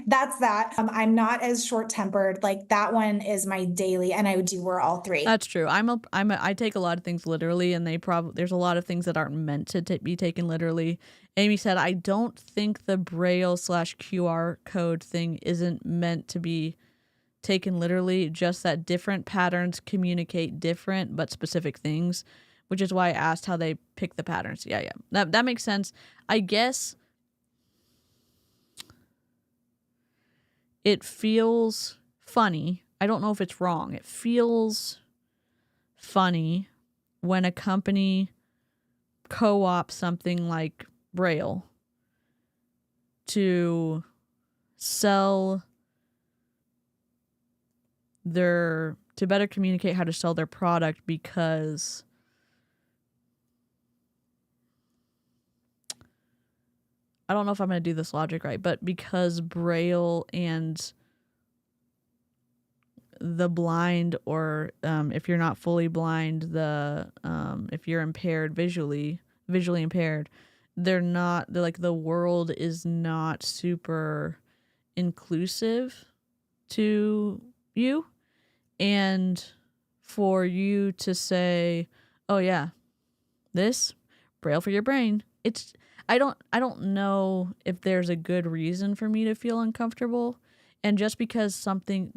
Speaker 8: That's that. I'm not as short-tempered. Like, that one is my daily, and I do wear all 3.
Speaker 1: That's true. I take a lot of things literally, and there's a lot of things that aren't meant to be taken literally. Amy said, I don't think the Braille/QR code thing isn't meant to be taken literally, just that different patterns communicate different but specific things, which is why I asked how they pick the patterns. Yeah. That makes sense. I guess it feels funny. I don't know if it's wrong. It feels funny when a company co-ops something like Braille to sell to better communicate how to sell their product, because I don't know if I'm going to do this logic right, but because Braille and the blind, or if you're not fully blind, if you're impaired visually impaired, they're like, the world is not super inclusive to you. And for you to say, oh yeah, this Braille for your brain, I don't know if there's a good reason for me to feel uncomfortable. And just because something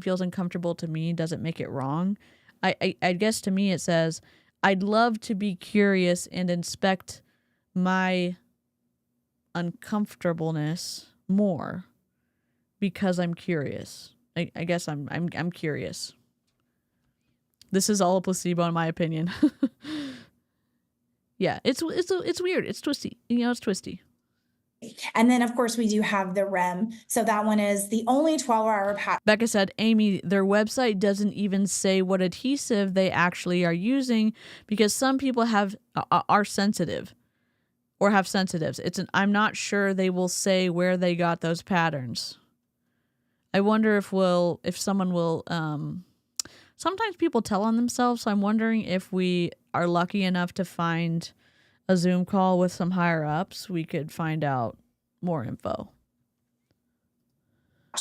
Speaker 1: feels uncomfortable to me doesn't make it wrong. I guess to me it says, I'd love to be curious and inspect my uncomfortableness more because I'm curious. I guess I'm curious. This is all a placebo in my opinion. Yeah, it's weird. It's twisty. It's twisty.
Speaker 8: And then, of course, we do have the REM. So that one is the only 12-hour patch.
Speaker 1: Becca said, Amy, their website doesn't even say what adhesive they actually are using, because some people are sensitive or have sensitives. I'm not sure they will say where they got those patterns. I wonder if someone will. Sometimes people tell on themselves, so I'm wondering if we are lucky enough to find a Zoom call with some higher ups, we could find out more info.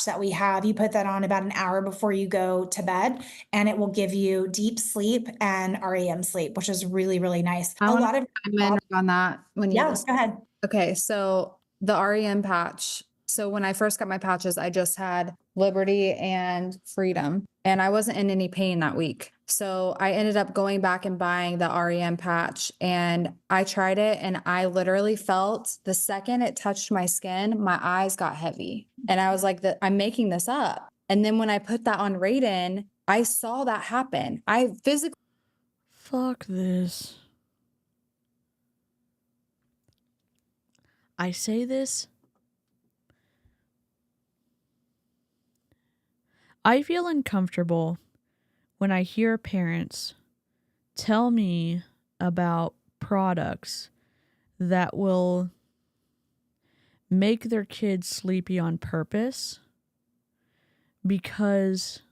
Speaker 8: That we have, you put that on about an hour before you go to bed, and it will give you deep sleep and REM sleep, which is really, really nice.
Speaker 6: I want to comment on that when you.
Speaker 8: Yeah, go ahead.
Speaker 6: Okay, so the REM patch. So when I first got my patches, I just had liberty and freedom, and I wasn't in any pain that week. So I ended up going back and buying the REM patch, and I tried it, and I literally felt the second it touched my skin, my eyes got heavy. And I was like, I'm making this up. And then when I put that on Raiden, I saw that happen. I physically.
Speaker 1: Fuck this. I say this. I feel uncomfortable when I hear parents tell me about products that will make their kids sleepy on purpose, because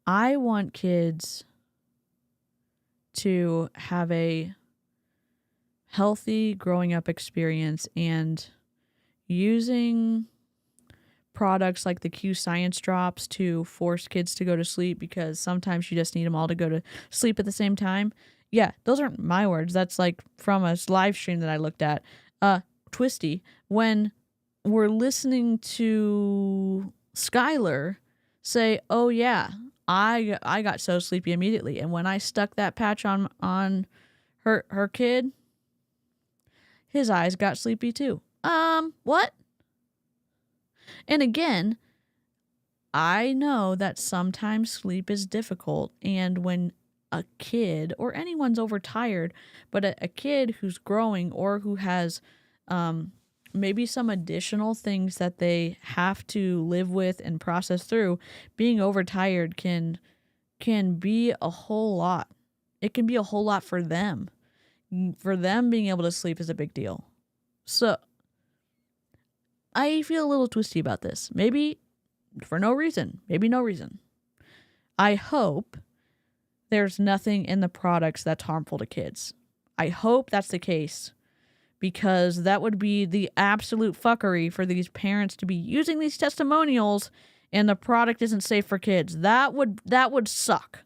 Speaker 1: I want kids to have a healthy growing up experience, and using products like the Q Science drops to force kids to go to sleep because sometimes you just need them all to go to sleep at the same time. Yeah, those aren't my words. That's like from a live stream that I looked at. Twisty. When we're listening to Skylar say, oh yeah, I got so sleepy immediately. And when I stuck that patch on her kid, his eyes got sleepy too. What? And again, I know that sometimes sleep is difficult, and when a kid or anyone's overtired, but a kid who's growing or who has maybe some additional things that they have to live with and process through, being overtired can be a whole lot. It can be a whole lot for them. For them, being able to sleep is a big deal. So I feel a little twisty about this. Maybe for no reason. Maybe no reason. I hope there's nothing in the products that's harmful to kids. I hope that's the case, because that would be the absolute fuckery for these parents to be using these testimonials and the product isn't safe for kids. That would suck.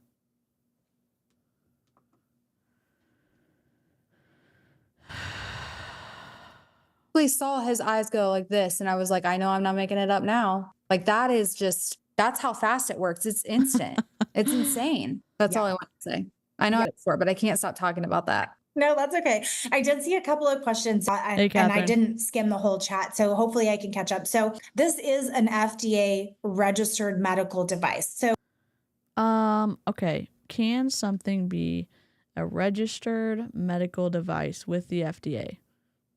Speaker 6: Saw his eyes go like this, and I was like, I know I'm not making it up now. Like that's how fast it works. It's instant. It's insane. That's all I want to say. I know it's before, but I can't stop talking about that.
Speaker 8: No, that's okay. I did see a couple of questions and I
Speaker 1: Catherine.
Speaker 8: didn't skim the whole chat. So hopefully I can catch up. So this is an FDA registered medical device. So
Speaker 1: okay. Can something be a registered medical device with the FDA?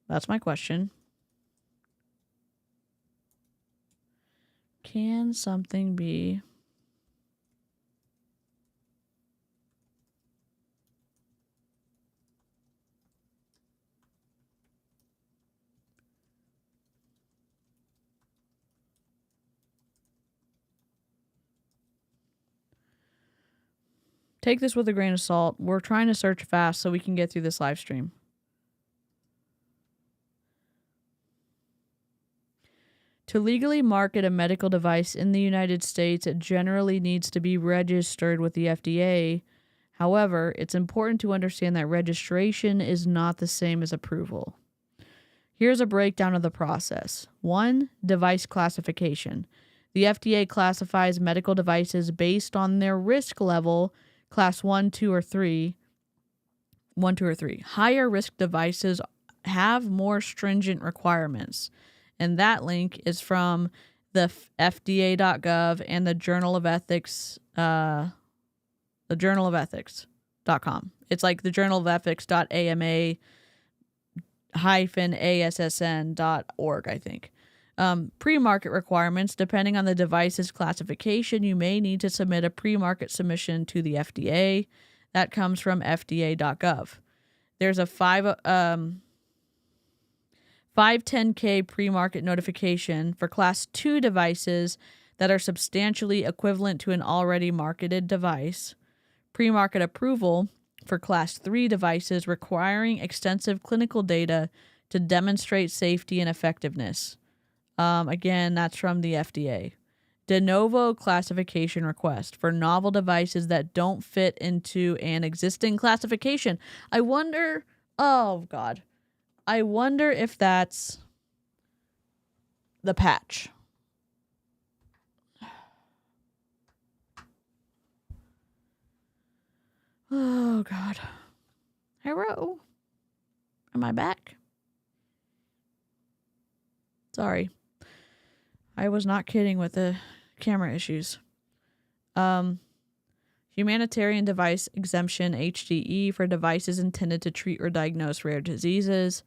Speaker 1: That's my question. Can something be Take this with a grain of salt. We're trying to search fast so we can get through this live stream. To legally market a medical device in the United States, it generally needs to be registered with the FDA. However, it's important to understand that registration is not the same as approval. Here's a breakdown of the process. 1. Device classification. The FDA classifies medical devices based on their risk level, class 1, 2, or 3. 1, 2, or 3. Higher risk devices have more stringent requirements. And that link is from the FDA.gov and the Journal of Ethics, the Journal of Ethics.com. It's like the Journal of Ethics.ama-assn.org, I think. Pre-market requirements. Depending on the device's classification, you may need to submit a pre-market submission to the FDA. That comes from FDA.gov. There's a 510K pre-market notification for Class 2 devices that are substantially equivalent to an already marketed device. Pre-market approval for Class 3 devices requiring extensive clinical data to demonstrate safety and effectiveness. Again, that's from the FDA. De novo classification request for novel devices that don't fit into an existing classification. I wonder if that's the patch. Oh, God. Hello? Am I back? Sorry. I was not kidding with the camera issues. Humanitarian device exemption, HDE, for devices intended to treat or diagnose rare diseases.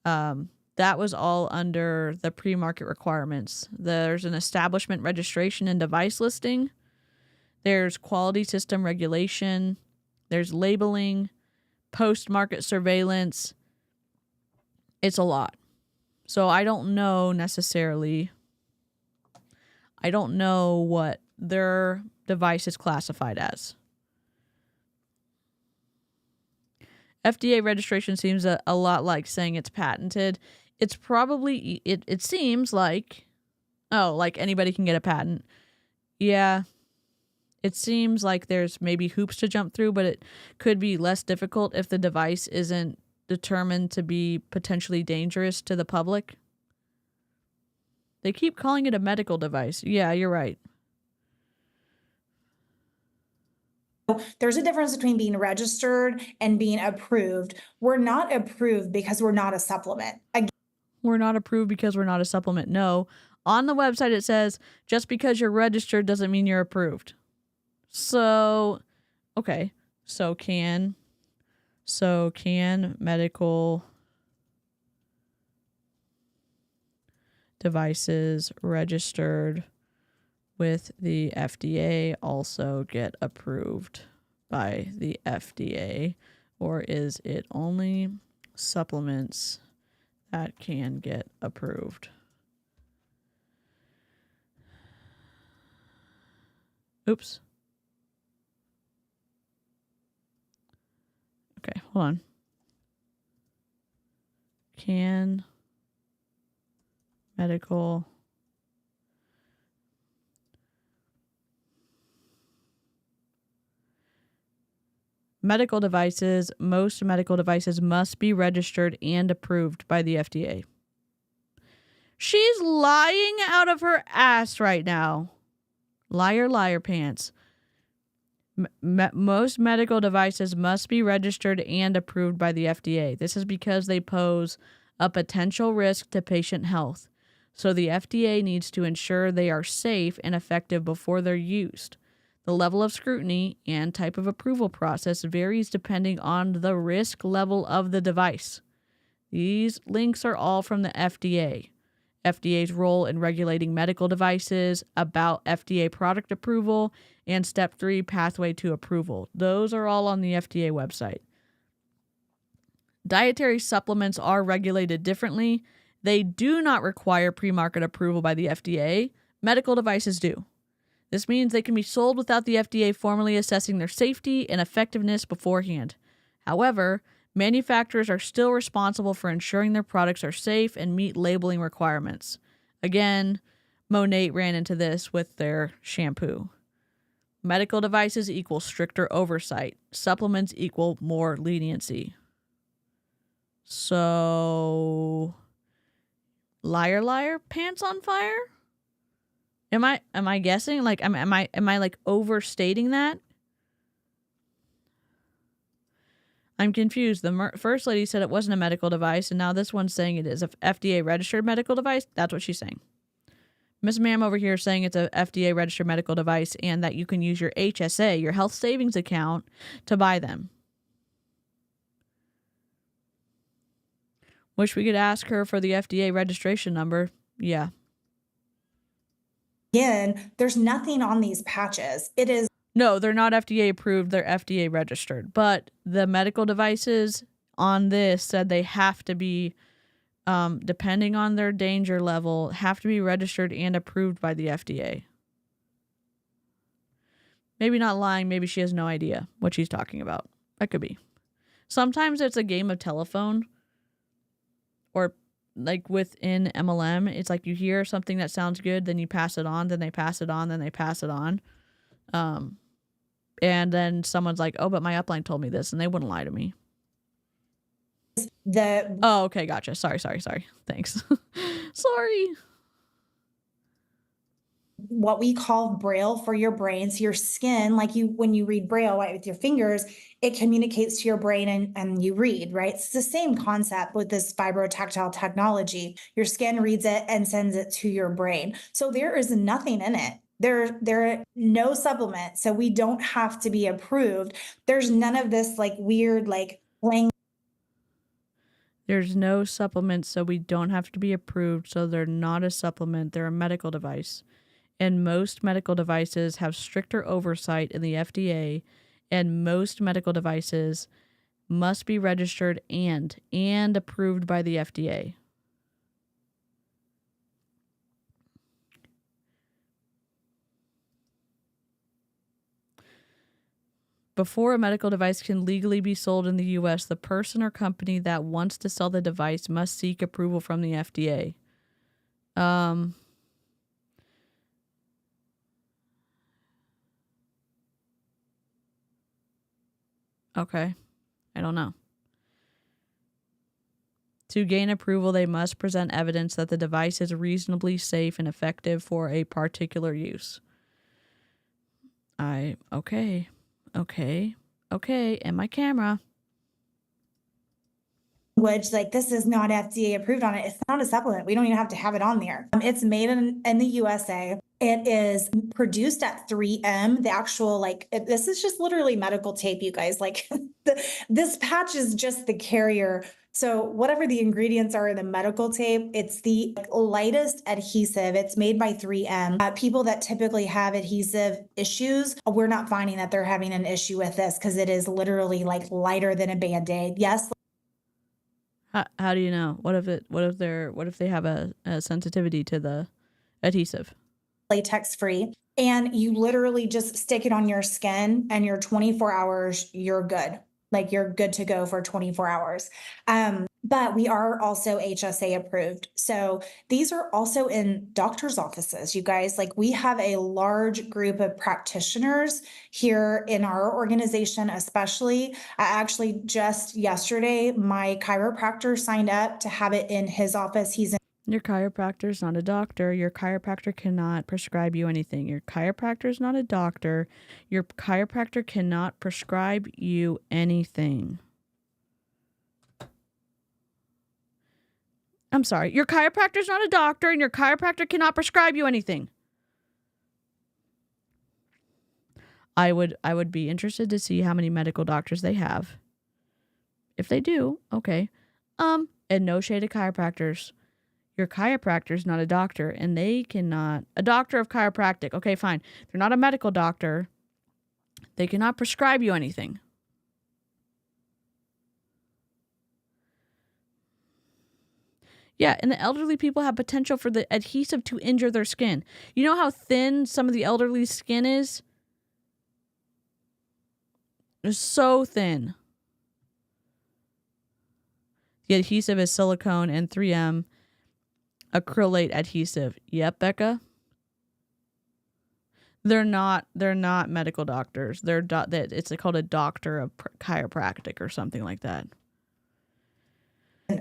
Speaker 1: That was all under the pre-market requirements. There's an establishment registration and device listing. There's quality system regulation. There's labeling, post-market surveillance. It's a lot. So I don't know necessarily. I don't know what their device is classified as. FDA registration seems a lot like saying it's patented. It's probably, it seems like, like anybody can get a patent. Yeah. It seems like there's maybe hoops to jump through, but it could be less difficult if the device isn't determined to be potentially dangerous to the public. They keep calling it a medical device. Yeah, you're right.
Speaker 8: There's a difference between being registered and being approved. We're not approved because we're not a supplement.
Speaker 1: We're not approved because we're not a supplement. No. On the website it says, just because you're registered doesn't mean you're approved. So, okay. So can medical devices registered with the FDA also get approved by the FDA, or is it only supplements that can get approved? Oops. Okay, hold on. Can medical devices, most medical devices must be registered and approved by the FDA. She's lying out of her ass right now. Liar, liar pants. Most medical devices must be registered and approved by the FDA. This is because they pose a potential risk to patient health. So the FDA needs to ensure they are safe and effective before they're used. The level of scrutiny and type of approval process varies depending on the risk level of the device. These links are all from the FDA. FDA's role in regulating medical devices, about FDA product approval, and Step 3 pathway to approval. Those are all on the FDA website. Dietary supplements are regulated differently. They do not require pre-market approval by the FDA. Medical devices do. This means they can be sold without the FDA formally assessing their safety and effectiveness beforehand. However, manufacturers are still responsible for ensuring their products are safe and meet labeling requirements. Again, Monat ran into this with their shampoo. Medical devices equal stricter oversight. Supplements equal more leniency. So, liar, liar, pants on fire? Am I guessing? Like, am I like overstating that? I'm confused. The first lady said it wasn't a medical device, and now this one's saying it is a FDA registered medical device. That's what she's saying. Miss Ma'am over here is saying it's a FDA registered medical device and that you can use your HSA, your health savings account, to buy them. Wish we could ask her for the FDA registration number. Yeah.
Speaker 8: Again, there's nothing on these patches. It is.
Speaker 1: No, they're not FDA approved. They're FDA registered. But the medical devices on this said they have to be, depending on their danger level, have to be registered and approved by the FDA. Maybe not lying. Maybe she has no idea what she's talking about. That could be. Sometimes it's a game of telephone, or like within MLM, it's like you hear something that sounds good, then you pass it on, then they pass it on, then they pass it on. And then someone's like, oh, but my upline told me this, and they wouldn't lie to me. Oh, okay, gotcha. Sorry. Thanks. Sorry.
Speaker 8: What we call Braille for your brain. So your skin, like when you read Braille with your fingers, it communicates to your brain and you read, right? It's the same concept with this vibrotactile technology. Your skin reads it and sends it to your brain. So there is nothing in it. There are no supplements, so we don't have to be approved. There's none of this like weird like language.
Speaker 1: There's no supplements, so we don't have to be approved. So they're not a supplement. They're a medical device. And most medical devices have stricter oversight in the FDA, and most medical devices must be registered and approved by the FDA. Before a medical device can legally be sold in the U.S., the person or company that wants to sell the device must seek approval from the FDA. Okay. I don't know. To gain approval, they must present evidence that the device is reasonably safe and effective for a particular use. Okay. And my camera.
Speaker 8: Like this is not FDA approved on it. It's not a supplement. We don't even have to have it on there. It's made in the USA. It is produced at 3M. The actual this is just literally medical tape, you guys. Like this patch is just the carrier. So whatever the ingredients are in the medical tape, it's the lightest adhesive. It's made by 3M. People that typically have adhesive issues, we're not finding that they're having an issue with this because it is literally like lighter than a Band-Aid. Yes.
Speaker 1: How do you know? What if they have a sensitivity to the adhesive?
Speaker 8: Latex free, and you literally just stick it on your skin and you're 24 hours, you're good. Like you're good to go for 24 hours. But we are also HSA approved. So these are also in doctor's offices, you guys. Like we have a large group of practitioners here in our organization, especially. Actually, just yesterday, my chiropractor signed up to have it in his office. He's in
Speaker 1: Your chiropractor is not a doctor. Your chiropractor cannot prescribe you anything. Your chiropractor is not a doctor. Your chiropractor cannot prescribe you anything. I'm sorry. Your chiropractor is not a doctor, and your chiropractor cannot prescribe you anything. I would be interested to see how many medical doctors they have. If they do, okay. And no shade of chiropractors. Your chiropractor is not a doctor, and they cannot... A doctor of chiropractic. Okay, fine. They're not a medical doctor. They cannot prescribe you anything. Yeah, and the elderly people have potential for the adhesive to injure their skin. You know how thin some of the elderly skin is? It's so thin. The adhesive is silicone and 3M acrylate adhesive. Yep, Becca. They're not medical doctors. It's called a doctor of chiropractic or something like that.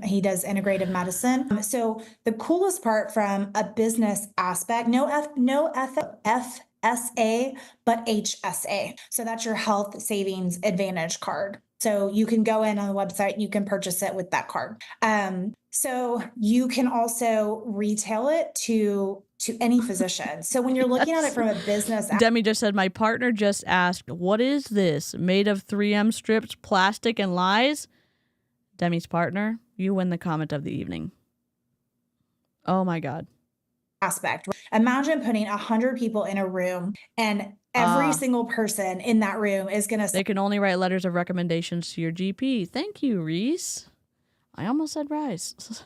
Speaker 8: He does integrative medicine. So the coolest part from a business aspect, no FSA, but HSA. So that's your Health Savings Advantage card. So you can go in on the website, you can purchase it with that card. So you can also retail it to any physician. So when you're looking at it from a business...
Speaker 1: Demi just said, my partner just asked, what is this? Made of 3M strips, plastic, and lies? Demi's partner, you win the comment of the evening. Oh my God.
Speaker 8: Aspect. Imagine putting 100 people in a room and every single person in that room is going to...
Speaker 1: They can only write letters of recommendations to your GP. Thank you, Reese. I almost said Rice.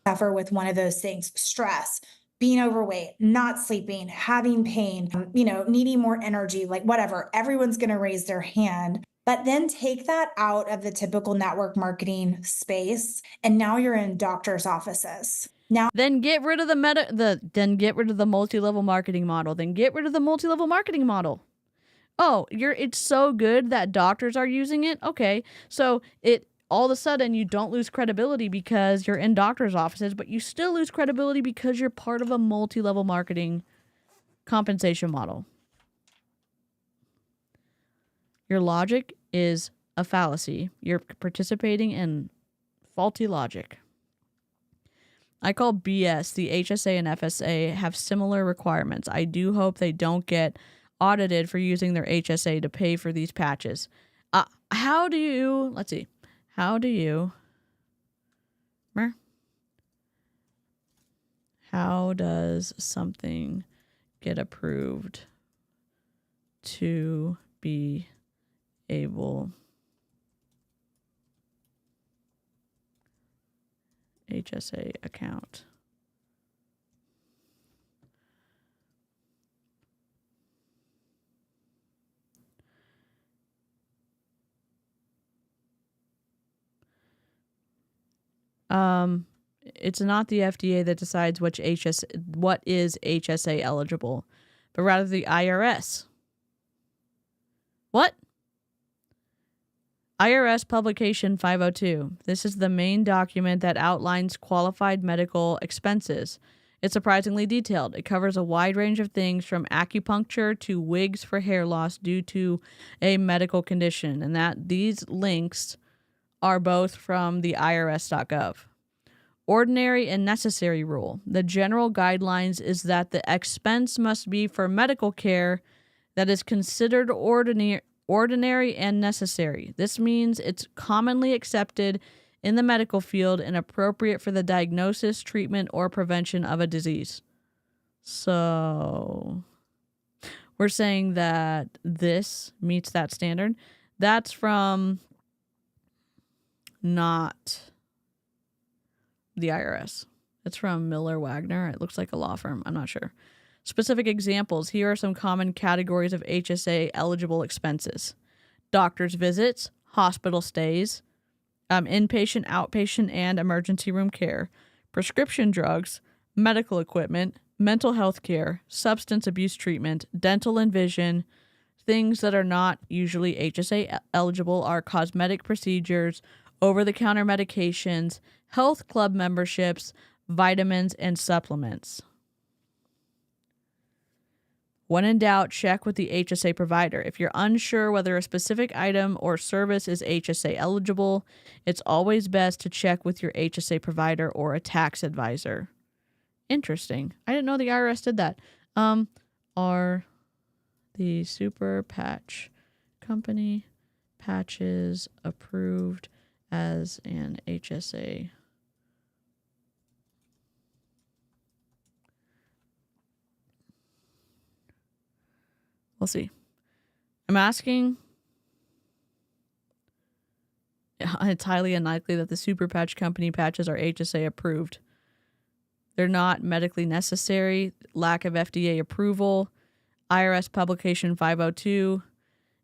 Speaker 8: Suffer with one of those things: stress, being overweight, not sleeping, having pain, needing more energy, like whatever. Everyone's going to raise their hand. But then take that out of the typical network marketing space, and now you're in doctors' offices.
Speaker 1: Then get rid of the multi-level marketing model. Oh, it's so good that doctors are using it. Okay, so all of a sudden you don't lose credibility because you're in doctors' offices, but you still lose credibility because you're part of a multi-level marketing compensation model. Your logic is a fallacy. You're participating in faulty logic. I call BS. The HSA and FSA have similar requirements. I do hope they don't get audited for using their HSA to pay for these patches. How does something get approved to be able HSA account? It's not the FDA that decides what is HSA eligible, but rather the IRS. What? IRS Publication 502. This is the main document that outlines qualified medical expenses. It's surprisingly detailed. It covers a wide range of things from acupuncture to wigs for hair loss due to a medical condition, and that these links are both from the irs.gov. Ordinary and necessary rule. The general guidelines is that the expense must be for medical care that is considered ordinary and necessary. This means it's commonly accepted in the medical field and appropriate for the diagnosis, treatment, or prevention of a disease. So we're saying that this meets that standard. That's from not the IRS. It's from Miller Wagner. It looks like a law firm. I'm not sure. Specific examples. Here are some common categories of HSA eligible expenses: doctor's visits, hospital stays, inpatient, outpatient, and emergency room care, prescription drugs, medical equipment, mental health care, substance abuse treatment, dental and vision. Things that are not usually HSA eligible are cosmetic procedures, over-the-counter medications, health club memberships, vitamins, and supplements. When in doubt, check with the HSA provider. If you're unsure whether a specific item or service is HSA eligible, it's always best to check with your HSA provider or a tax advisor. Interesting. I didn't know the IRS did that. Are the Super Patch Company patches approved as an HSA? We'll see. I'm asking. It's highly unlikely that the Super Patch Company patches are HSA approved. They're not medically necessary. Lack of FDA approval. IRS publication 502.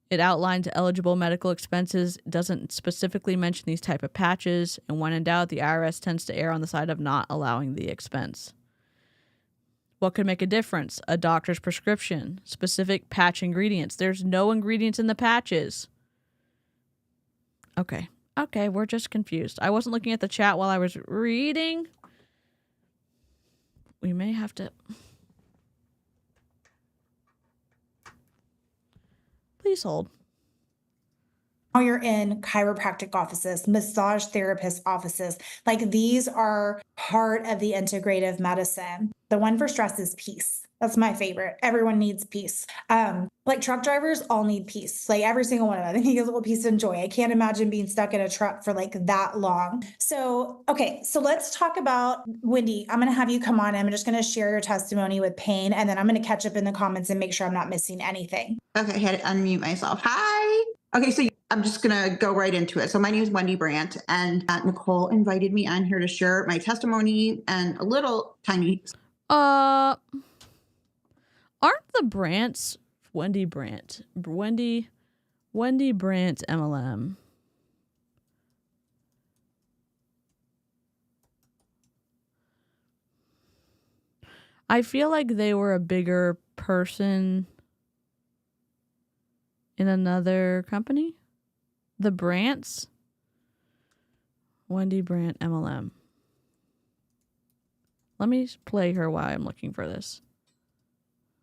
Speaker 1: It outlines eligible medical expenses. Doesn't specifically mention these type of patches. And when in doubt, the IRS tends to err on the side of not allowing the expense. What could make a difference? A doctor's prescription. Specific patch ingredients. There's no ingredients in the patches. Okay, we're just confused. I wasn't looking at the chat while I was reading. We may have to... Please hold.
Speaker 8: Now you're in chiropractic offices, massage therapist offices. Like these are part of the integrative medicine. The one for stress is peace. That's my favorite. Everyone needs peace. Like truck drivers all need peace. Like every single one of them. They need a little peace and joy. I can't imagine being stuck in a truck for like that long. So, okay. So let's talk about Wendy. I'm going to have you come on. I'm just going to share your testimony with Pain. And then I'm going to catch up in the comments and make sure I'm not missing anything.
Speaker 17: Okay. I had to unmute myself. Hi. Okay. So I'm just going to go right into it. So my name is Wendy Brandt, and Nicole invited me on here to share my testimony and a little tiny.
Speaker 1: Aren't the Brandts Wendy Brandt MLM? I feel like they were a bigger person in another company. The Brandts? Wendy Brandt MLM. Let me play her while I'm looking for this.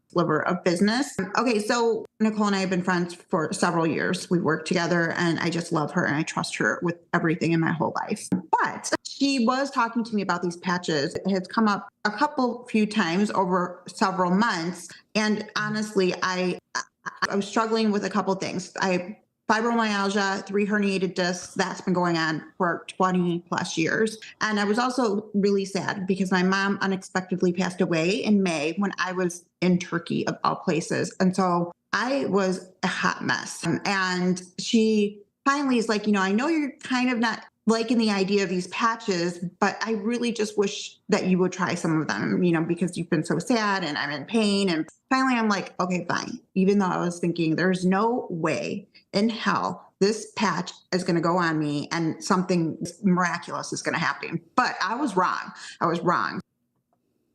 Speaker 17: Sliver of business. Okay, so Nicole and I have been friends for several years. We work together and I just love her and I trust her with everything in my whole life. But she was talking to me about these patches. It has come up a few times over several months. And honestly, I was struggling with a couple things. I fibromyalgia, 3 herniated discs, that's been going on for 20 plus years. And I was also really sad because my mom unexpectedly passed away in May when I was in Turkey, of all places. And so I was a hot mess. And she finally is like, I know you're kind of not liking the idea of these patches, but I really just wish that you would try some of them, because you've been so sad and I'm in pain. And finally I'm like, okay, fine. Even though I was thinking there's no way in hell this patch is going to go on me and something miraculous is going to happen. But I was wrong.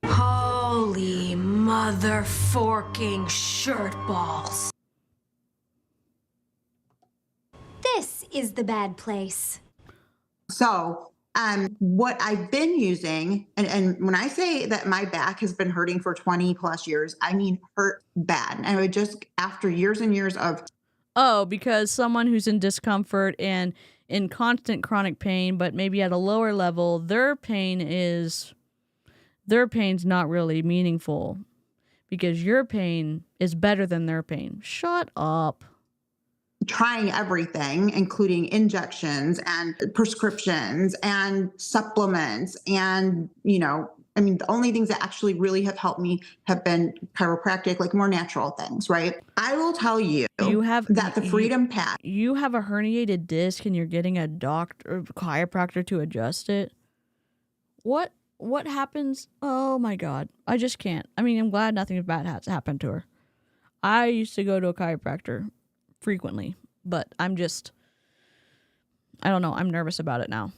Speaker 14: Holy mother forking shirt balls.
Speaker 2: This is the bad place.
Speaker 17: So what I've been using, and when I say that my back has been hurting for 20 plus years, I mean hurt bad. And it would just, after years and years of...
Speaker 1: Oh, because someone who's in discomfort and in constant chronic pain, but maybe at a lower level, their pain's not really meaningful because your pain is better than their pain. Shut up.
Speaker 17: Trying everything, including injections and prescriptions and supplements. And, the only things that actually really have helped me have been chiropractic, like more natural things, right? I will tell you that the Freedom Patch.
Speaker 1: You have a herniated disc and you're getting a doctor, chiropractor to adjust it. What happens? Oh my God. I just can't. I'm glad nothing bad has happened to her. I used to go to a chiropractor frequently, but I don't know. I'm nervous about it now.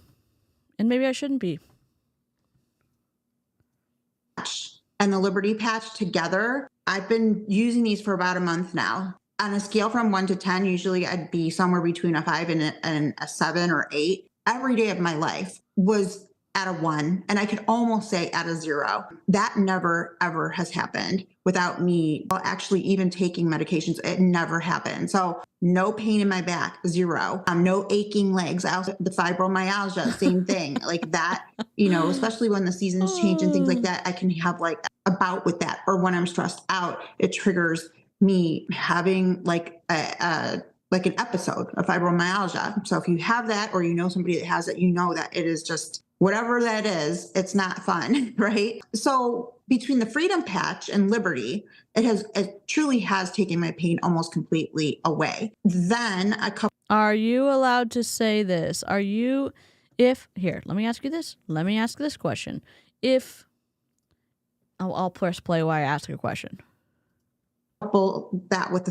Speaker 1: And maybe I shouldn't be.
Speaker 17: And the Liberty Patch together, I've been using these for about a month now. On a scale from 1 to 10, usually I'd be somewhere between a 5 and a 7 or 8. Every day of my life was at a 1, and I could almost say at a 0. That never, ever has happened without me actually even taking medications. It never happened. So no pain in my back, 0. No aching legs. I also, the fibromyalgia, same thing. Like that, especially when the seasons change and things like that, I can have like a bout with that. Or when I'm stressed out, it triggers me having like like an episode of fibromyalgia. So if you have that, or somebody that has it, that it is just whatever that is, it's not fun, right? So between the Freedom Patch and Liberty, it truly has taken my pain almost completely away. Then a couple.
Speaker 1: Are you allowed to say this? Here, let me ask you this. Let me ask this question. I'll press play while I ask a question.
Speaker 17: That with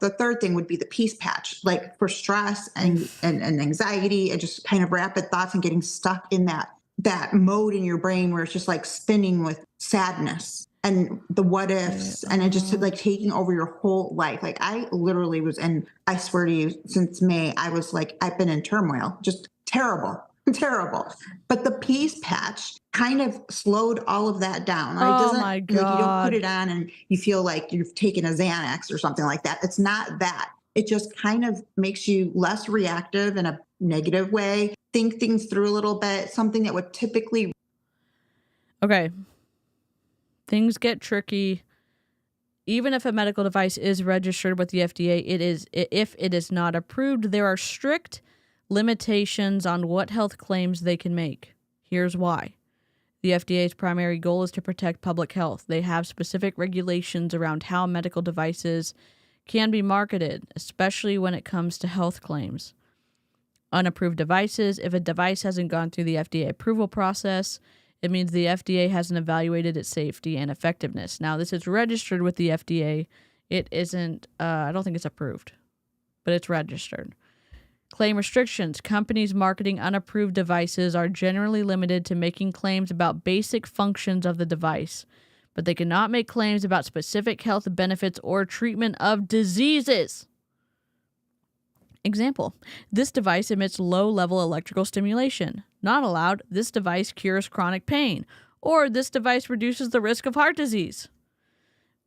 Speaker 17: the third thing would be the peace patch, like for stress and anxiety and just kind of rapid thoughts and getting stuck in that mode in your brain where it's just like spinning with sadness and the what ifs and it just like taking over your whole life. Like I literally was I swear to you, since May, I was like, I've been in turmoil, just terrible. But the peace patch kind of slowed all of that down. Right?
Speaker 1: Oh my God.
Speaker 17: Like you don't put it on and you feel like you've taken a Xanax or something like that. It's not that. It just kind of makes you less reactive in a negative way. Think things through a little bit, something that would typically.
Speaker 1: Okay. Things get tricky. Even if a medical device is registered with the FDA, if it is not approved, there are strict limitations on what health claims they can make. Here's why. The FDA's primary goal is to protect public health. They have specific regulations around how medical devices can be marketed, especially when it comes to health claims. Unapproved devices, if a device hasn't gone through the FDA approval process, it means the FDA hasn't evaluated its safety and effectiveness. Now, this is registered with the FDA. It isn't, I don't think it's approved, but it's registered. Claim restrictions. Companies marketing unapproved devices are generally limited to making claims about basic functions of the device, but they cannot make claims about specific health benefits or treatment of diseases. Example, this device emits low-level electrical stimulation. Not allowed, this device cures chronic pain, or this device reduces the risk of heart disease.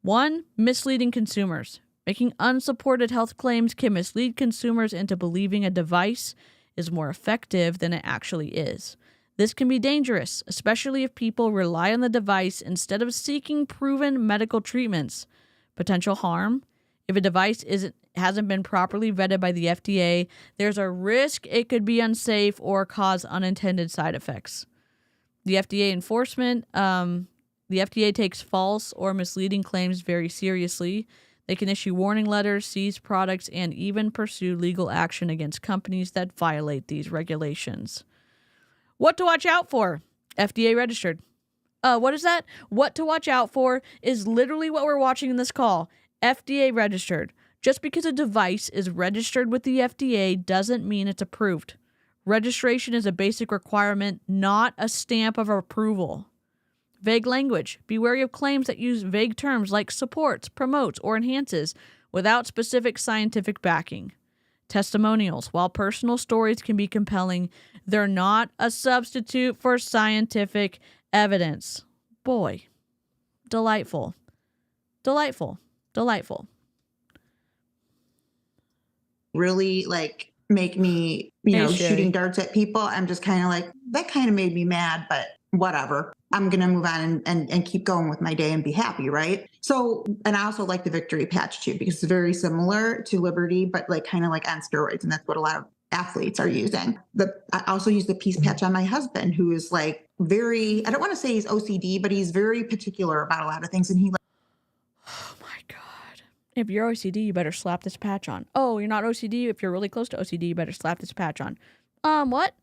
Speaker 1: 1. Misleading consumers. Making unsupported health claims can mislead consumers into believing a device is more effective than it actually is. This can be dangerous, especially if people rely on the device instead of seeking proven medical treatments. Potential harm. If a device hasn't been properly vetted by the FDA, there's a risk it could be unsafe or cause unintended side effects. The FDA enforcement, the FDA takes false or misleading claims very seriously. They can issue warning letters, seize products, and even pursue legal action against companies that violate these regulations. What to watch out for? FDA registered. What is that? What to watch out for is literally what we're watching in this call. FDA registered. Just because a device is registered with the FDA doesn't mean it's approved. Registration is a basic requirement, not a stamp of approval. Vague language. Be wary of claims that use vague terms like supports, promotes, or enhances without specific scientific backing. Testimonials. While personal stories can be compelling, they're not a substitute for scientific evidence. Boy. Delightful. Delightful. Delightful.
Speaker 17: Really like make me, shooting darts at people. I'm just kind of like, that kind of made me mad, but whatever. I'm going to move on and keep going with my day and be happy, right? So, and I also like the Victory Patch too, because it's very similar to Liberty, but like kind of like on steroids. And that's what a lot of athletes are using. I also use the Peace Patch on my husband, who is like very, I don't want to say he's OCD, but he's very particular about a lot of things. And he
Speaker 1: Oh my God. If you're OCD, you better slap this patch on. Oh, you're not OCD? If you're really close to OCD, you better slap this patch on. What?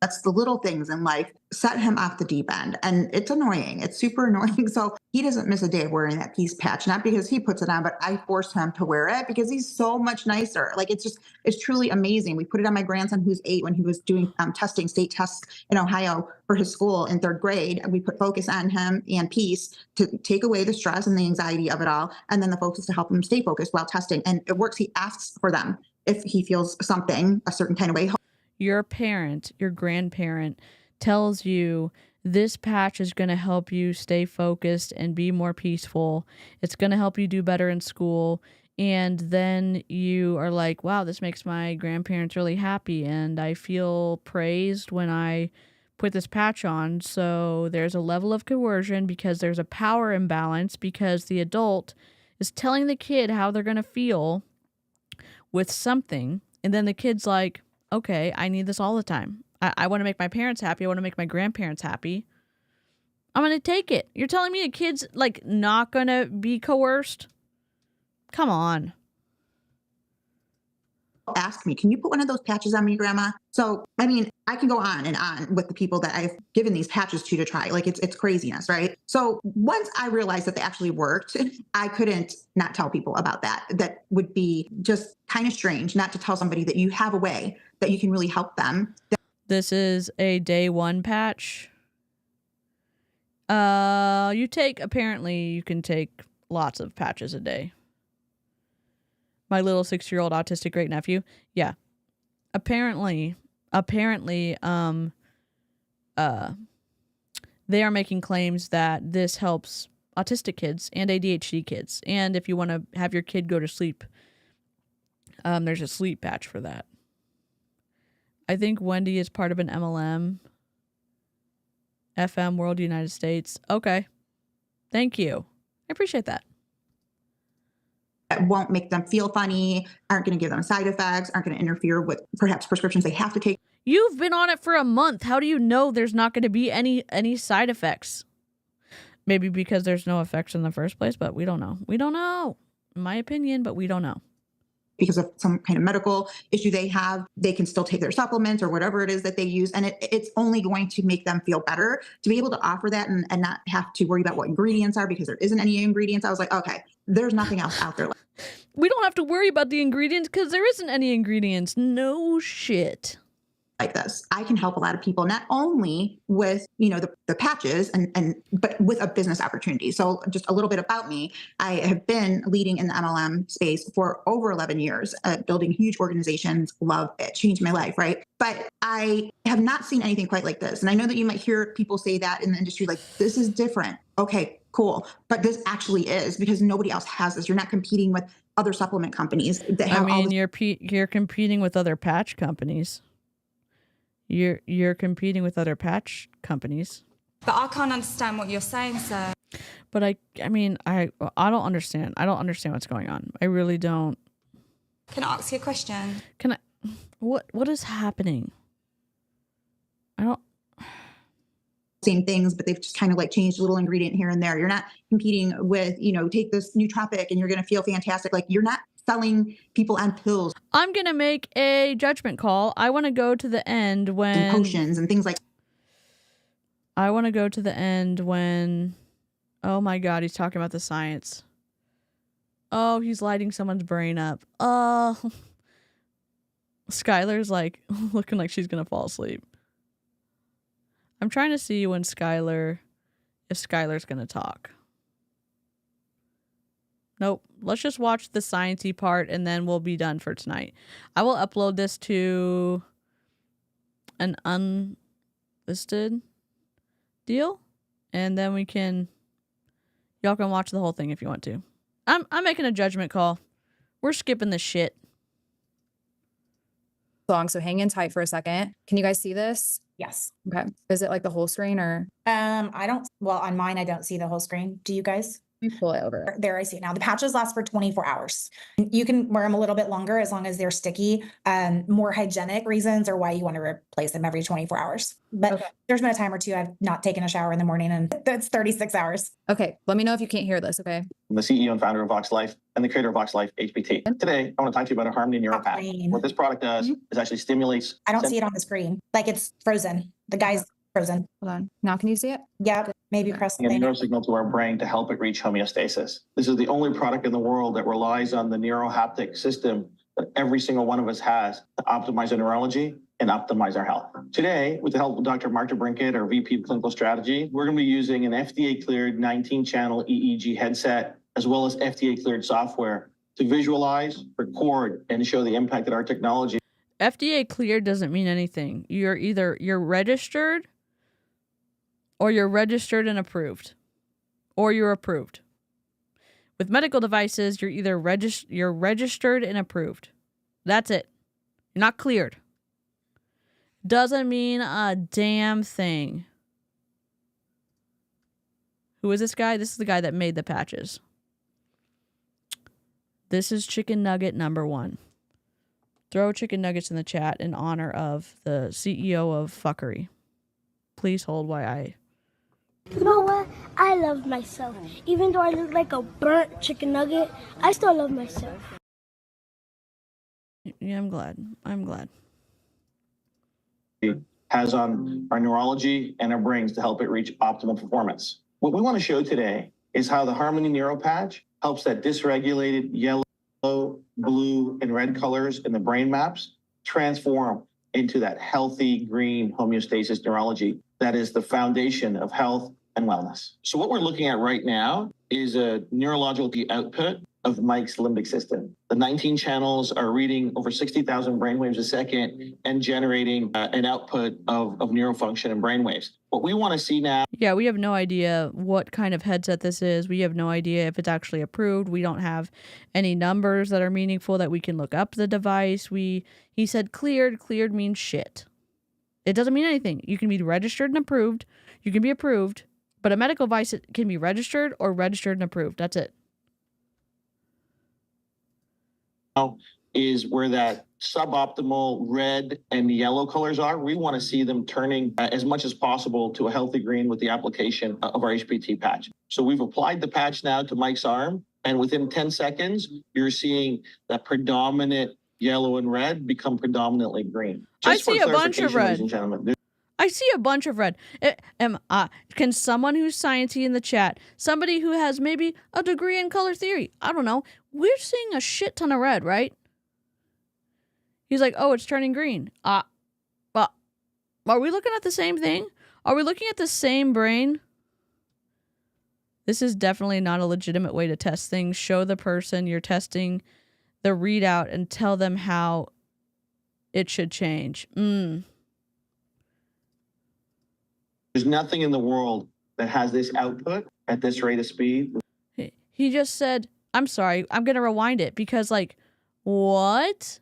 Speaker 17: That's the little things in life set him off the deep end. And it's annoying. It's super annoying. So he doesn't miss a day of wearing that Peace Patch, not because he puts it on, but I force him to wear it because he's so much nicer. Like it's truly amazing. We put it on my grandson who's 8 when he was doing state tests in Ohio for his school in 3rd grade. And we put focus on him and Peace to take away the stress and the anxiety of it all. And then the focus to help him stay focused while testing. And it works. He asks for them if he feels something a certain kind of way.
Speaker 1: Your parent, your grandparent, tells you this patch is going to help you stay focused and be more peaceful. It's going to help you do better in school. And then you are like, wow, this makes my grandparents really happy. And I feel praised when I put this patch on. So there's a level of coercion because there's a power imbalance because the adult is telling the kid how they're going to feel with something. And then the kid's like, okay, I need this all the time. I want to make my parents happy. I want to make my grandparents happy. I'm going to take it. You're telling me a kid's like not going to be coerced? Come on.
Speaker 17: Ask me, can you put one of those patches on me, Grandma? So, I mean, I can go on and on with the people that I've given these patches to try. Like it's craziness, right? So once I realized that they actually worked, I couldn't not tell people about that. That would be just kind of strange not to tell somebody that you have a way that you can really help them.
Speaker 1: This is a day one patch. Apparently you can take lots of patches a day. My little 6-year-old autistic great nephew. Yeah. Apparently, they are making claims that this helps autistic kids and ADHD kids. And if you want to have your kid go to sleep, there's a sleep patch for that. I think Wendy is part of an MLM. FM World United States. Okay. Thank you. I appreciate that.
Speaker 17: That won't make them feel funny, aren't going to give them side effects, aren't going to interfere with perhaps prescriptions they have to take.
Speaker 1: You've been on it for a month. How do you know there's not going to be any side effects? Maybe because there's no effects in the first place, but we don't know. We don't know. In my opinion, but we don't know.
Speaker 17: Because of some kind of medical issue they have, they can still take their supplements or whatever it is that they use. And it's only going to make them feel better to be able to offer that and not have to worry about what ingredients are because there isn't any ingredients. I was like, okay, there's nothing else out there.
Speaker 1: We don't have to worry about the ingredients because there isn't any ingredients. No shit.
Speaker 17: Like this, I can help a lot of people, not only with, the patches but with a business opportunity. So just a little bit about me. I have been leading in the MLM space for over 11 years, building huge organizations. Love it. Changed my life. Right. But I have not seen anything quite like this. And I know that you might hear people say that in the industry, like, this is different. Okay, cool. But this actually is because nobody else has this. You're not competing with other supplement companies that have
Speaker 1: you're competing with other patch companies. You're competing with other patch companies.
Speaker 11: But I can't understand what you're saying, sir.
Speaker 1: But I don't understand. I don't understand what's going on. I really don't.
Speaker 11: Can I ask you a question?
Speaker 1: What is happening? I don't.
Speaker 17: Same things, but they've just kind of like changed a little ingredient here and there. You're not competing with, take this nootropic and you're going to feel fantastic. Like you're not selling people on pills.
Speaker 1: I'm going to make a judgment call. I want to go to the end when...
Speaker 17: And potions and things like...
Speaker 1: I want to go to the end when... Oh my God, he's talking about the science. Oh, he's lighting someone's brain up. Oh. Skylar's like looking like she's going to fall asleep. I'm trying to see if Skylar's going to talk. Nope. Let's just watch the sciencey part and then we'll be done for tonight. I will upload this to an unlisted deal and then y'all can watch the whole thing if you want to. I'm making a judgment call. We're skipping this shit.
Speaker 6: So hang in tight for a second. Can you guys see this?
Speaker 8: Yes.
Speaker 6: Okay. Is it like the whole screen or?
Speaker 8: On mine, I don't see the whole screen. Do you guys?
Speaker 6: You pull it over.
Speaker 8: There, I see it now. The patches last for 24 hours. You can wear them a little bit longer as long as they're sticky. More hygienic reasons are why you want to replace them every 24 hours. But There's been a time or two I've not taken a shower in the morning and that's 36 hours.
Speaker 6: Okay. Let me know if you can't hear this. Okay.
Speaker 18: I'm the CEO and founder of Vox Life and the creator of Vox Life HPT. Today, I want to talk to you about a harmony neuropath. What this product does is actually stimulates.
Speaker 8: I don't see it on the screen. Like it's frozen. The guy's frozen.
Speaker 6: Hold on. Now can you see it?
Speaker 8: Yeah. Maybe press
Speaker 18: a neurosignal to our brain to help it reach homeostasis. This is the only product in the world that relies on the neurohaptic system that every single one of us has to optimize our neurology and optimize our health. Today, with the help of Dr. Mark DeBrinket, our VP of Clinical Strategy, we're going to be using an FDA-cleared 19-channel EEG headset, as well as FDA-cleared software to visualize, record, and show the impact that our technology.
Speaker 1: FDA cleared doesn't mean anything. You're registered or you're registered and approved, or you're approved. With medical devices, you're either registered and approved. That's it. You're not cleared. Doesn't mean a damn thing. Who is this guy? This is the guy that made the patches. This is chicken nugget number 1. Throw chicken nuggets in the chat in honor of the CEO of fuckery. Please hold while I...
Speaker 15: You know what? I love myself. Even though I look like a burnt chicken nugget, I still love myself.
Speaker 1: Yeah, I'm glad. I'm glad.
Speaker 18: Has on our neurology and our brains to help it reach optimal performance. What we want to show today is how the Harmony Neuro Patch helps that dysregulated yellow, blue, and red colors in the brain maps transform into that healthy green homeostasis neurology that is the foundation of health and wellness. So what we're looking at right now is a neurological output of Mike's limbic system. The 19 channels are reading over 60,000 brainwaves a second and generating an output of neurofunction and brainwaves. What we want to see now...
Speaker 1: Yeah, we have no idea what kind of headset this is. We have no idea if it's actually approved. We don't have any numbers that are meaningful that we can look up the device. He said cleared. Cleared means shit. It doesn't mean anything. You can be registered and approved. You can be approved. But a medical device can be registered or registered and approved. That's it.
Speaker 18: Is where that suboptimal red and yellow colors are. We want to see them turning as much as possible to a healthy green with the application of our HPT patch. So we've applied the patch now to Mike's arm, and within 10 seconds, you're seeing that predominant yellow and red become predominantly green.
Speaker 1: I see a bunch of red.
Speaker 18: Ladies and gentlemen,
Speaker 1: I see a bunch of red. Can someone who's sciencey in the chat, somebody who has maybe a degree in color theory, I don't know, we're seeing a shit ton of red, right? He's like, oh, it's turning green. Well, are we looking at the same thing? Are we looking at the same brain? This is definitely not a legitimate way to test things. Show the person you're testing the readout and tell them how it should change.
Speaker 18: there's nothing in the world that has this output at this rate of speed.
Speaker 1: He just said, I'm sorry, I'm going to rewind it because, like, what?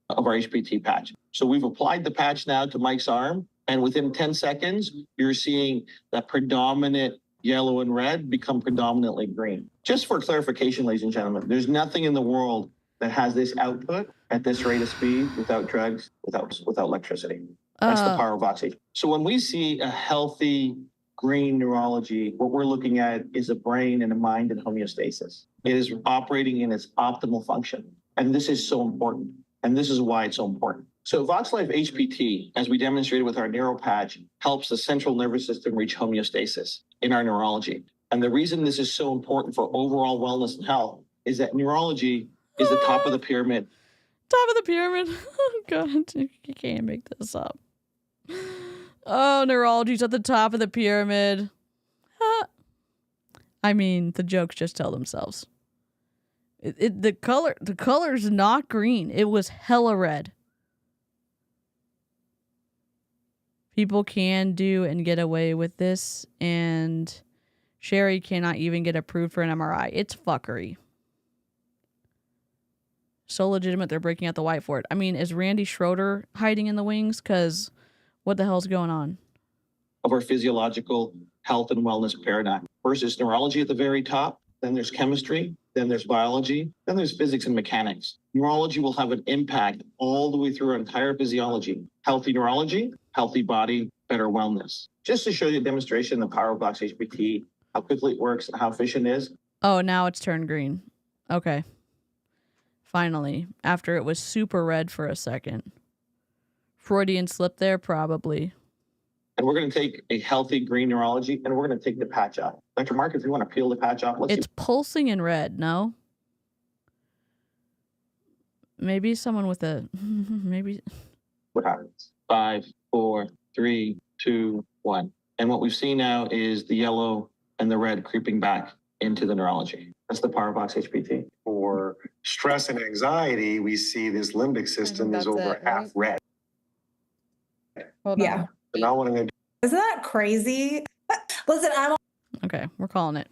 Speaker 18: Of our HPT patch. So we've applied the patch now to Mike's arm, and within 10 seconds, you're seeing that predominant yellow and red become predominantly green. Just for clarification, ladies and gentlemen, there's nothing in the world that has this output at this rate of speed without drugs, without electricity. That's the power of oxygen. So when we see a healthy green neurology, what we're looking at is a brain and a mind in homeostasis. It is operating in its optimal function. And this is so important. And this is why it's so important. So VoxLife HPT, as we demonstrated with our neuro patch, helps the central nervous system reach homeostasis in our neurology. And the reason this is so important for overall wellness and health is that neurology is the top of the pyramid.
Speaker 1: Top of the pyramid. Oh, God. You can't make this up. Oh, neurology's at the top of the pyramid. I mean, the jokes just tell themselves. The color's not green. It was hella red. People can do and get away with this, and Sherry cannot even get approved for an MRI. It's fuckery. So legitimate, they're breaking out the whiteboard. I mean, is Randy Schroeder hiding in the wings? Because what the hell's going on?
Speaker 18: Of our physiological health and wellness paradigm. First is neurology at the very top. Then there's chemistry. Then there's biology. Then there's physics and mechanics. Neurology will have an impact all the way through our entire physiology. Healthy neurology, healthy body, better wellness. Just to show you a demonstration of the power of Box HPT, how quickly it works and how efficient it is.
Speaker 1: Oh, now it's turned green. Okay. Finally, after it was super red for a second. Freudian slip there, probably.
Speaker 18: And we're going to take a healthy green neurology and we're going to take the patch off. Dr. Mark, if you want to peel the patch off, let's
Speaker 1: It's pulsing in red, no? Maybe someone with a... maybe...
Speaker 18: What happens? 5, 4, 3, 2, 1. And what we've seen now is the yellow and the red creeping back into the neurology. That's the power box HPT.
Speaker 19: For stress and anxiety, we see this limbic system is over half red.
Speaker 6: Hold
Speaker 8: Yeah.
Speaker 6: on.
Speaker 19: So now what I'm going to
Speaker 8: Isn't that crazy? Listen, I'm
Speaker 1: Okay, we're calling it.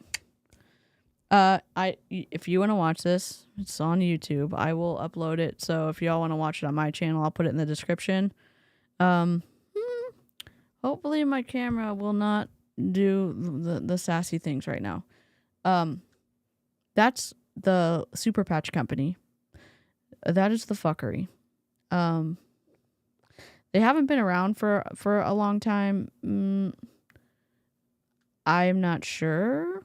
Speaker 1: If you want to watch this, it's on YouTube. I will upload it. So if y'all want to watch it on my channel, I'll put it in the description. Hopefully my camera will not do the sassy things right now. That's the Super Patch Company. That is the fuckery. They haven't been around for a long time. I'm not sure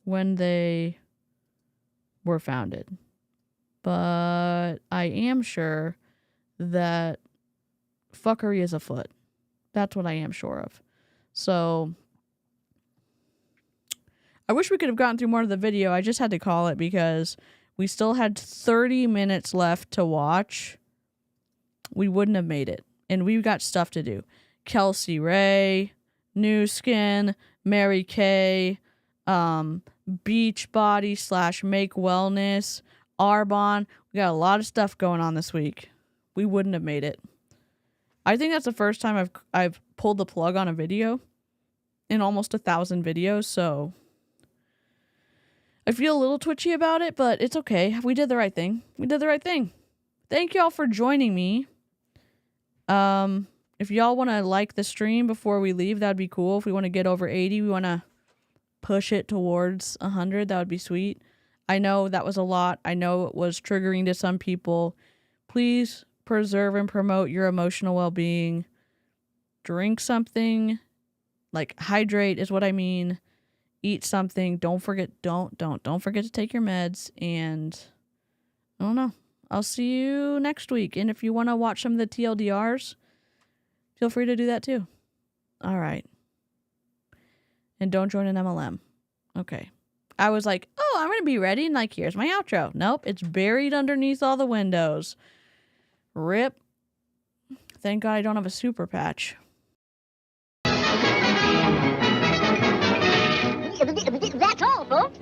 Speaker 1: when they were founded, but I am sure that fuckery is afoot. That's what I am sure of. So I wish we could have gotten through more of the video. I just had to call it because we still had 30 minutes left to watch. We wouldn't have made it. And we've got stuff to do. Kelsey Ray, New Skin, Mary Kay, Beachbody / Make Wellness, Arbonne. We got a lot of stuff going on this week. We wouldn't have made it. I think that's the first time I've pulled the plug on a video in almost 1,000 videos, so I feel a little twitchy about it, but it's okay. We did the right thing. We did the right thing. Thank y'all for joining me. If y'all want to like the stream before we leave, that'd be cool. If we want to get over 80, we want to push it towards 100, that would be sweet. I know that was a lot. I know it was triggering to some people. Please preserve and promote your emotional well-being. Drink something. Like, hydrate is what I mean. Eat something. Don't forget to take your meds. And I don't know. I'll see you next week. And if you want to watch some of the TLDRs, feel free to do that too. All right. And don't join an MLM. Okay. I was like, oh, I'm going to be ready. And like, here's my outro. Nope. It's buried underneath all the windows. RIP. Thank God I don't have a super patch.
Speaker 15: That's all, folks.